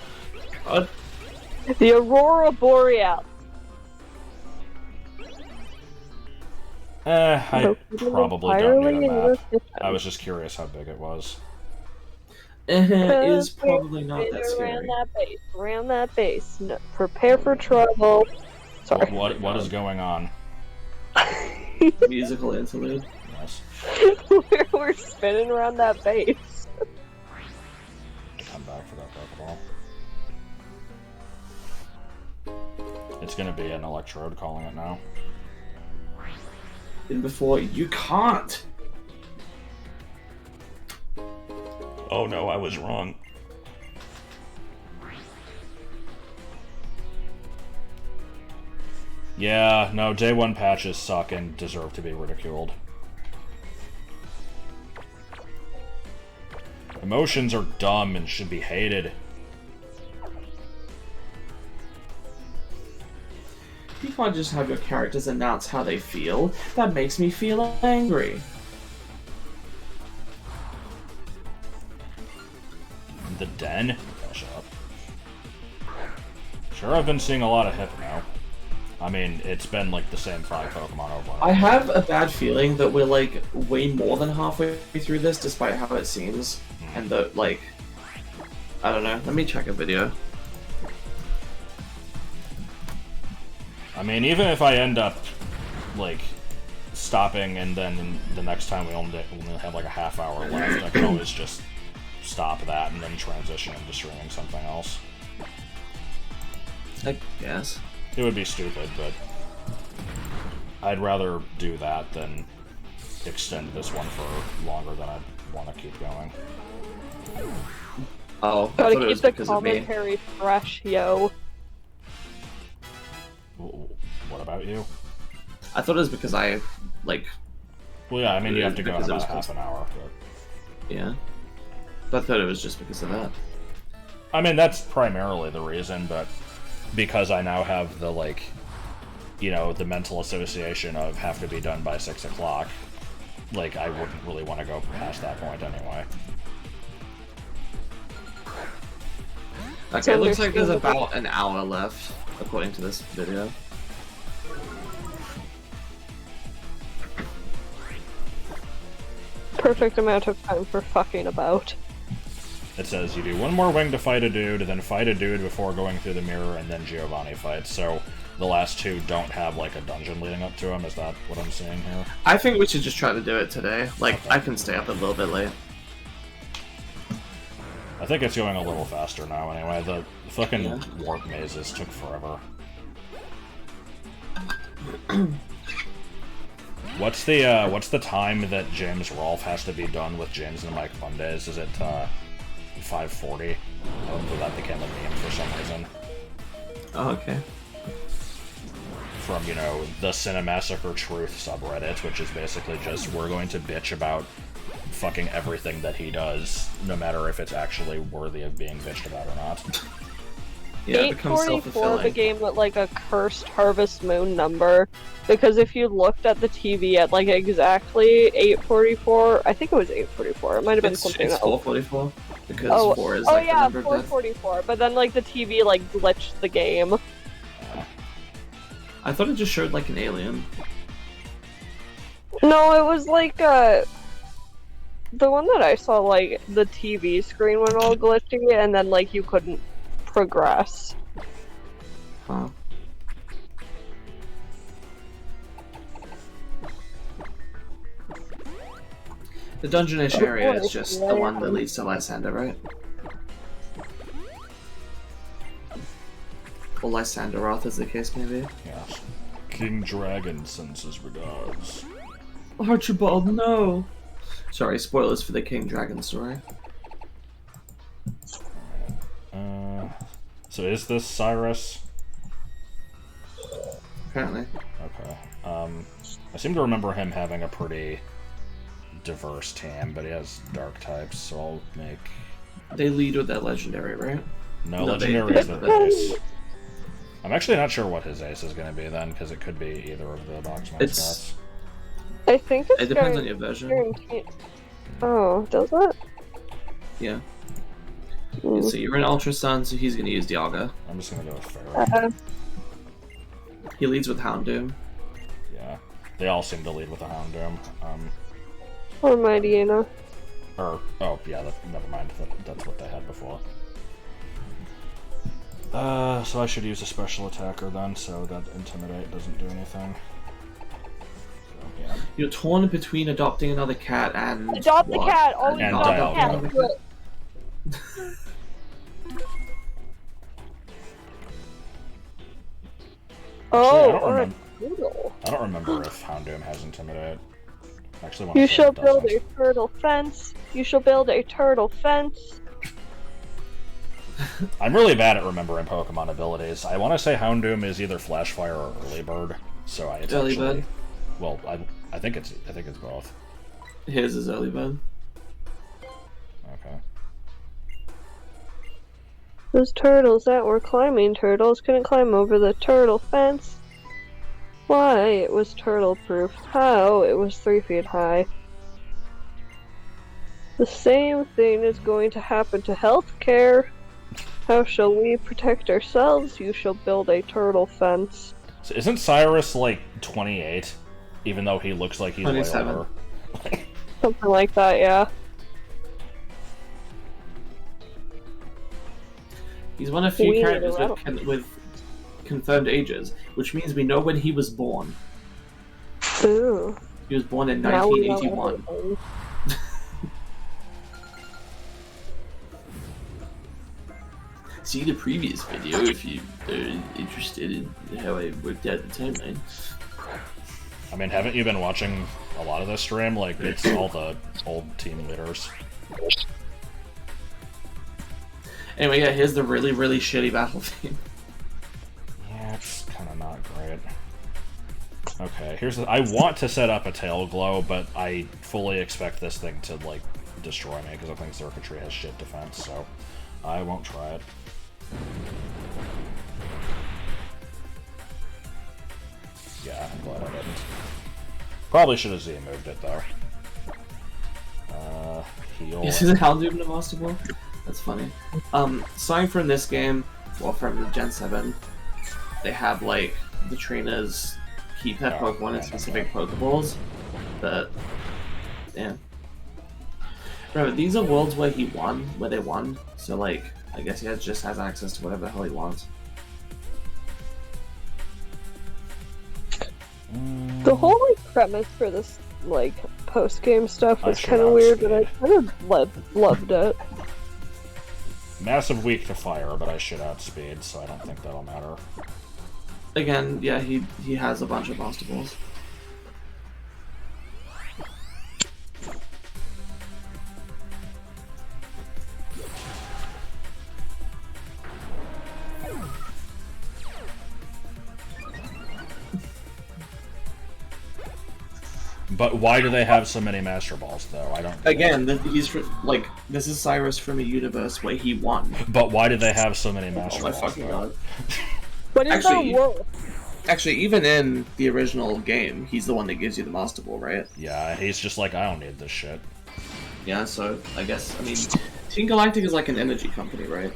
Speaker 4: The Aurora Boreal.
Speaker 2: I probably don't need a map. I was just curious how big it was.
Speaker 1: It is probably not that scary.
Speaker 4: Around that base. No, prepare for trouble. Sorry.
Speaker 2: What is going on?
Speaker 1: Musical interlude.
Speaker 2: Yes.
Speaker 4: We're spinning around that base.
Speaker 2: Come back for that Pokeball. It's gonna be an Electrode calling it now.
Speaker 1: And before, you can't!
Speaker 2: Oh no, I was wrong. Yeah, no, day 1 patches suck and deserve to be ridiculed. Emotions are dumb and should be hated.
Speaker 1: You can't just have your characters announce how they feel. That makes me feel angry.
Speaker 2: The den? Shut up. Sure, I've been seeing a lot of Hypno. I mean, it's been like the same 5 Pokemon over and over.
Speaker 1: I have a bad feeling that we're like way more than halfway through this, despite how it seems. And that, like, I don't know. Let me check a video.
Speaker 2: I mean, even if I end up, like, stopping and then the next time we only have like a half hour left, I can always just stop that and then transition into streaming something else.
Speaker 1: I guess.
Speaker 2: It would be stupid, but I'd rather do that than extend this one for longer than I want to keep going.
Speaker 1: Oh, I
Speaker 4: Gotta
Speaker 1: thought it
Speaker 4: keep
Speaker 1: was
Speaker 4: the
Speaker 1: because of me.
Speaker 4: commentary fresh, yo.
Speaker 2: What about you?
Speaker 1: I thought it was because I, like...
Speaker 2: Well, yeah, I mean, you have to go in
Speaker 1: Because it
Speaker 2: about
Speaker 1: was
Speaker 2: half an hour. But...
Speaker 1: Yeah. But I thought it was just because of that.
Speaker 2: I mean, that's primarily the reason, but because I now have the, like, you know, the mental association of have to be done by 6 o'clock, like, I wouldn't really want to go past that point anyway.
Speaker 1: Okay, it looks like there's about an hour left, according to this video.
Speaker 4: Perfect amount of time for fucking about.
Speaker 2: It says you do one more wing to fight a dude, then fight a dude before going through the mirror, and then Giovanni fights. So the last two don't have, like, a dungeon leading up to them. Is that what I'm seeing here?
Speaker 1: I think we should just try to do it today. Like,
Speaker 2: Okay.
Speaker 1: I can stay up a little bit late.
Speaker 2: I think it's going a little faster now anyway. The fucking
Speaker 1: Yeah.
Speaker 2: warp mazes took forever. What's the time that James Rolfe has to be done with James and Mike Mondays? Is it 5:40? That became a meme for some reason.
Speaker 1: Oh, okay.
Speaker 2: From, you know, the Cinemassacre Truth subreddit, which is basically just, we're going to bitch about fucking everything that he does, no matter if it's actually worthy of being bitched about or not.
Speaker 1: Yeah, it becomes
Speaker 4: 844
Speaker 1: self-fulfilling.
Speaker 4: became like a cursed Harvest Moon number, because if you looked at the TV at like exactly 8:44, I think it was 8:44. It might have been something
Speaker 1: It's
Speaker 4: else.
Speaker 1: 4:44 because
Speaker 4: Oh,
Speaker 1: 4 is
Speaker 4: oh
Speaker 1: like the
Speaker 4: yeah,
Speaker 1: number of death.
Speaker 4: 4:44. But then like the TV like glitched the game.
Speaker 1: I thought it just showed like an alien.
Speaker 4: No, it was like the one that I saw, like the TV screen went all glitchy, and then like you couldn't progress.
Speaker 1: Huh. The dungeonish area is just the one that leads to Lysander, right? Or Lysanderoth, as the case may be.
Speaker 2: Yes. King Dragon sends his regards.
Speaker 1: Archibald, no! Sorry, spoilers for the King Dragon story.
Speaker 2: So is this Cyrus?
Speaker 1: Apparently.
Speaker 2: Okay. I seem to remember him having a pretty diverse team, but he has dark types, so I'll make...
Speaker 1: They lead with that legendary, right?
Speaker 2: No,
Speaker 1: No,
Speaker 2: legendary
Speaker 1: they-
Speaker 2: is the ace. I'm actually not sure what his ace is going to be then, because it could be either of the boxman
Speaker 1: It's-
Speaker 2: stats.
Speaker 4: I think it's
Speaker 1: It depends on
Speaker 4: guaranteed-
Speaker 1: your version.
Speaker 4: guaranteed- Oh, does it?
Speaker 1: Yeah.
Speaker 4: Mm.
Speaker 1: So you're in Ultra Sun, so he's gonna use Dialga.
Speaker 2: I'm just going to go with Pharaoh.
Speaker 1: He leads with Houndoom.
Speaker 2: Yeah. They all seem to lead with a Houndoom.
Speaker 4: Or Mightyena.
Speaker 2: Oh, yeah, never mind. That's what they had before. So I should use a special attacker then, so that Intimidate doesn't do anything. So, yeah.
Speaker 1: You're torn between adopting another cat and
Speaker 4: Adopt the
Speaker 1: what?
Speaker 4: cat! Always
Speaker 2: And
Speaker 4: adopt the
Speaker 2: Dialga.
Speaker 4: cat!
Speaker 1: another
Speaker 4: Do it.
Speaker 2: Actually, I
Speaker 4: Oh,
Speaker 2: don't
Speaker 4: or a
Speaker 2: remember.
Speaker 4: turtle.
Speaker 2: I don't remember if Houndoom has Intimidate. I actually want to
Speaker 4: You
Speaker 2: say
Speaker 4: shall
Speaker 2: it
Speaker 4: build
Speaker 2: doesn't.
Speaker 4: a turtle fence. You shall build a turtle fence.
Speaker 2: I'm really bad at remembering Pokemon abilities. I want to say Houndoom is either Flash Fire or Early Bird, so it's
Speaker 1: Early
Speaker 2: actually...
Speaker 1: Bird.
Speaker 2: Well, I think it's both.
Speaker 1: His is early bird.
Speaker 2: Okay.
Speaker 4: Those turtles that were climbing turtles couldn't climb over the turtle fence. Why? It was turtle-proof. How? It was 3 feet high. The same thing is going to happen to healthcare. How shall we protect ourselves? You shall build a turtle fence.
Speaker 2: So isn't Cyrus like 28, even though he looks like he's way
Speaker 1: 27.
Speaker 2: older?
Speaker 4: Something like that, yeah.
Speaker 1: He's one of few
Speaker 4: We need a
Speaker 1: characters
Speaker 4: rattle.
Speaker 1: with confirmed ages, which means we know when he was born.
Speaker 4: Ooh.
Speaker 1: He was born in
Speaker 4: Now we know
Speaker 1: 1981.
Speaker 4: everything.
Speaker 1: See the previous video if you are interested in how I worked out the timeline.
Speaker 2: I mean, haven't you been watching a lot of this stream? Like, it's all the old team leaders.
Speaker 1: Anyway, yeah, here's the really, really shitty battle theme.
Speaker 2: Yeah, it's kind of not great. Okay, here's the... I want to set up a tail glow, but I fully expect this thing to, like, destroy me, because I think circuitry has shit defense, so I won't try it. Yeah, I'm glad I didn't. Probably should have Z-moved it, though. Heal.
Speaker 1: Is it Houndoom in the Master Ball? That's funny. Starting from this game, well, from the Gen 7, they have, like, the trainers keep their Pokemon in specific Pokeballs, but, yeah. Remember, these are worlds where he won, where they won, so, like, I guess he just has access to whatever the hell he wants.
Speaker 4: The whole like premise for this like post-game stuff was kind of weird, but I kind of loved it.
Speaker 2: Massive weak to fire, but I shit out speed, so I don't think that'll matter.
Speaker 1: Again, yeah, he has a bunch of Master Balls.
Speaker 2: But why do they have so many Master Balls, though? I don't...
Speaker 1: Again, like, this is Cyrus from a universe where he won.
Speaker 2: But why do they have so many Master Balls,
Speaker 1: Oh my fucking god.
Speaker 4: What is that world?
Speaker 1: Actually, even in the original game, he's the one that gives you the Master Ball, right?
Speaker 2: Yeah, he's just like, I don't need this shit.
Speaker 1: Yeah, so, I guess, I mean, Team Galactic is like an energy company, right?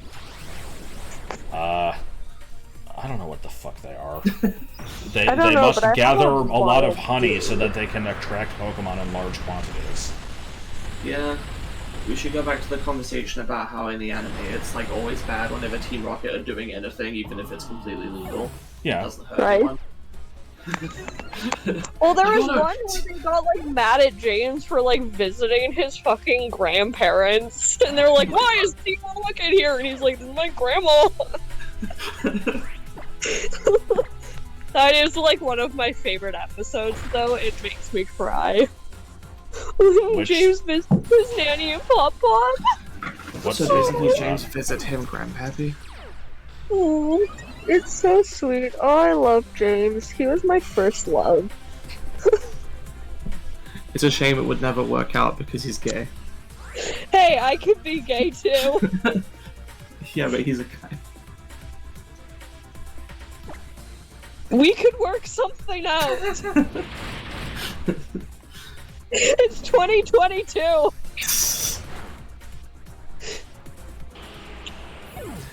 Speaker 2: I don't know what the fuck they are. They
Speaker 4: know,
Speaker 2: must
Speaker 4: but
Speaker 2: gather a lot of honey so that they can attract Pokemon in large quantities.
Speaker 1: Yeah. We should go back to the conversation about how in the anime it's like always bad whenever Team Rocket are doing anything, even if it's completely legal.
Speaker 2: Yeah.
Speaker 1: It doesn't hurt
Speaker 4: Right.
Speaker 1: anyone.
Speaker 4: Well, there was
Speaker 1: I don't know.
Speaker 4: one where they got like mad at James for like visiting his fucking grandparents, and they're like, "Why is Team Rocket here?" And he's like, "This is my grandma." That is like one of my favorite episodes, though. It makes me cry. James visits his nanny and pop-pop.
Speaker 2: What's
Speaker 1: So basically, James visit him, Grandpappy.
Speaker 4: Oh, it's so sweet. Oh, I love James. He was my first love.
Speaker 1: It's a shame it would never work out because he's gay.
Speaker 4: Hey, I could be gay too.
Speaker 1: Yeah, but he's a guy.
Speaker 4: We could work something out. It's 2022.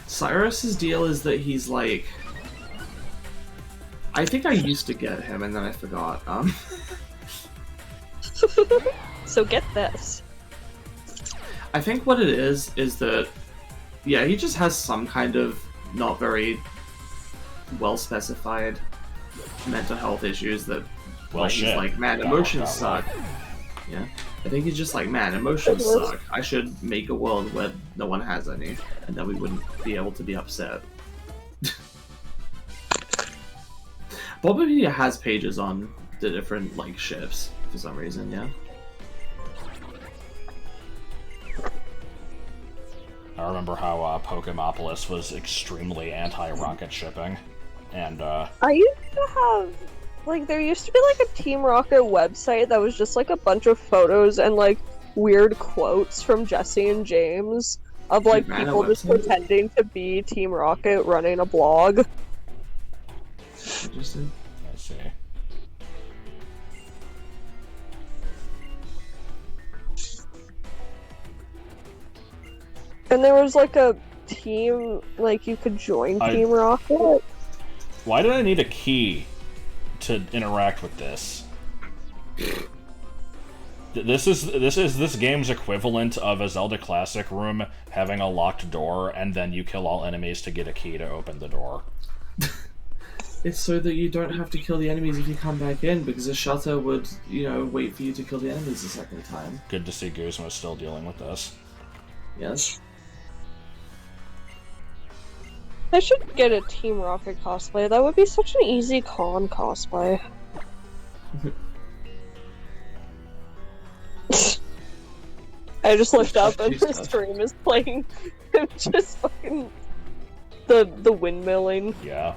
Speaker 1: Cyrus's deal is that he's like... I think I used to get him and then I forgot.
Speaker 4: So get this.
Speaker 1: I think what it is that... Yeah, he just has some kind of not very well-specified mental health issues that...
Speaker 2: Well,
Speaker 1: he's
Speaker 2: shit.
Speaker 1: like, man,
Speaker 2: Got
Speaker 1: emotions
Speaker 2: it.
Speaker 1: suck. Yeah. I think he's just like, man, emotions suck. I should make a world where no one has any, and then we wouldn't be able to be upset. Bulbapedia has pages on the different, like, ships, for some reason, yeah?
Speaker 2: I remember how Pokemopolis was extremely anti-rocket shipping, and
Speaker 4: I used to have, like, there used to be, like, a Team Rocket website that was just, like, a bunch of photos and, like, weird quotes from Jesse and James of, like,
Speaker 1: Ran a
Speaker 4: people just
Speaker 1: website?
Speaker 4: pretending to be Team Rocket running a blog.
Speaker 1: Interesting.
Speaker 2: I see.
Speaker 4: And there was, like, a team, like, you could join Team Rocket.
Speaker 2: Why did I need a key to interact with this? This is this game's equivalent of a Zelda Classic room having a locked door, and then you kill all enemies to get a key to open the door.
Speaker 1: It's so that you don't have to kill the enemies if you come back in, because a shutter would, you know, wait for you to kill the enemies a second time.
Speaker 2: Good to see Guzma still dealing with this.
Speaker 1: Yes.
Speaker 4: I should get a Team Rocket cosplay. That would be such an easy con cosplay. I just looked up and the
Speaker 1: Jesus.
Speaker 4: stream is playing just fucking the windmilling.
Speaker 2: Yeah.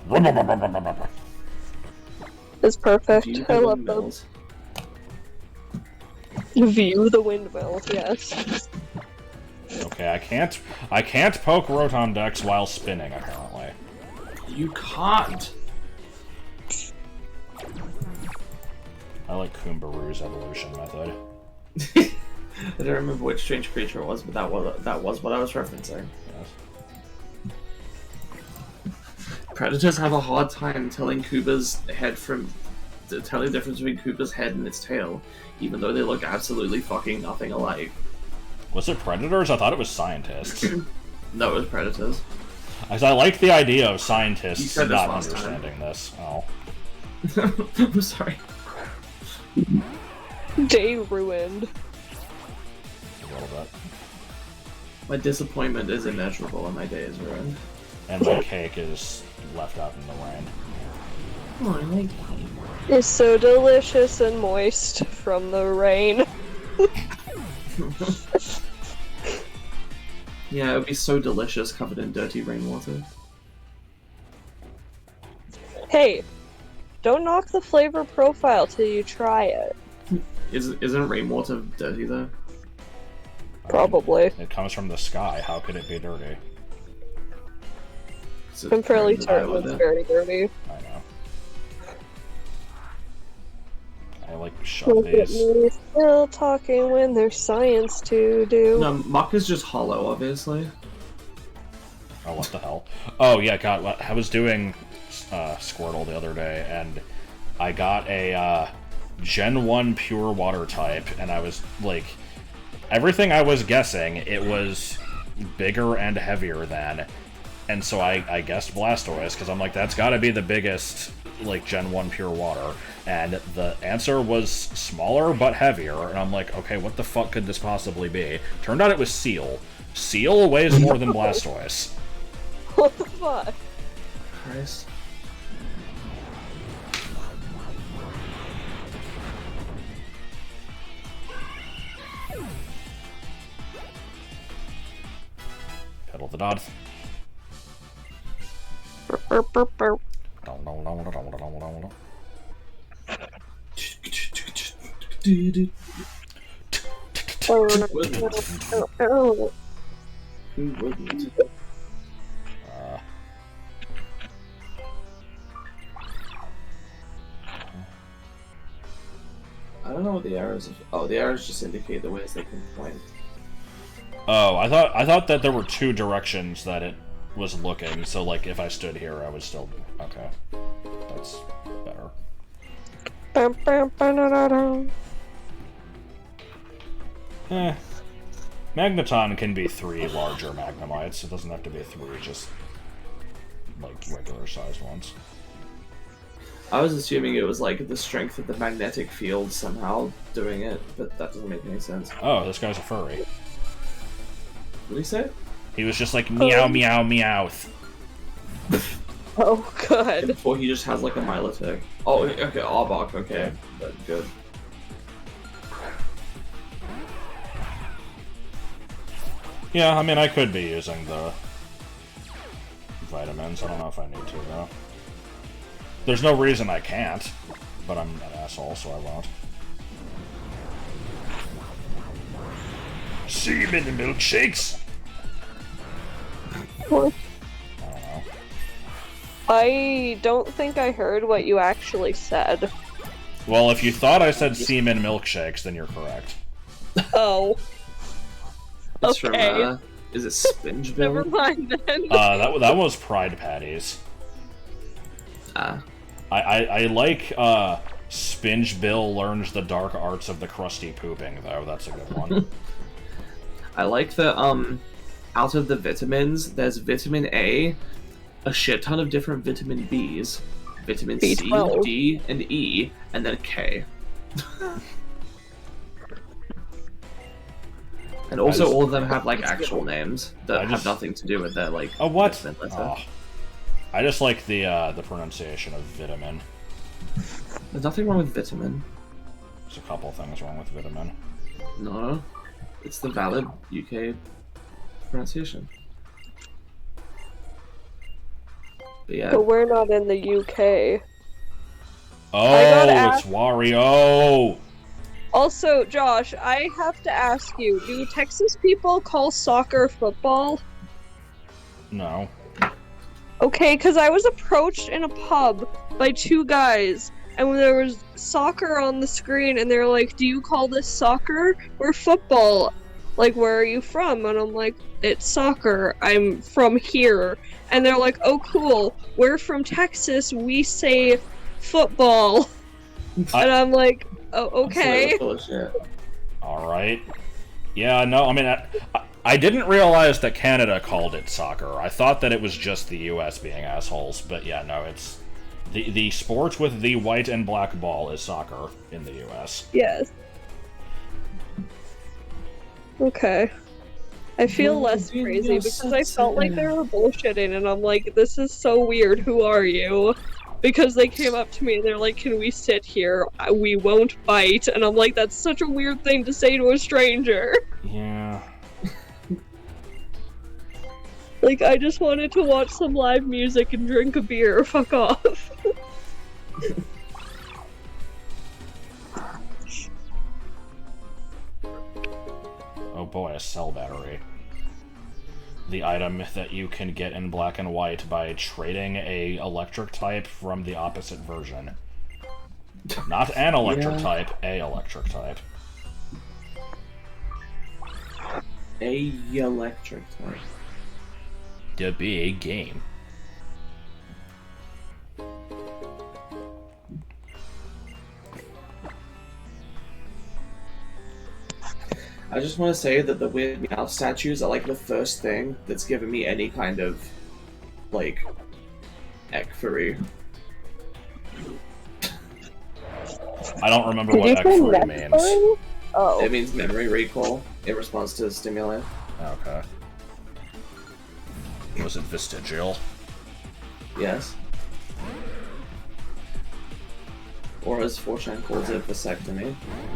Speaker 4: It's perfect.
Speaker 1: View
Speaker 4: I
Speaker 1: the
Speaker 4: love them.
Speaker 1: windmills.
Speaker 4: View the windmill, yes.
Speaker 2: Okay, I can't poke Rotom-Dex while spinning, apparently.
Speaker 1: You can't.
Speaker 2: I like Kumbaru's evolution method.
Speaker 1: I don't remember which strange creature it was, but that was what I was referencing.
Speaker 2: Yes.
Speaker 1: Predators have a hard time telling Kuba's head telling the difference between Kuba's head and its tail, even though they look absolutely fucking nothing alike.
Speaker 2: Was it predators? I thought it was scientists.
Speaker 1: No, it was predators.
Speaker 2: As I like the idea of
Speaker 1: You
Speaker 2: scientists
Speaker 1: said this
Speaker 2: not
Speaker 1: last time.
Speaker 2: understanding this. Oh.
Speaker 1: I'm sorry.
Speaker 4: Day ruined.
Speaker 2: A little bit.
Speaker 1: My disappointment is immeasurable and my day is ruined.
Speaker 2: And my cake is left out in the rain.
Speaker 1: Oh, I like
Speaker 4: It's so delicious and moist from the rain.
Speaker 1: Yeah, it would be so delicious covered in dirty rainwater.
Speaker 4: Hey, don't knock the flavor profile till you try it.
Speaker 1: Isn't rainwater dirty though?
Speaker 4: Probably.
Speaker 2: It comes from the sky. How could it be dirty?
Speaker 1: So
Speaker 4: I'm fairly
Speaker 1: it's kind of
Speaker 4: certain
Speaker 1: with
Speaker 4: it's
Speaker 1: it.
Speaker 4: very dirty.
Speaker 2: I know. I like
Speaker 4: Look at
Speaker 2: these.
Speaker 4: me still talking when there's science to do.
Speaker 1: No, muck is just hollow, obviously.
Speaker 2: Oh, what the hell? Oh, yeah, God, I was doing Squirtle the other day, and I got a Gen 1 pure water type, and I was, like, everything I was guessing, it was bigger and heavier than, and so I guessed Blastoise, because I'm like, that's gotta be the biggest, like, Gen 1 pure water, and the answer was smaller but heavier, and I'm like, okay, what the fuck could this possibly be? Turned out it was Seal. Seal weighs more than Blastoise.
Speaker 4: What the fuck?
Speaker 1: Christ.
Speaker 2: Pedal the dot.
Speaker 4: Burp, burp, burp. Oh,
Speaker 1: Who wouldn't? I don't know what the arrows. Oh, the arrows just indicate the ways they can point.
Speaker 2: Oh, I thought that there were two directions that it was looking, so like if I stood here I would still okay. That's better.
Speaker 4: bum, bum, ba-da-da-da.
Speaker 2: Magneton can be 3 larger Magnemites. It doesn't have to be 3 just like regular sized ones.
Speaker 1: I was assuming it was like the strength of the magnetic field somehow doing it, but that doesn't make any sense.
Speaker 2: Oh, this guy's a furry.
Speaker 1: What did he say?
Speaker 2: He was just like meow meow meowth.
Speaker 4: Oh, good.
Speaker 1: Before he just has like a Milotic. Oh, okay, Arbok, okay. But good.
Speaker 2: Yeah, I mean I could be using the vitamins. I don't know if I need to though. There's no reason I can't, but I'm an asshole, so I won't. Semen and milkshakes!
Speaker 4: What?
Speaker 2: I don't know.
Speaker 4: I don't think I heard what you actually said.
Speaker 2: Well, if you thought I said semen milkshakes, then you're correct.
Speaker 4: Oh.
Speaker 1: It's
Speaker 4: Okay.
Speaker 1: from, is it Spinge Bill?
Speaker 4: Never mind then.
Speaker 2: That was Pride Patties.
Speaker 1: Ah.
Speaker 2: I like Spinge Bill learns the dark arts of the crusty pooping, though. That's a good one.
Speaker 1: I like that, out of the vitamins, there's vitamin A, a shit ton of different vitamin Bs, vitamin C,
Speaker 4: B12.
Speaker 1: D, and E, and then K. And also, all of them have, like, actual names that have nothing to do with their, like,
Speaker 2: Oh, what?
Speaker 1: vitamin letter.
Speaker 2: Oh. I just like the pronunciation of vitamin.
Speaker 1: There's nothing wrong with vitamin.
Speaker 2: There's a couple things wrong with vitamin.
Speaker 1: No, it's the valid UK pronunciation. But yeah,
Speaker 4: But we're not in the UK.
Speaker 2: Oh, it's Wario!
Speaker 4: Also, Josh, I have to ask you, do Texas people call soccer football?
Speaker 2: No.
Speaker 4: Okay, because I was approached in a pub by two guys, and when there was soccer on the screen, and they're like, do you call this soccer or football? Like, where are you from? And I'm like, it's soccer. I'm from here. And they're like, oh, cool. We're from Texas. We say football. And I'm like, oh, okay.
Speaker 2: Alright. Yeah, no, I mean, I didn't realize that Canada called it soccer. I thought that it was just the US being assholes, but yeah, no, it's... The sport with the white and black ball is soccer in the US.
Speaker 4: Yes. Okay. I feel less crazy because I felt like they were bullshitting, and I'm like, this is so weird, who are you? Because they came up to me and they're like, can we sit here? We won't bite. And I'm like, that's such a weird thing to say to a stranger.
Speaker 2: Yeah.
Speaker 4: Like, I just wanted to watch some live music and drink a beer. Fuck off.
Speaker 2: Oh boy, a cell battery. The item that you can get in black and white by trading a electric type from the opposite version. Not an electric type, a electric type.
Speaker 1: A electric type.
Speaker 3: The big game.
Speaker 1: I just want to say that the Weird Meow statues are like the first thing that's given me any kind of, like, ekphory.
Speaker 2: I don't remember what ekphory means.
Speaker 4: Oh.
Speaker 1: It means memory recall in response to stimuli.
Speaker 2: Okay. Was it vestigial?
Speaker 1: Yes. Or as 4chan calls it, vasectomy.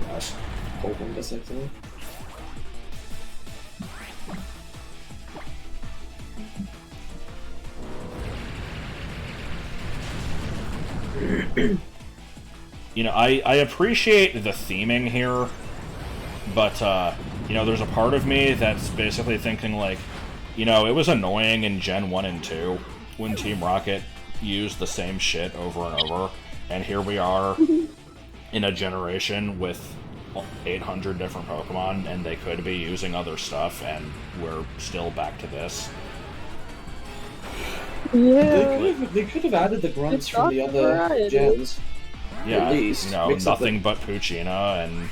Speaker 2: Yes.
Speaker 1: Open vasectomy.
Speaker 2: You know, I appreciate the theming here, but, you know, there's a part of me that's basically thinking, like, you know, it was annoying in Gen 1 and 2 when Team Rocket used the same shit over and over, and here we are in a generation with 800 different Pokemon, and they could be using other stuff, and we're still back to this.
Speaker 4: Yeah.
Speaker 1: They could have added the grunts from the other gens.
Speaker 2: Yeah,
Speaker 1: at least,
Speaker 2: you know, nothing but Poochyena, and...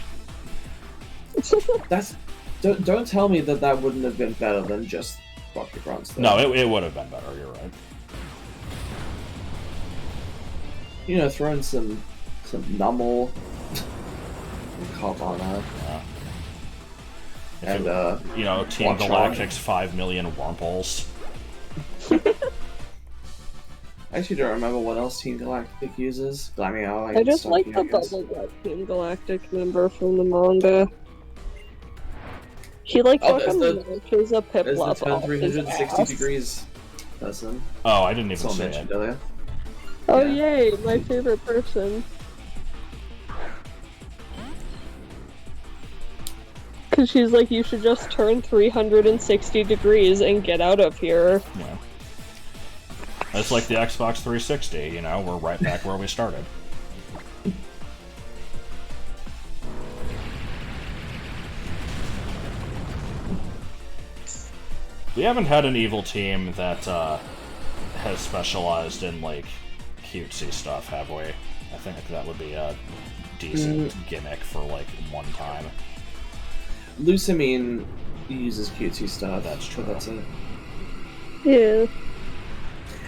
Speaker 1: That's... Don't tell me that that wouldn't have been better than just Rocket Grunts, though.
Speaker 2: No, it would have been better, you're right.
Speaker 1: You know, throw in some Nummel, Carvana,
Speaker 2: Yeah.
Speaker 1: and,
Speaker 2: you know, Team Galactic's 5 million Wurmples.
Speaker 1: I actually don't remember what else Team Galactic uses. Glameow,
Speaker 4: I just like the Bubblegut Team Galactic member from the manga. He like fucking launches a Piplup
Speaker 1: There's the turn
Speaker 4: off
Speaker 1: 360
Speaker 4: his
Speaker 1: degrees person.
Speaker 2: Oh, I didn't even
Speaker 1: Someone
Speaker 2: see
Speaker 1: mentioned
Speaker 2: it.
Speaker 1: earlier.
Speaker 4: Oh
Speaker 1: Yeah.
Speaker 4: yay, my favorite person. Cause she's like, you should just turn 360 degrees and get out of here.
Speaker 2: Yeah. It's like the Xbox 360, you know, we're right back where we started. We haven't had an evil team that has specialized in, like, cutesy stuff, have we? I think that would be a decent gimmick for, like, one time.
Speaker 1: Lucamine uses cutesy stuff.
Speaker 2: That's true.
Speaker 1: But that's it.
Speaker 4: Yeah.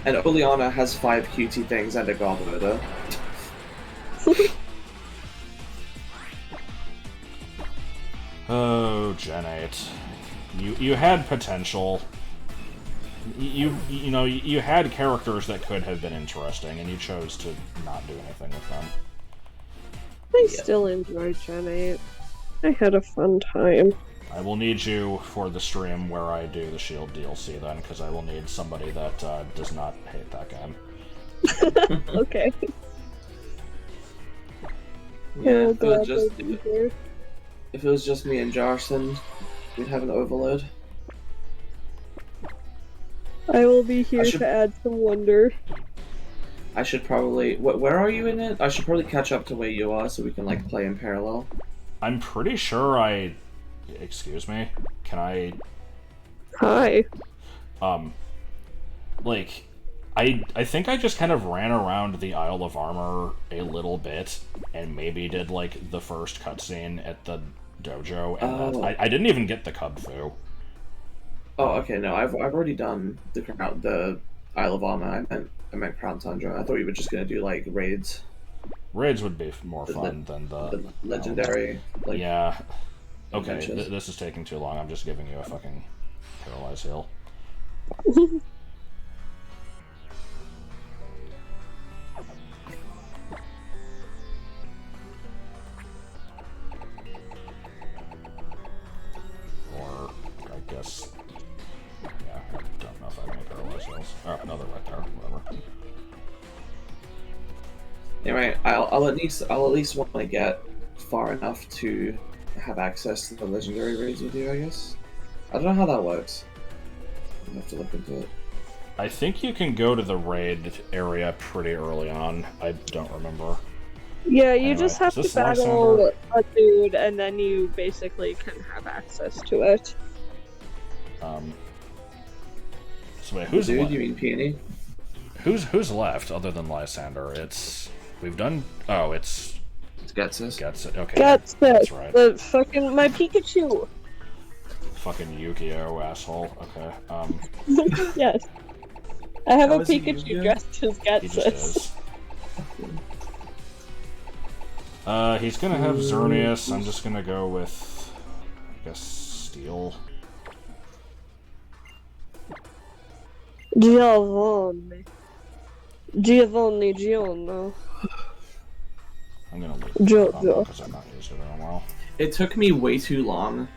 Speaker 1: And Oleana has 5 cutesy things and a Garboda.
Speaker 2: Oh, Gen 8. You had potential. You know, you had characters that could have been interesting, and you chose to not do anything with them.
Speaker 4: I
Speaker 1: Yeah.
Speaker 4: still enjoyed Gen 8. I had a fun time.
Speaker 2: I will need you for the stream where I do the Shield DLC then, because I will need somebody that does not hate that game.
Speaker 4: Okay.
Speaker 1: Yeah,
Speaker 4: Oh, glad to be here.
Speaker 1: if it was just me and Josh, then we'd have an overload.
Speaker 4: I will be here
Speaker 1: should-
Speaker 4: to add some wonder.
Speaker 1: I should probably. Where are you in it? I should probably catch up to where you are so we can like play in parallel.
Speaker 2: I'm pretty sure I... Excuse me? Can I...
Speaker 4: Hi.
Speaker 2: Like, I think I just kind of ran around the Isle of Armor a little bit, and maybe did, like, the first cutscene at the dojo, and I didn't even get the Cub Fu.
Speaker 1: Oh, okay. No, I've already done the Isle of Armor. I meant Crown Tundra. I thought you were just gonna do like raids.
Speaker 2: Raids would be more fun than
Speaker 1: The legendary. Like,
Speaker 2: yeah. Okay,
Speaker 1: adventures.
Speaker 2: this is taking too long. I'm just giving you a fucking paralyze heal. Or, I guess... Yeah, I don't know if I have any paralyze heals. Alright, no, they're right there. Whatever.
Speaker 1: Anyway, I'll at least want to get far enough to have access to the legendary raids you do. I guess. I don't know how that works. I'll have to look into it.
Speaker 2: I think you can go to the raid area pretty early on. I don't remember.
Speaker 4: Yeah, you
Speaker 2: Anyway,
Speaker 4: just have
Speaker 2: is
Speaker 4: to
Speaker 2: this
Speaker 4: battle a dude, and then you basically can have access to it.
Speaker 2: So wait, who's
Speaker 1: Dude,
Speaker 2: left?
Speaker 1: you mean Peony?
Speaker 2: Who's left other than Lysander? We've done. Oh, it's
Speaker 1: It gets us.
Speaker 2: Gets it. Okay,
Speaker 4: That's
Speaker 2: that's
Speaker 4: it.
Speaker 2: right.
Speaker 4: The fucking my Pikachu.
Speaker 2: Fucking Yu-Gi-Oh asshole. Okay.
Speaker 4: Yes. I have
Speaker 1: How
Speaker 4: a
Speaker 1: is he
Speaker 4: Pikachu
Speaker 1: Yu-Gi-Oh?
Speaker 4: dressed as
Speaker 2: He just
Speaker 4: Getsus.
Speaker 2: is. He's gonna have Xerneas. I'm just gonna go with, I guess, Steel.
Speaker 4: Giovanni. Giovanni.
Speaker 2: I'm gonna leave
Speaker 4: Jojo.
Speaker 2: because I'm not used to it in a while.
Speaker 1: It took me way too long.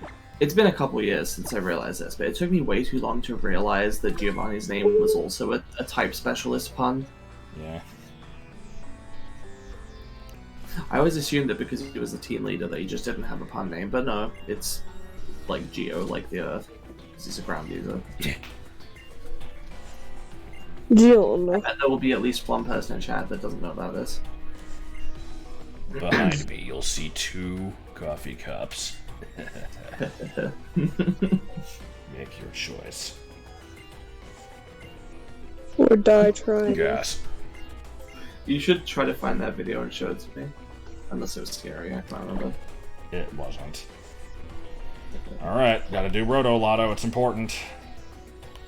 Speaker 1: It's been a couple years since I realized this, but it took me way too long to realize that Giovanni's name was also a type specialist pun.
Speaker 2: Yeah.
Speaker 1: I always assumed that because he was the team leader that he just didn't have a pun name, but no, it's like Geo, like the Earth. 'Cause he's a ground user.
Speaker 4: Giovanni.
Speaker 1: I bet there will be at least one person in chat that doesn't know about this.
Speaker 2: Behind me, you'll see 2 coffee cups. Make your choice.
Speaker 4: Or die trying.
Speaker 2: Yes.
Speaker 1: You should try to find that video and show it to me. Unless it was scary, I can't remember.
Speaker 2: It wasn't. Alright, gotta do Roto Lotto, it's important.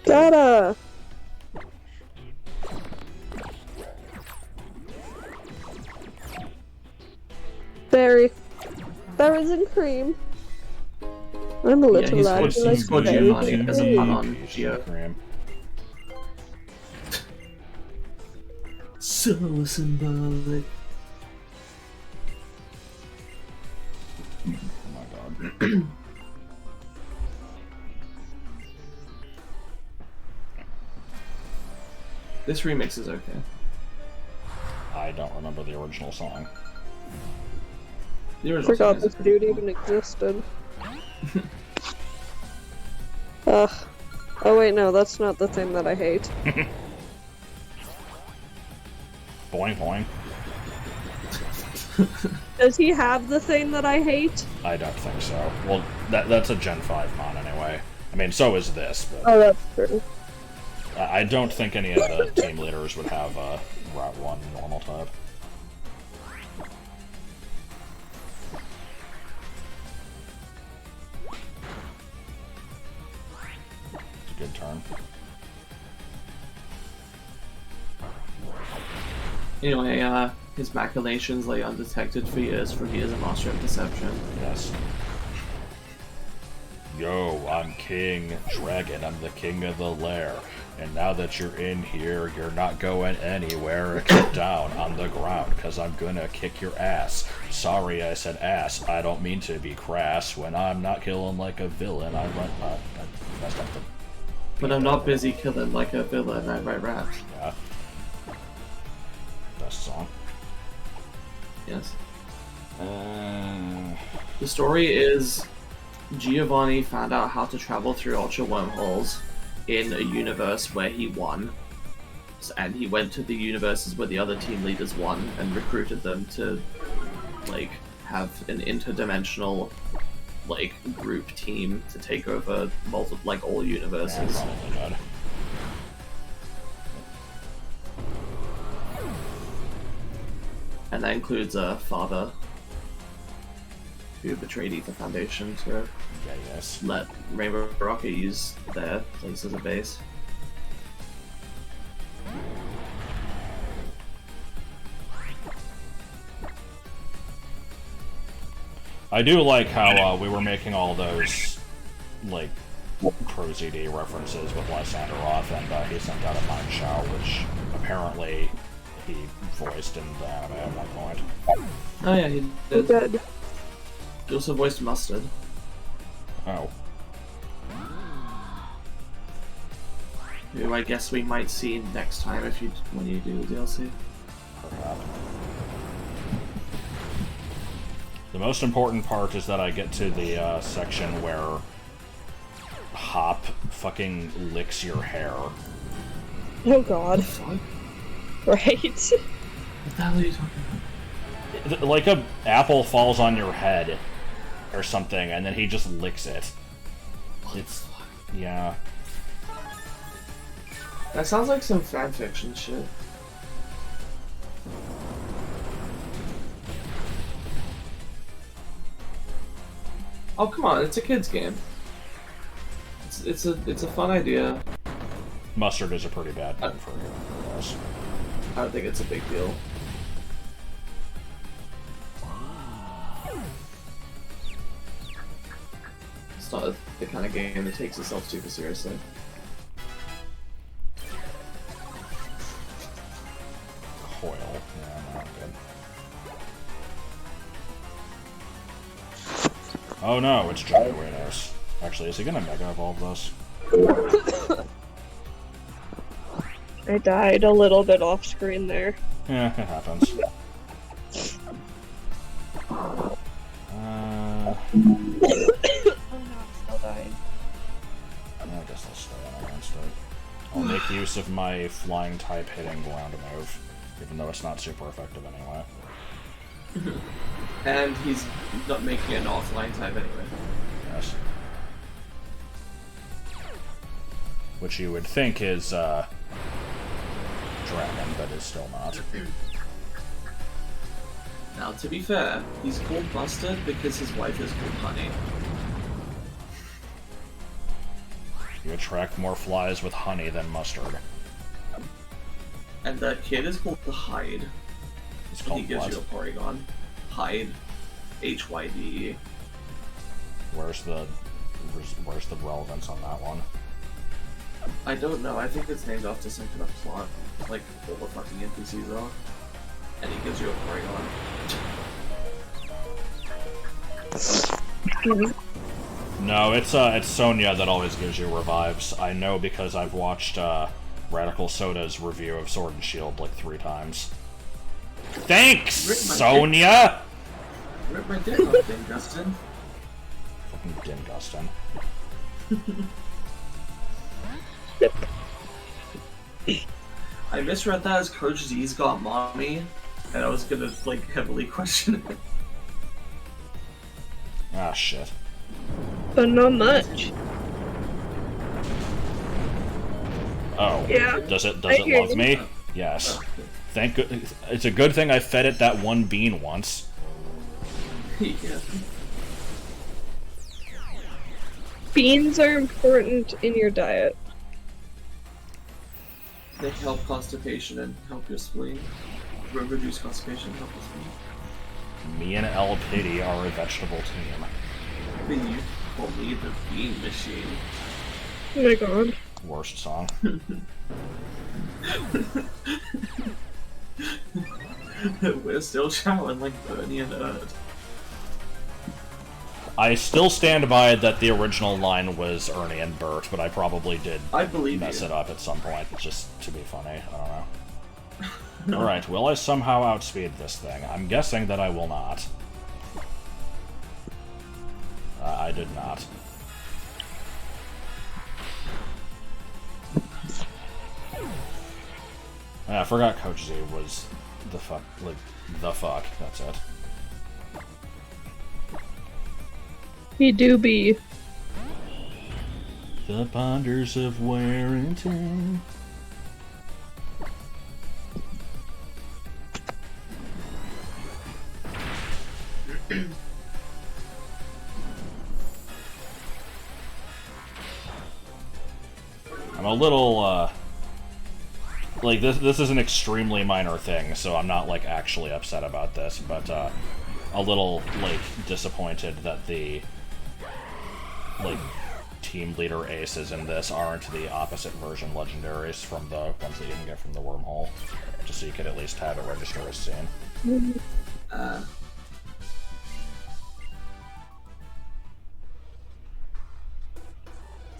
Speaker 4: Gotta. Berries and cream. I'm a little
Speaker 1: he's
Speaker 4: lad.
Speaker 1: called-
Speaker 4: who likes
Speaker 1: he's called
Speaker 4: berries
Speaker 1: Giovanni
Speaker 4: and
Speaker 1: as a
Speaker 4: cream.
Speaker 1: pun on Geo.
Speaker 2: Cream.
Speaker 1: So symbolic.
Speaker 2: Oh my god.
Speaker 1: This remix is okay.
Speaker 2: I don't remember the original song.
Speaker 1: The original
Speaker 4: Forgot
Speaker 1: song
Speaker 4: this
Speaker 1: is
Speaker 4: dude
Speaker 1: cool.
Speaker 4: even existed. Ugh. Oh wait, no, that's not the thing that I hate.
Speaker 2: Boing boing.
Speaker 4: Does he have the thing that I hate?
Speaker 2: I don't think so. Well, that's a Gen 5 mon anyway. I mean, so is this, but
Speaker 4: Oh, that's true.
Speaker 2: I don't think any of the team leaders would have a Route 1 normal type. It's a good turn.
Speaker 1: Anyway, his machinations lay undetected for years, for he is a master of deception.
Speaker 2: Yes. Yo, I'm King Dragon, I'm the king of the lair. And now that you're in here, you're not going anywhere except down on the ground, because I'm gonna kick your ass. Sorry I said ass, I don't mean to be crass. When I'm not killing like a villain, I run... I messed up the...
Speaker 1: When I'm not busy killing like a villain, I write raps.
Speaker 2: Yeah. Best song.
Speaker 1: Yes. The story is Giovanni found out how to travel through ultra wormholes in a universe where he won. And he went to the universes where the other team leaders won and recruited them to, like, have an interdimensional, like, group team to take over all universes.
Speaker 2: Yeah, probably good.
Speaker 1: And that includes a father who betrayed Ether Foundation to
Speaker 2: Yeah, yes.
Speaker 1: let Rainbow Rocket use their place as a base.
Speaker 2: I do like how we were making all those, like, Pro-ZD references with Lysander Roth, and he sent out a Mind Show, which apparently he voiced in the anime at one point.
Speaker 1: Oh yeah, he
Speaker 4: Oh,
Speaker 1: did.
Speaker 4: good.
Speaker 1: He also voiced Mustard.
Speaker 2: Oh.
Speaker 1: Who I guess we might see next time when you do the DLC.
Speaker 2: Perhaps. The most important part is that I get to the section where Hop fucking licks your hair.
Speaker 4: Oh god.
Speaker 1: What
Speaker 4: Right?
Speaker 1: the hell are you talking about?
Speaker 2: Like a apple falls on your head or something, and then he just licks it. It's... yeah.
Speaker 1: That sounds like some fanfiction shit. Oh come on, it's a kid's game. It's a fun idea.
Speaker 2: Mustard is a pretty bad name for us.
Speaker 1: I don't think it's a big deal. It's not the kind of game that takes itself super seriously.
Speaker 2: Coil. Yeah, not good. Oh no, it's Gyarados. Actually, is he gonna Mega Evolve this?
Speaker 4: I died a little bit off screen there.
Speaker 2: Yeah, it happens.
Speaker 4: Oh no, I'm still dying.
Speaker 2: I guess I'll stay on against it. I'll make use of my flying type hitting ground move, even though it's not super effective anyway.
Speaker 1: And he's not making an offline type anyway.
Speaker 2: Yes. Which you would think is, Dragon, but is still not.
Speaker 1: Now, to be fair, he's called Mustard because his wife is called Honey.
Speaker 2: You attract more flies with honey than mustard.
Speaker 1: And the kid is called the Hyde.
Speaker 2: It's
Speaker 1: He
Speaker 2: called
Speaker 1: gives
Speaker 2: what?
Speaker 1: you a Porygon. Hyde. Hyde.
Speaker 2: Where's the relevance on that one?
Speaker 1: I don't know, I think it's named after some kind of plot. Like, all the fucking NPCs are. And he gives you a Porygon.
Speaker 2: No, it's Sonya that always gives you revives. I know because I've watched Radical Soda's review of Sword and Shield like 3 times. Thanks,
Speaker 1: Rip my
Speaker 2: Sonya!
Speaker 1: Rip my dick off then, Dustin.
Speaker 2: Fucking Din Gustin.
Speaker 1: I misread that as Coach Z's got mommy, and I was gonna, like, heavily question it.
Speaker 2: Ah, shit.
Speaker 4: But not much.
Speaker 2: Oh.
Speaker 4: Yeah.
Speaker 2: Does it
Speaker 4: I hear
Speaker 2: love
Speaker 4: you.
Speaker 2: me? Yes. Thank good. It's a good thing I fed it that one bean once.
Speaker 1: Yeah.
Speaker 4: Beans are important in your diet.
Speaker 1: They help constipation and help your spleen. Reduce constipation and help your spleen.
Speaker 2: Me and El Pity are a vegetable team.
Speaker 1: Me. Call me the Bean Machine.
Speaker 4: Oh my god.
Speaker 2: Worst song.
Speaker 1: We're still shouting like Bernie and Erd.
Speaker 2: I still stand by that the original line was Ernie and Bert, but I probably did
Speaker 1: I believe
Speaker 2: mess
Speaker 1: you.
Speaker 2: it up at some point just to be funny. I don't know. Alright, will I somehow outspeed this thing? I'm guessing that I will not. I did not. I forgot Coach Z was the fuck, that's it.
Speaker 4: He do be.
Speaker 2: The Ponders of Warrington. I'm a little, like, this is an extremely minor thing, so I'm not, like, actually upset about this, but, a little, like, disappointed that the, like, team leader aces in this aren't the opposite version legendaries from the ones that you can get from the wormhole, just so you could at least have it register as seen.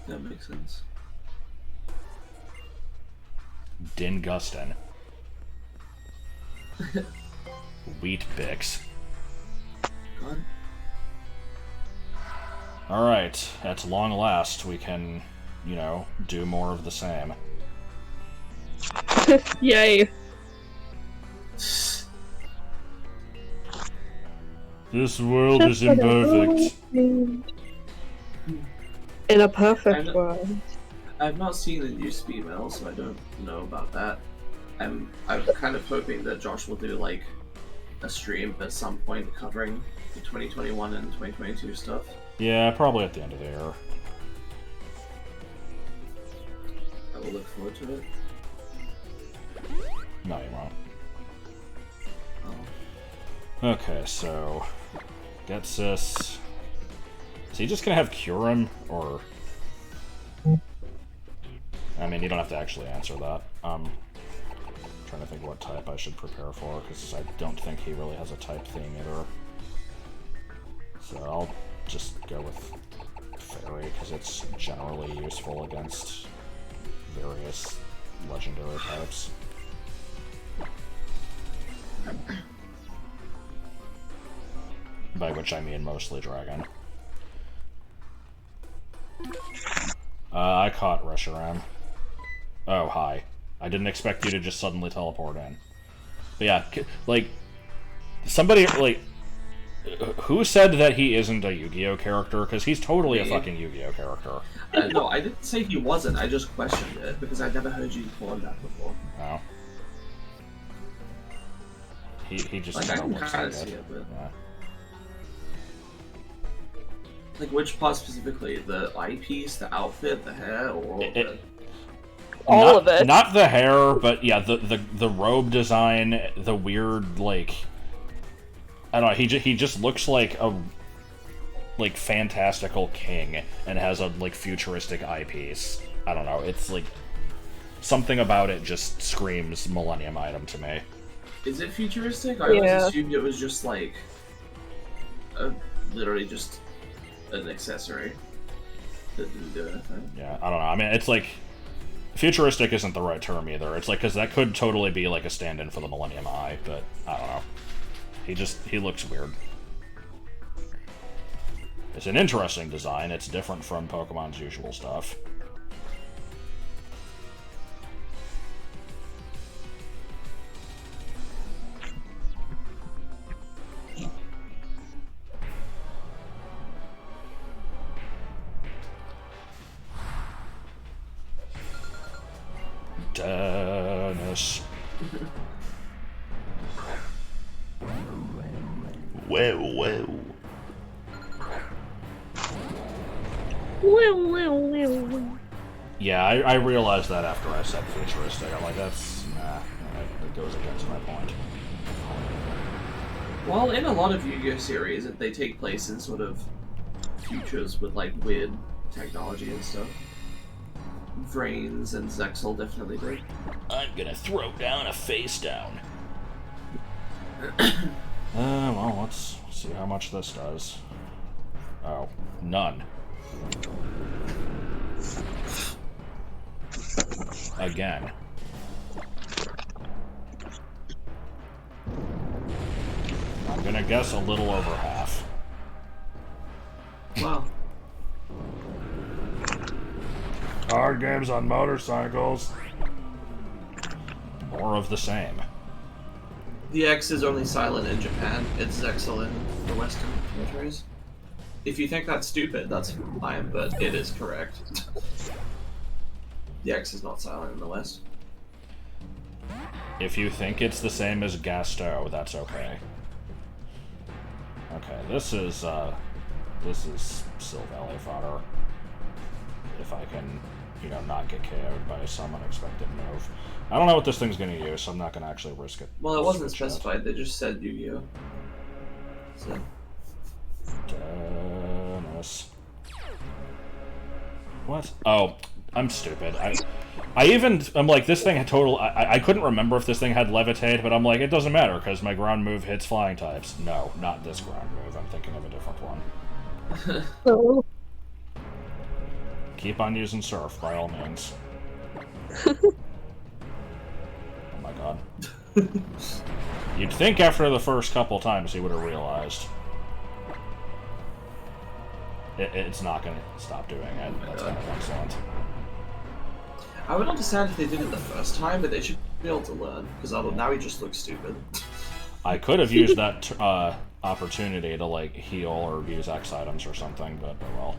Speaker 1: That makes sense.
Speaker 2: Din Gustin. Wheat Bix.
Speaker 1: God.
Speaker 2: Alright, at long last we can, you know, do more of the same.
Speaker 4: Yay.
Speaker 2: This world is imperfect.
Speaker 4: In a perfect world.
Speaker 1: I've not seen the new speed metal, so I don't know about that. I'm kind of hoping that Josh will do like a stream at some point covering the 2021 and 2022 stuff.
Speaker 2: Yeah, probably at the end of the year.
Speaker 1: I will look forward to it.
Speaker 2: No, you won't.
Speaker 1: Oh.
Speaker 2: Okay, so... Getsis... Is he just gonna have Cure him, or... I mean, you don't have to actually answer that. Trying to think what type I should prepare for, because I don't think he really has a type theme either. So I'll just go with Fairy, because it's generally useful against various legendary types. By which I mean mostly Dragon. I caught Reshiram. Oh, hi. I didn't expect you to just suddenly teleport in. But yeah, like, somebody, like, who said that he isn't a Yu-Gi-Oh character? Because he's totally a fucking Yu-Gi-Oh character.
Speaker 1: No, I didn't say he wasn't, I just questioned it, because I'd never heard you call him that before.
Speaker 2: No. He just
Speaker 1: Like, I can
Speaker 2: looks
Speaker 1: kind
Speaker 2: like
Speaker 1: of see
Speaker 2: it.
Speaker 1: it, but...
Speaker 2: Yeah.
Speaker 1: Like, which part specifically? The eyepiece, the outfit, the hair, or the...
Speaker 4: All of it.
Speaker 2: Not the hair, but yeah, the robe design, the weird, like... I don't know, he just looks like a, like, fantastical king, and has a, like, futuristic eyepiece. I don't know, it's like... Something about it just screams Millennium Item to me.
Speaker 1: Is it futuristic? I always assumed it was just, like... literally just an accessory that didn't do anything.
Speaker 2: Yeah, I don't know, I mean, it's like... Futuristic isn't the right term either. It's like, because that could totally be like a stand-in for the Millennium Eye, but I don't know. He looks weird. It's an interesting design. It's different from Pokemon's usual stuff. Dennis. Whoa. Yeah, I realized that after I said futuristic. I'm like, that's... nah, it goes against my point.
Speaker 1: Well, in a lot of Yu-Gi-Oh! Series, they take place in sort of futures with like weird technology and stuff. Vrains and Zexal definitely do.
Speaker 2: I'm gonna throw down a face down. Well, let's see how much this does. Oh, none. Again. I'm gonna guess a little over half.
Speaker 1: Wow.
Speaker 2: Card games on motorcycles. More of the same.
Speaker 1: The X is only silent in Japan. It's Zexal in the Western territories. If you think that's stupid, that's fine, but it is correct. The X is not silent in the West.
Speaker 2: If you think it's the same as Gasto, that's okay. Okay, this is Sill Valley fodder. If I can, you know, not get KO'd by some unexpected move. I don't know what this thing's gonna use, so I'm not gonna actually risk it.
Speaker 1: Well, it wasn't specified, they just said Yu-Gi-Oh! So.
Speaker 2: Dennis. What? Oh, I'm stupid. I'm like, this thing had total... I couldn't remember if this thing had levitate, but I'm like, it doesn't matter, because my ground move hits flying types. No, not this ground move. I'm thinking of a different one.
Speaker 4: Oh.
Speaker 2: Keep on using Surf, by all means. Oh my god. You'd think after the first couple times he would have realized. It's not going to stop doing it. That's kind of excellent.
Speaker 1: I would understand if they did it the first time, but they should be able to learn, because now he just looks stupid.
Speaker 2: I could have used that opportunity to, like, heal or use X items or something, but oh well.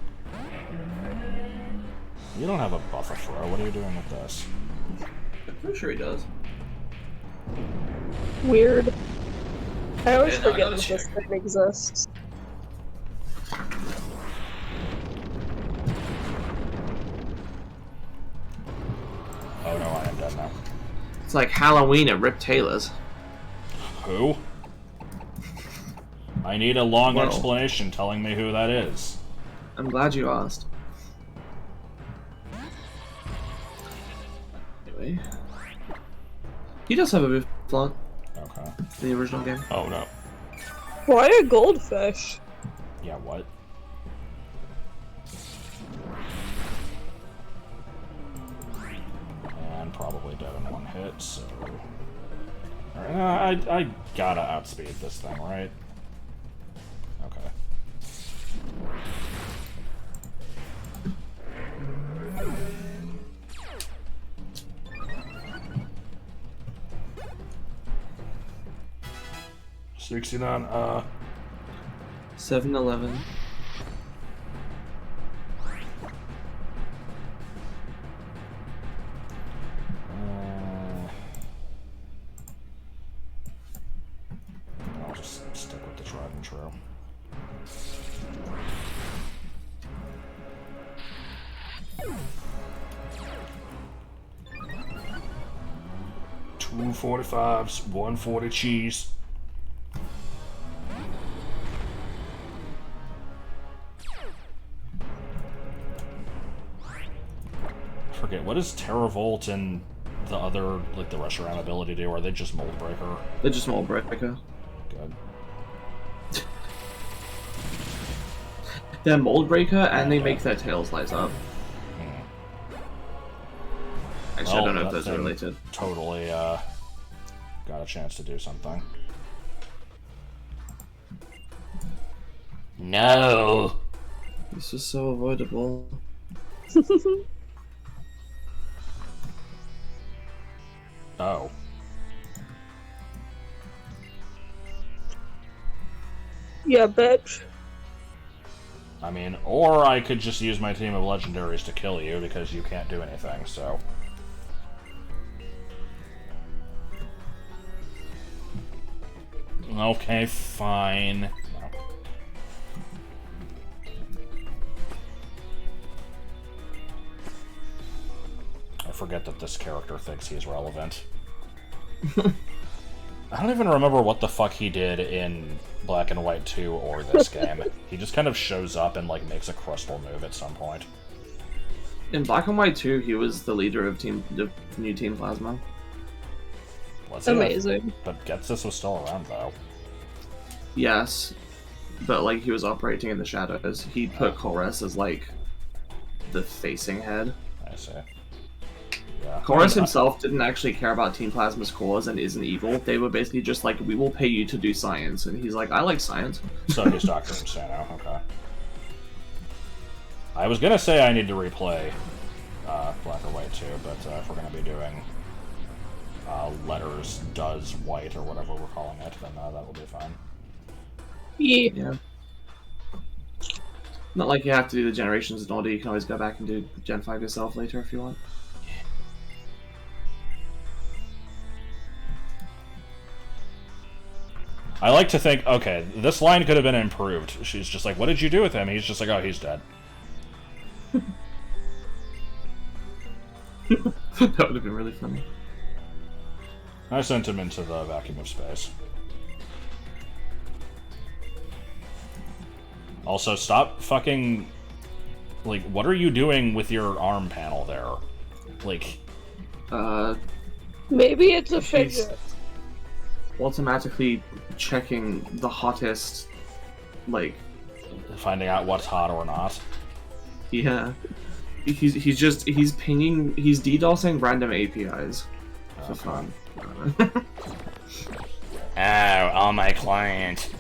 Speaker 2: You don't have a buffer throw. What are you doing with this?
Speaker 1: I'm pretty sure he does.
Speaker 4: Weird. I always
Speaker 1: Yeah, no, I
Speaker 4: forget
Speaker 1: gotta
Speaker 4: that this
Speaker 1: check.
Speaker 4: thing exists.
Speaker 2: Oh no, I am dead now.
Speaker 1: It's like Halloween at Rip Taylor's.
Speaker 2: Who? I need a long
Speaker 1: Well.
Speaker 2: explanation telling me who that is.
Speaker 1: I'm glad you asked. Anyway. He does have a move slot
Speaker 2: Okay.
Speaker 1: in the original game.
Speaker 2: Oh no.
Speaker 4: Why a goldfish?
Speaker 2: Yeah, what? And probably dead in one hit, so... I gotta outspeed this thing, right? Okay. $69,
Speaker 1: 7-11.
Speaker 2: I'll just stick with the tried and true. $2.45s, $1.40 cheese. Forget, what does Terravolt and the other, like, the Reshiram ability do? Are they just Mold Breaker?
Speaker 1: They're just Mold Breaker.
Speaker 2: Good.
Speaker 1: They're Mold Breaker, and they make their tails light up. Actually, I don't know if
Speaker 2: that
Speaker 1: those are
Speaker 2: thing
Speaker 1: related.
Speaker 2: Totally, got a chance to do something.
Speaker 3: No.
Speaker 1: This is so avoidable.
Speaker 2: Oh.
Speaker 4: Yeah, bitch.
Speaker 2: I mean, or I could just use my team of legendaries to kill you because you can't do anything, so... Okay, fine. No. I forget that this character thinks he's relevant. I don't even remember what the fuck he did in Black and White 2 or this game. He just kind of shows up and like makes a crystal move at some point.
Speaker 1: In Black and White 2, he was the leader of the new Team Plasma.
Speaker 4: Amazing.
Speaker 2: But Getsus was still around though.
Speaker 1: Yes, but like he was operating in the shadows. He put Chorus as like the facing head.
Speaker 2: I see. Yeah.
Speaker 1: Chorus himself didn't actually care about Team Plasma's cause and isn't evil. They were basically just like, we will pay you to do science. And he's like, I like science.
Speaker 2: So he's Dr. Insano, okay. I was gonna say I need to replay Black and White 2, but if we're gonna be doing Letters Does White, or whatever we're calling it, then that will be fine.
Speaker 4: Yeah.
Speaker 1: Not like you have to do the generations in order. You can always go back and do Gen 5 yourself later if you want.
Speaker 2: I like to think, okay, this line could have been improved. She's just like, what did you do with him? He's just like, oh, he's dead.
Speaker 1: That would have been really funny.
Speaker 2: I sent him into the vacuum of space. Also, stop fucking... Like, what are you doing with your arm panel there? Like...
Speaker 4: Maybe it's a
Speaker 1: He's
Speaker 4: figure.
Speaker 1: automatically checking the hottest, like...
Speaker 2: Finding out what's hot or not.
Speaker 1: Yeah. He's pinging, he's DDoSing random APIs. For fun.
Speaker 3: Oh, all my clients.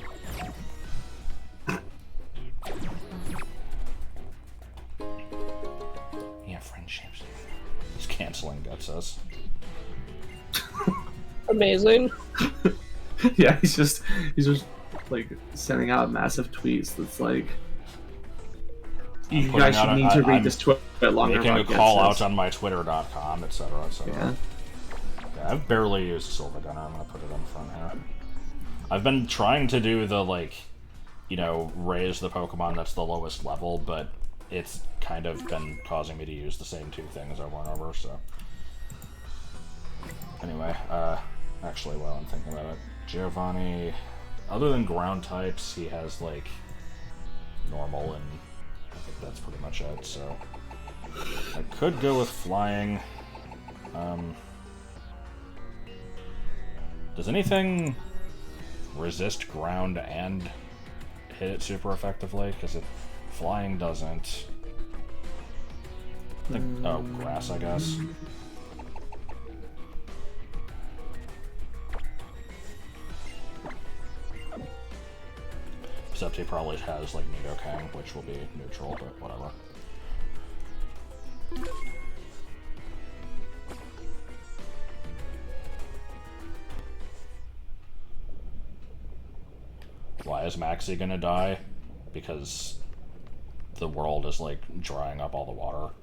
Speaker 2: Yeah, friendships. He's canceling Getsus.
Speaker 4: Amazing.
Speaker 1: Yeah, he's just like sending out massive tweets that's like, you guys should need to read this tweet longer.
Speaker 2: Making a call out on my twitter.com, etc., etc.
Speaker 1: Yeah.
Speaker 2: Yeah, I've barely used Silver Gunner. I'm gonna put it in front here. I've been trying to do the, like, you know, raise the Pokemon that's the lowest level, but it's kind of been causing me to use the same two things over and over, so... Anyway, actually, while I'm thinking about it, Giovanni, other than ground types, he has, like, normal, and I think that's pretty much it, so... I could go with flying. Does anything resist ground and hit it super effectively? Because flying doesn't. I think, oh, grass, I guess. Except he probably has, like, Nidoking, which will be neutral, but whatever. Why is Maxie gonna die? Because the world is, like, drying up all the water.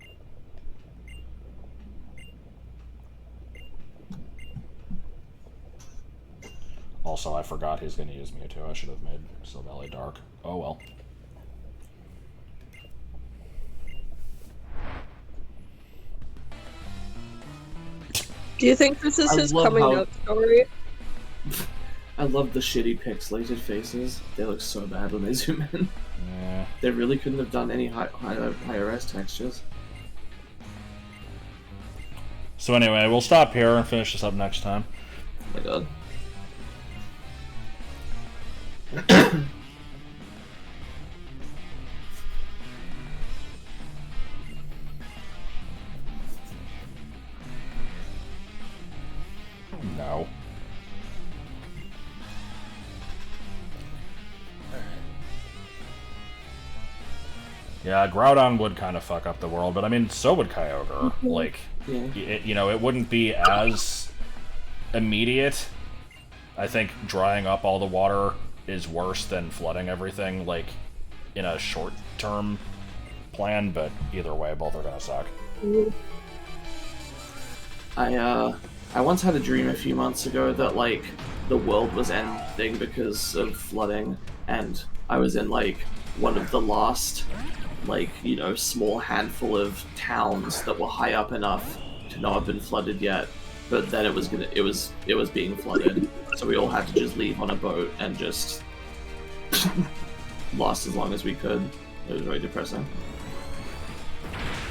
Speaker 2: Also, I forgot he's gonna use Mewtwo. I should have made Silvally Dark. Oh well.
Speaker 4: Do you think this is
Speaker 1: I
Speaker 4: his
Speaker 1: love
Speaker 4: coming
Speaker 1: how-
Speaker 4: out story?
Speaker 1: I love the shitty pixelated faces. They look so bad when they zoom in.
Speaker 2: Yeah.
Speaker 1: They really couldn't have done any higher res textures.
Speaker 2: So anyway, we'll stop here and finish this up next time.
Speaker 1: Oh my god.
Speaker 2: No. Yeah, Groudon would kind of fuck up the world, but I mean, so would Kyogre. Like,
Speaker 1: Yeah.
Speaker 2: you know, it wouldn't be as immediate. I think drying up all the water is worse than flooding everything, like, in a short-term plan, but either way, both are gonna suck.
Speaker 1: I once had a dream a few months ago that, like, the world was ending because of flooding, and I was in, like, one of the last, like, you know, small handful of towns that were high up enough to not have been flooded yet, but then it was being flooded, so we all had to just leave on a boat and just last as long as we could. It was very depressing.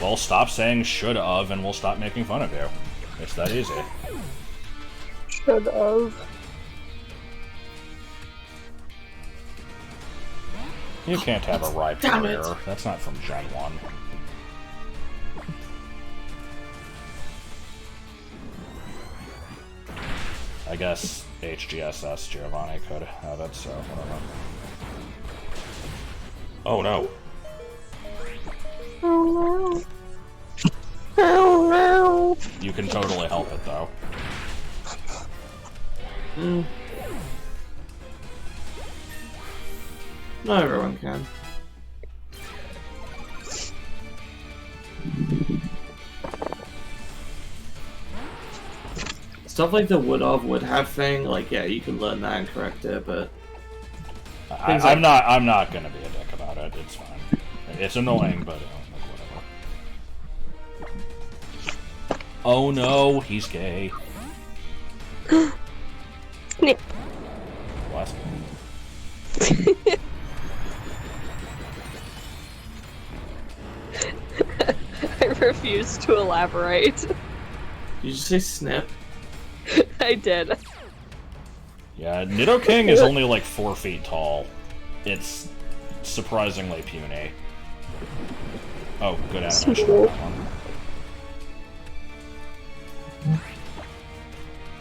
Speaker 2: Well, stop saying should of, and we'll stop making fun of you. It's that easy.
Speaker 4: Should have.
Speaker 2: You can't have a ripe
Speaker 1: Damn it.
Speaker 2: career. That's not from Gen 1. I guess HGSS Giovanni could have it, so whatever. Oh no.
Speaker 4: Oh no. Oh no.
Speaker 2: You can totally help it though.
Speaker 1: Not everyone can. Stuff like the would have thing, like yeah, you can learn that and correct it, but
Speaker 2: I'm not gonna be a dick about it. It's fine. It's annoying, but whatever. Oh no, he's gay.
Speaker 4: Snip.
Speaker 2: What?
Speaker 4: I refuse to elaborate.
Speaker 1: did you say snip?
Speaker 4: I did.
Speaker 2: Yeah, Nidoking is only like 4 feet tall. It's surprisingly puny. Oh, good animation on that one.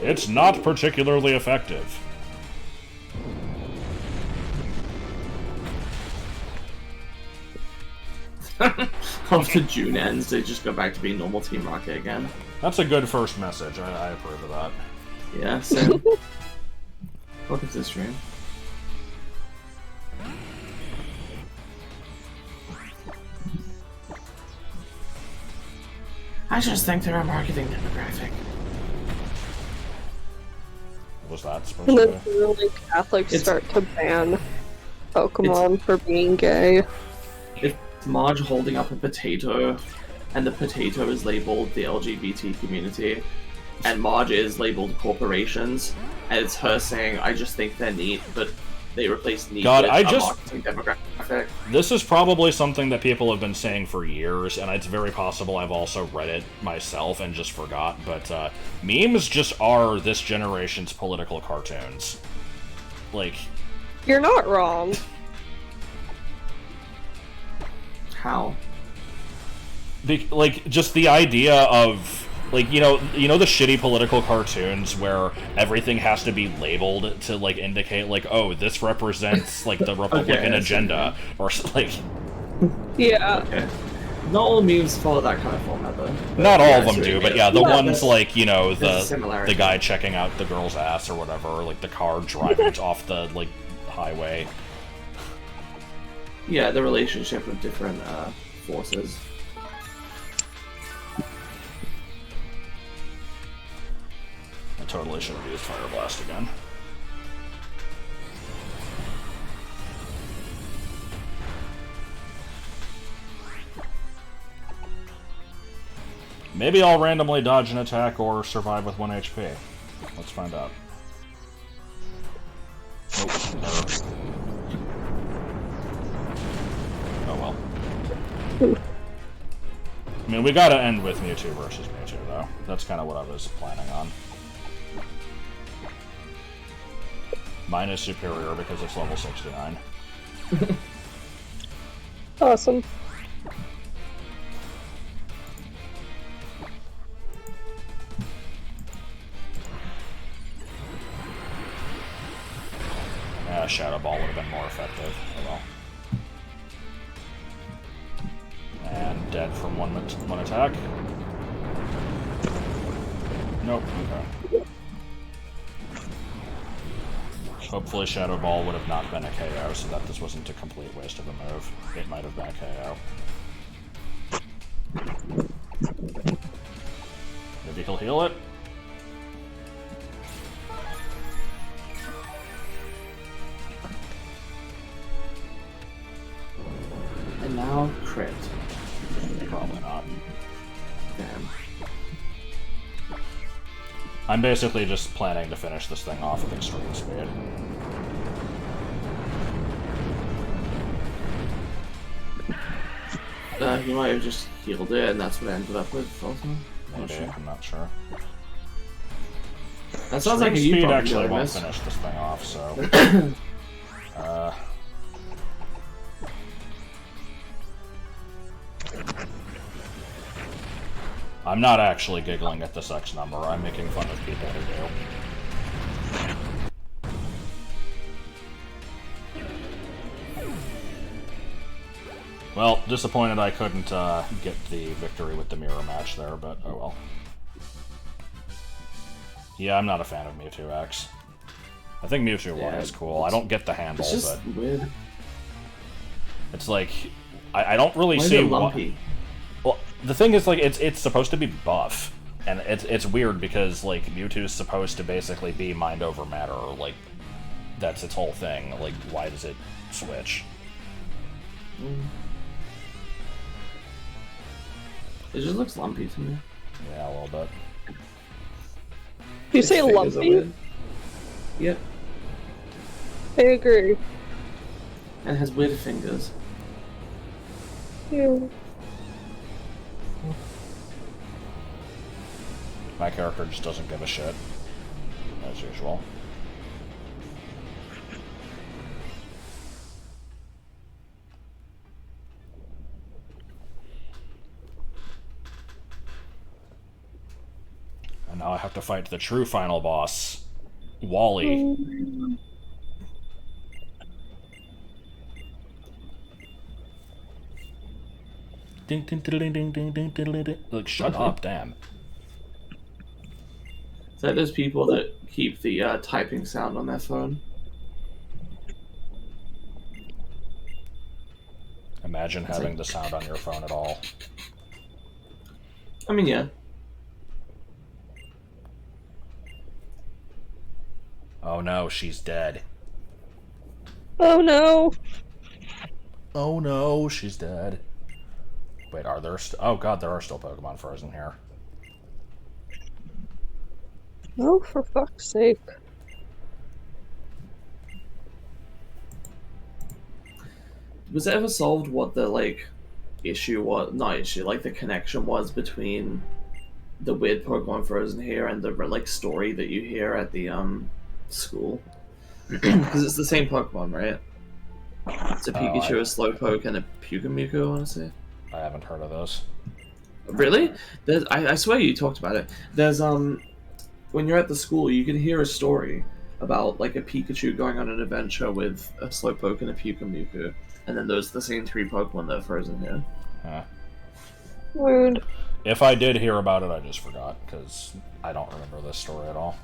Speaker 2: It's not particularly effective.
Speaker 1: After June ends, they just go back to being normal Team Rocket again.
Speaker 2: That's a good first message. I approve of that.
Speaker 1: Yeah, so welcome to the stream. I just think they're a marketing demographic.
Speaker 2: What was that supposed
Speaker 4: And
Speaker 2: to
Speaker 4: then
Speaker 2: be?
Speaker 4: really Catholics
Speaker 1: It's-
Speaker 4: start to ban Pokemon for being gay.
Speaker 1: It's Marge holding up a potato, and the potato is labeled the LGBT community, and Marge is labeled corporations, and it's her saying, I just think they're neat, but they replaced neat
Speaker 2: God,
Speaker 1: with
Speaker 2: I
Speaker 1: a
Speaker 2: just-
Speaker 1: marketing demographic.
Speaker 2: This is probably something that people have been saying for years, and it's very possible I've also read it myself and just forgot, but memes just are this generation's political cartoons. Like,
Speaker 4: You're not wrong.
Speaker 1: How?
Speaker 2: like just the idea of like you know the shitty political cartoons where everything has to be labeled to like indicate like, oh, this represents like the Republican
Speaker 1: Okay,
Speaker 2: agenda or like
Speaker 4: Yeah.
Speaker 1: Okay. Not all memes follow that kind of format, though.
Speaker 2: not all
Speaker 1: Yeah,
Speaker 2: of them
Speaker 1: so
Speaker 2: do,
Speaker 1: it-
Speaker 2: but yeah, the
Speaker 1: yeah,
Speaker 2: ones
Speaker 1: that's-
Speaker 2: like
Speaker 1: there's a
Speaker 2: the
Speaker 1: similarity.
Speaker 2: guy checking out the girl's ass or whatever, or like the car driving off the like highway.
Speaker 1: Yeah, the relationship of different forces.
Speaker 2: I totally should have used Fire Blast again. Maybe I'll randomly dodge an attack or survive with 1 HP. Let's find out. Nope. Error. Oh well. I mean, we gotta end with Mewtwo versus Mewtwo, though. That's kind of what I was planning on. Mine is superior because it's level 69.
Speaker 4: Awesome.
Speaker 2: Yeah, Shadow Ball would have been more effective. Oh well. And dead from one attack. Nope. Okay. Hopefully Shadow Ball would have not been a KO, so that this wasn't a complete waste of a move. It might have been a KO. Maybe he'll heal it?
Speaker 1: And now, crit.
Speaker 2: Probably not.
Speaker 1: Damn.
Speaker 2: I'm basically just planning to finish this thing off with extreme speed.
Speaker 1: He might have just healed it, and that's what I ended up with also.
Speaker 2: Maybe, I'm not sure.
Speaker 1: That sounds like a
Speaker 2: Extreme
Speaker 1: you
Speaker 2: speed
Speaker 1: problem
Speaker 2: actually
Speaker 1: doing
Speaker 2: won't
Speaker 1: this.
Speaker 2: finish this thing off, so... I'm not actually giggling at this X number, I'm making fun of people who do. Well, disappointed I couldn't get the victory with the mirror match there, but oh well. Yeah, I'm not a fan of Mewtwo X. I think Mewtwo 1 is cool. I don't get the handle,
Speaker 1: It's just
Speaker 2: but...
Speaker 1: weird.
Speaker 2: It's like... I don't really
Speaker 1: Why is
Speaker 2: see
Speaker 1: it
Speaker 2: what...
Speaker 1: lumpy?
Speaker 2: Well, the thing is, like, it's supposed to be buff, and it's weird because, like, Mewtwo's supposed to basically be mind over matter, like, that's its whole thing. Like, why does it switch?
Speaker 1: It just looks lumpy to me.
Speaker 2: Yeah, a little bit.
Speaker 4: You say
Speaker 1: Its fingers are
Speaker 4: lumpy?
Speaker 1: weird. Yep,
Speaker 4: I agree.
Speaker 1: and it has weird fingers.
Speaker 4: Yeah.
Speaker 2: My character just doesn't give a shit, as usual. And now I have to fight the true final boss, Wally. Ding, ding, ding, ding, ding, ding, ding, ding, ding. Like, shut up, damn.
Speaker 1: It's like those people that keep the typing sound on their phone.
Speaker 2: Imagine having the sound on your phone at all.
Speaker 1: I mean, yeah.
Speaker 2: Oh no, she's dead.
Speaker 4: Oh no!
Speaker 2: Oh no, she's dead. Wait, are there oh god, there are still Pokemon frozen here.
Speaker 4: Oh, for fuck's sake.
Speaker 1: Was it ever solved what the, like, issue was? Not issue, like, the connection was between the weird Pokemon frozen here and the, like, story that you hear at the, school? Because it's the same Pokemon, right? It's a Pikachu, a Slowpoke, and a Pukamuku, I want to say.
Speaker 2: I haven't heard of those.
Speaker 1: Really? There's, I swear you talked about it. There's, when you're at the school, you can hear a story about, like, a Pikachu going on an adventure with a Slowpoke and a Pukamuku. And then those are the same three Pokemon that are frozen here.
Speaker 2: Huh.
Speaker 4: Weird.
Speaker 2: If I did hear about it, I just forgot, because I don't remember this story at all.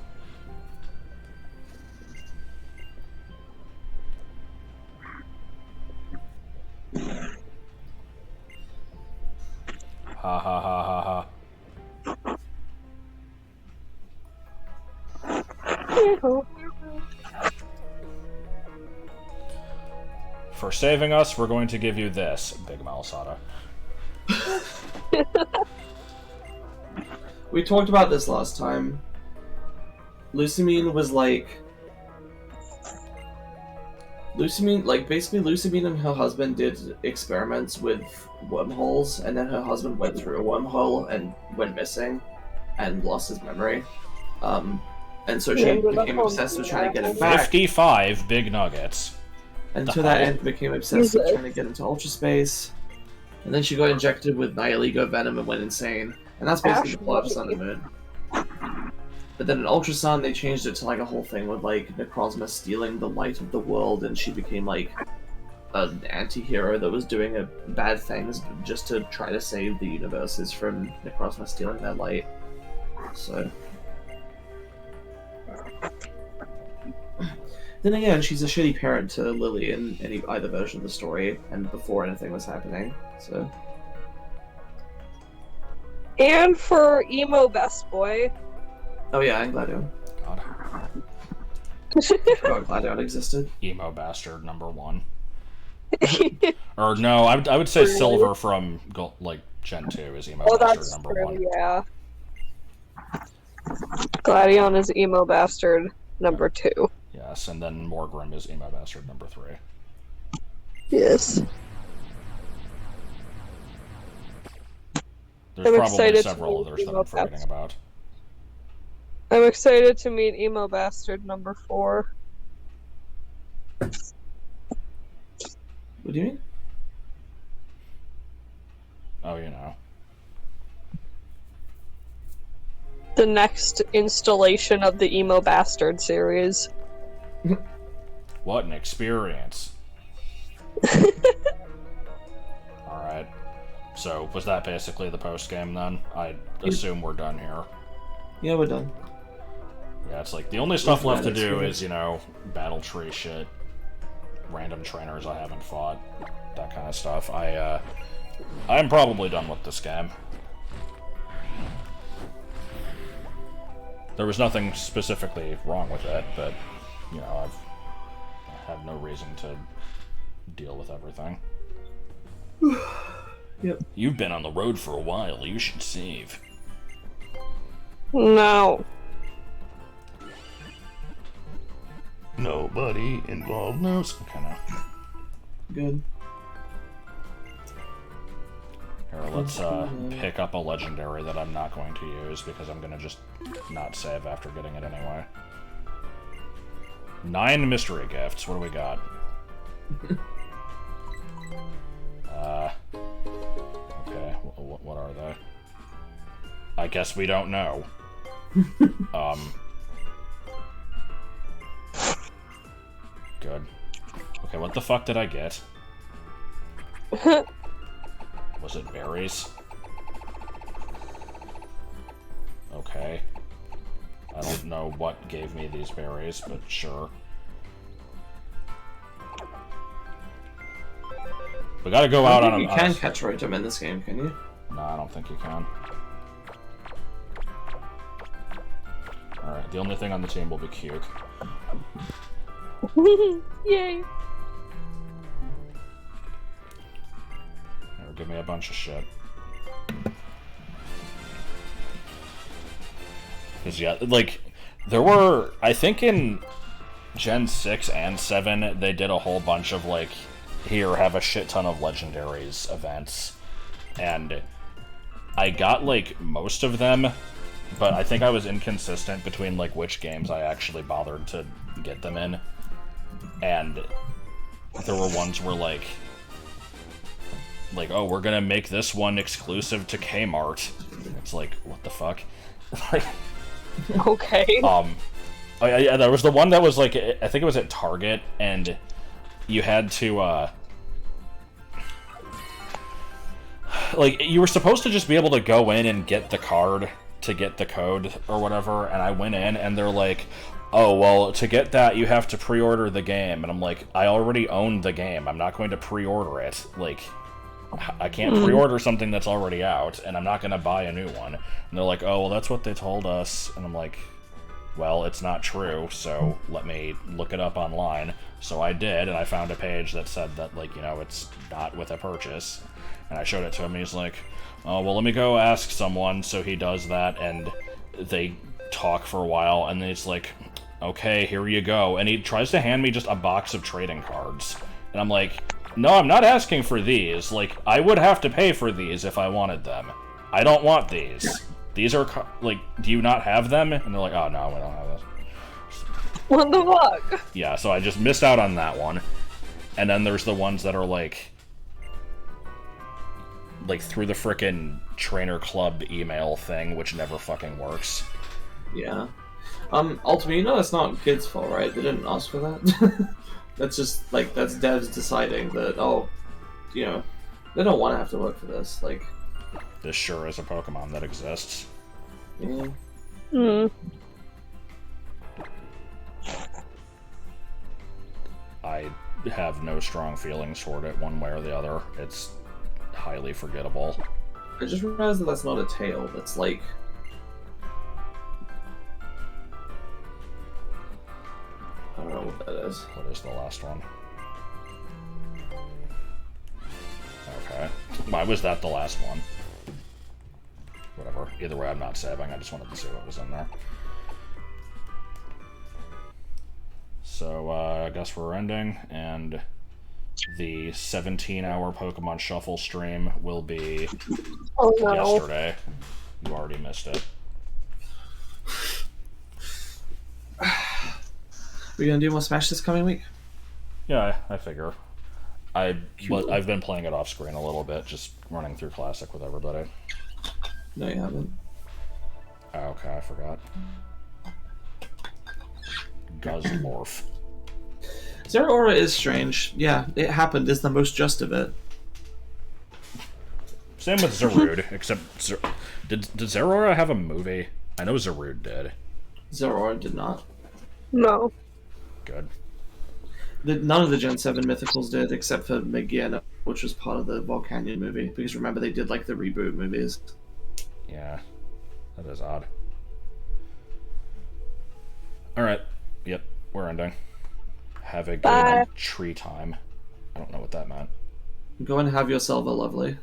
Speaker 2: Ha ha ha ha ha. For saving us, we're going to give you this, Big Malasada.
Speaker 1: We talked about this last time. Lucamine was like... basically Lucamine and her husband did experiments with wormholes, and then her husband went through a wormhole and went missing, and lost his memory. And so she became obsessed with trying to get him back.
Speaker 2: 55 big nuggets.
Speaker 1: And to that end, became obsessed with trying to get into Ultra Space. And then she got injected with Nihilego Venom and went insane. And that's basically the plot of Sun and Moon. But then in Ultra Sun, they changed it to like a whole thing with like Necrozma stealing the light of the world, and she became like an anti-hero that was doing bad things just to try to save the universes from Necrozma stealing their light. So... Then again, she's a shitty parent to Lily in either version of the story, and before anything was happening, so...
Speaker 4: And for emo best boy.
Speaker 1: Oh yeah, and Gladio.
Speaker 2: God.
Speaker 1: I forgot Gladio existed.
Speaker 2: Emo bastard #1. Or no, I would say Silver from like Gen 2 is emo
Speaker 4: Oh,
Speaker 2: bastard
Speaker 4: that's
Speaker 2: #1.
Speaker 4: true, yeah. Gladion is emo bastard number 2.
Speaker 2: Yes, and then Morgrim is emo bastard number 3.
Speaker 4: Yes.
Speaker 2: There's
Speaker 4: I'm
Speaker 2: probably
Speaker 4: excited to
Speaker 2: several
Speaker 4: meet
Speaker 2: others that
Speaker 4: emo
Speaker 2: I'm forgetting
Speaker 4: bastard.
Speaker 2: about.
Speaker 4: I'm excited to meet emo bastard number 4.
Speaker 1: What do you mean?
Speaker 2: Oh, you know.
Speaker 4: The next installation of the emo bastard series.
Speaker 2: What an experience. Alright. So, was that basically the post-game then? I assume we're done here.
Speaker 1: Yeah, we're done.
Speaker 2: Yeah, it's like, the only stuff left to do
Speaker 1: experience.
Speaker 2: is, you know, battle tree shit. Random trainers I haven't fought. That kind of stuff. I'm probably done with this game. There was nothing specifically wrong with it, but, you know, I have no reason to deal with everything.
Speaker 1: Yep.
Speaker 2: You've been on the road for a while. You should save.
Speaker 4: No.
Speaker 2: Nobody involved knows. Okay, no.
Speaker 1: Good.
Speaker 2: Here, let's pick up a legendary that I'm not going to use because I'm going to just not save after getting it anyway. 9 mystery gifts. What do we got? Okay, what are they? I guess we don't know. Good. Okay, what the fuck did I get? Was it berries? Okay. I don't know what gave me these berries, but sure. We gotta go out on a...
Speaker 1: You can catch Rotom in this game, can you?
Speaker 2: No, I don't think you can. Alright, the only thing on the team will be Cuke.
Speaker 4: Yay.
Speaker 2: Give me a bunch of shit. Because, yeah, like, there were... I think in Gen 6 and 7, they did a whole bunch of, like, here, have a shit ton of legendaries events. And I got, like, most of them, but I think I was inconsistent between, like, which games I actually bothered to get them in. And there were ones where, like, oh, we're gonna make this one exclusive to Kmart. It's like, what the fuck? Like,
Speaker 4: Okay.
Speaker 2: yeah, there was the one that was like, I think it was at Target, and you had to, like, you were supposed to just be able to go in and get the card to get the code or whatever, and I went in, and they're like, oh, well, to get that, you have to pre-order the game. And I'm like, I already own the game. I'm not going to pre-order it. Like, I can't pre-order something that's already out, and I'm not going to buy a new one. And they're like, oh, well, that's what they told us. And I'm like, well, it's not true, so let me look it up online. So I did, and I found a page that said that, like, you know, it's not with a purchase. And I showed it to him, and he's like, oh, well, let me go ask someone. So he does that, and they talk for a while, and then it's like, okay, here you go. And he tries to hand me just a box of trading cards. And I'm like, no, I'm not asking for these. Like, I would have to pay for these if I wanted them. I don't want these. These are, like, do you not have them? And they're like, oh, no, we don't have this.
Speaker 4: What the fuck?
Speaker 2: Yeah, so I just missed out on that one. And then there's the ones that are, like through the frickin' trainer club email thing, which never fucking works.
Speaker 1: Yeah. Ultimately, you know that's not kids' fault, right? They didn't ask for that. That's just, like, that's devs deciding that, oh, you know, they don't want to have to work for this. Like,
Speaker 2: This sure is a Pokemon that exists.
Speaker 1: yeah.
Speaker 4: Hmm.
Speaker 2: I have no strong feelings toward it one way or the other. It's highly forgettable.
Speaker 1: I just realized that that's not a tail. That's like... I don't know what that is.
Speaker 2: What is the last one? Okay. Why was that the last one? Whatever. Either way, I'm not saving. I just wanted to see what was in there. So, I guess we're ending, and the 17-hour Pokemon Shuffle stream will be
Speaker 4: Oh no.
Speaker 2: yesterday. You already missed it.
Speaker 1: We gonna do more Smash this coming week?
Speaker 2: Yeah, I figure. I've been playing it off screen a little bit, just running through Classic with everybody.
Speaker 1: No, you haven't.
Speaker 2: Oh, okay, I forgot. Guzzlorf.
Speaker 1: Zeraora is strange. Yeah, it happened. Is the most just of it.
Speaker 2: Same with Zarude, except did Zeraora have a movie? I know Zarude did.
Speaker 1: Zeraora did not.
Speaker 4: No.
Speaker 2: Good.
Speaker 1: None of the Gen 7 mythicals did, except for Megiana, which was part of the Volcanion movie. Because remember, they did like the reboot movies.
Speaker 2: Yeah, that is odd. Alright, yep, we're ending. Have a good
Speaker 4: Bye.
Speaker 2: tree time. I don't know what that meant.
Speaker 1: Go and have yourself a lovely.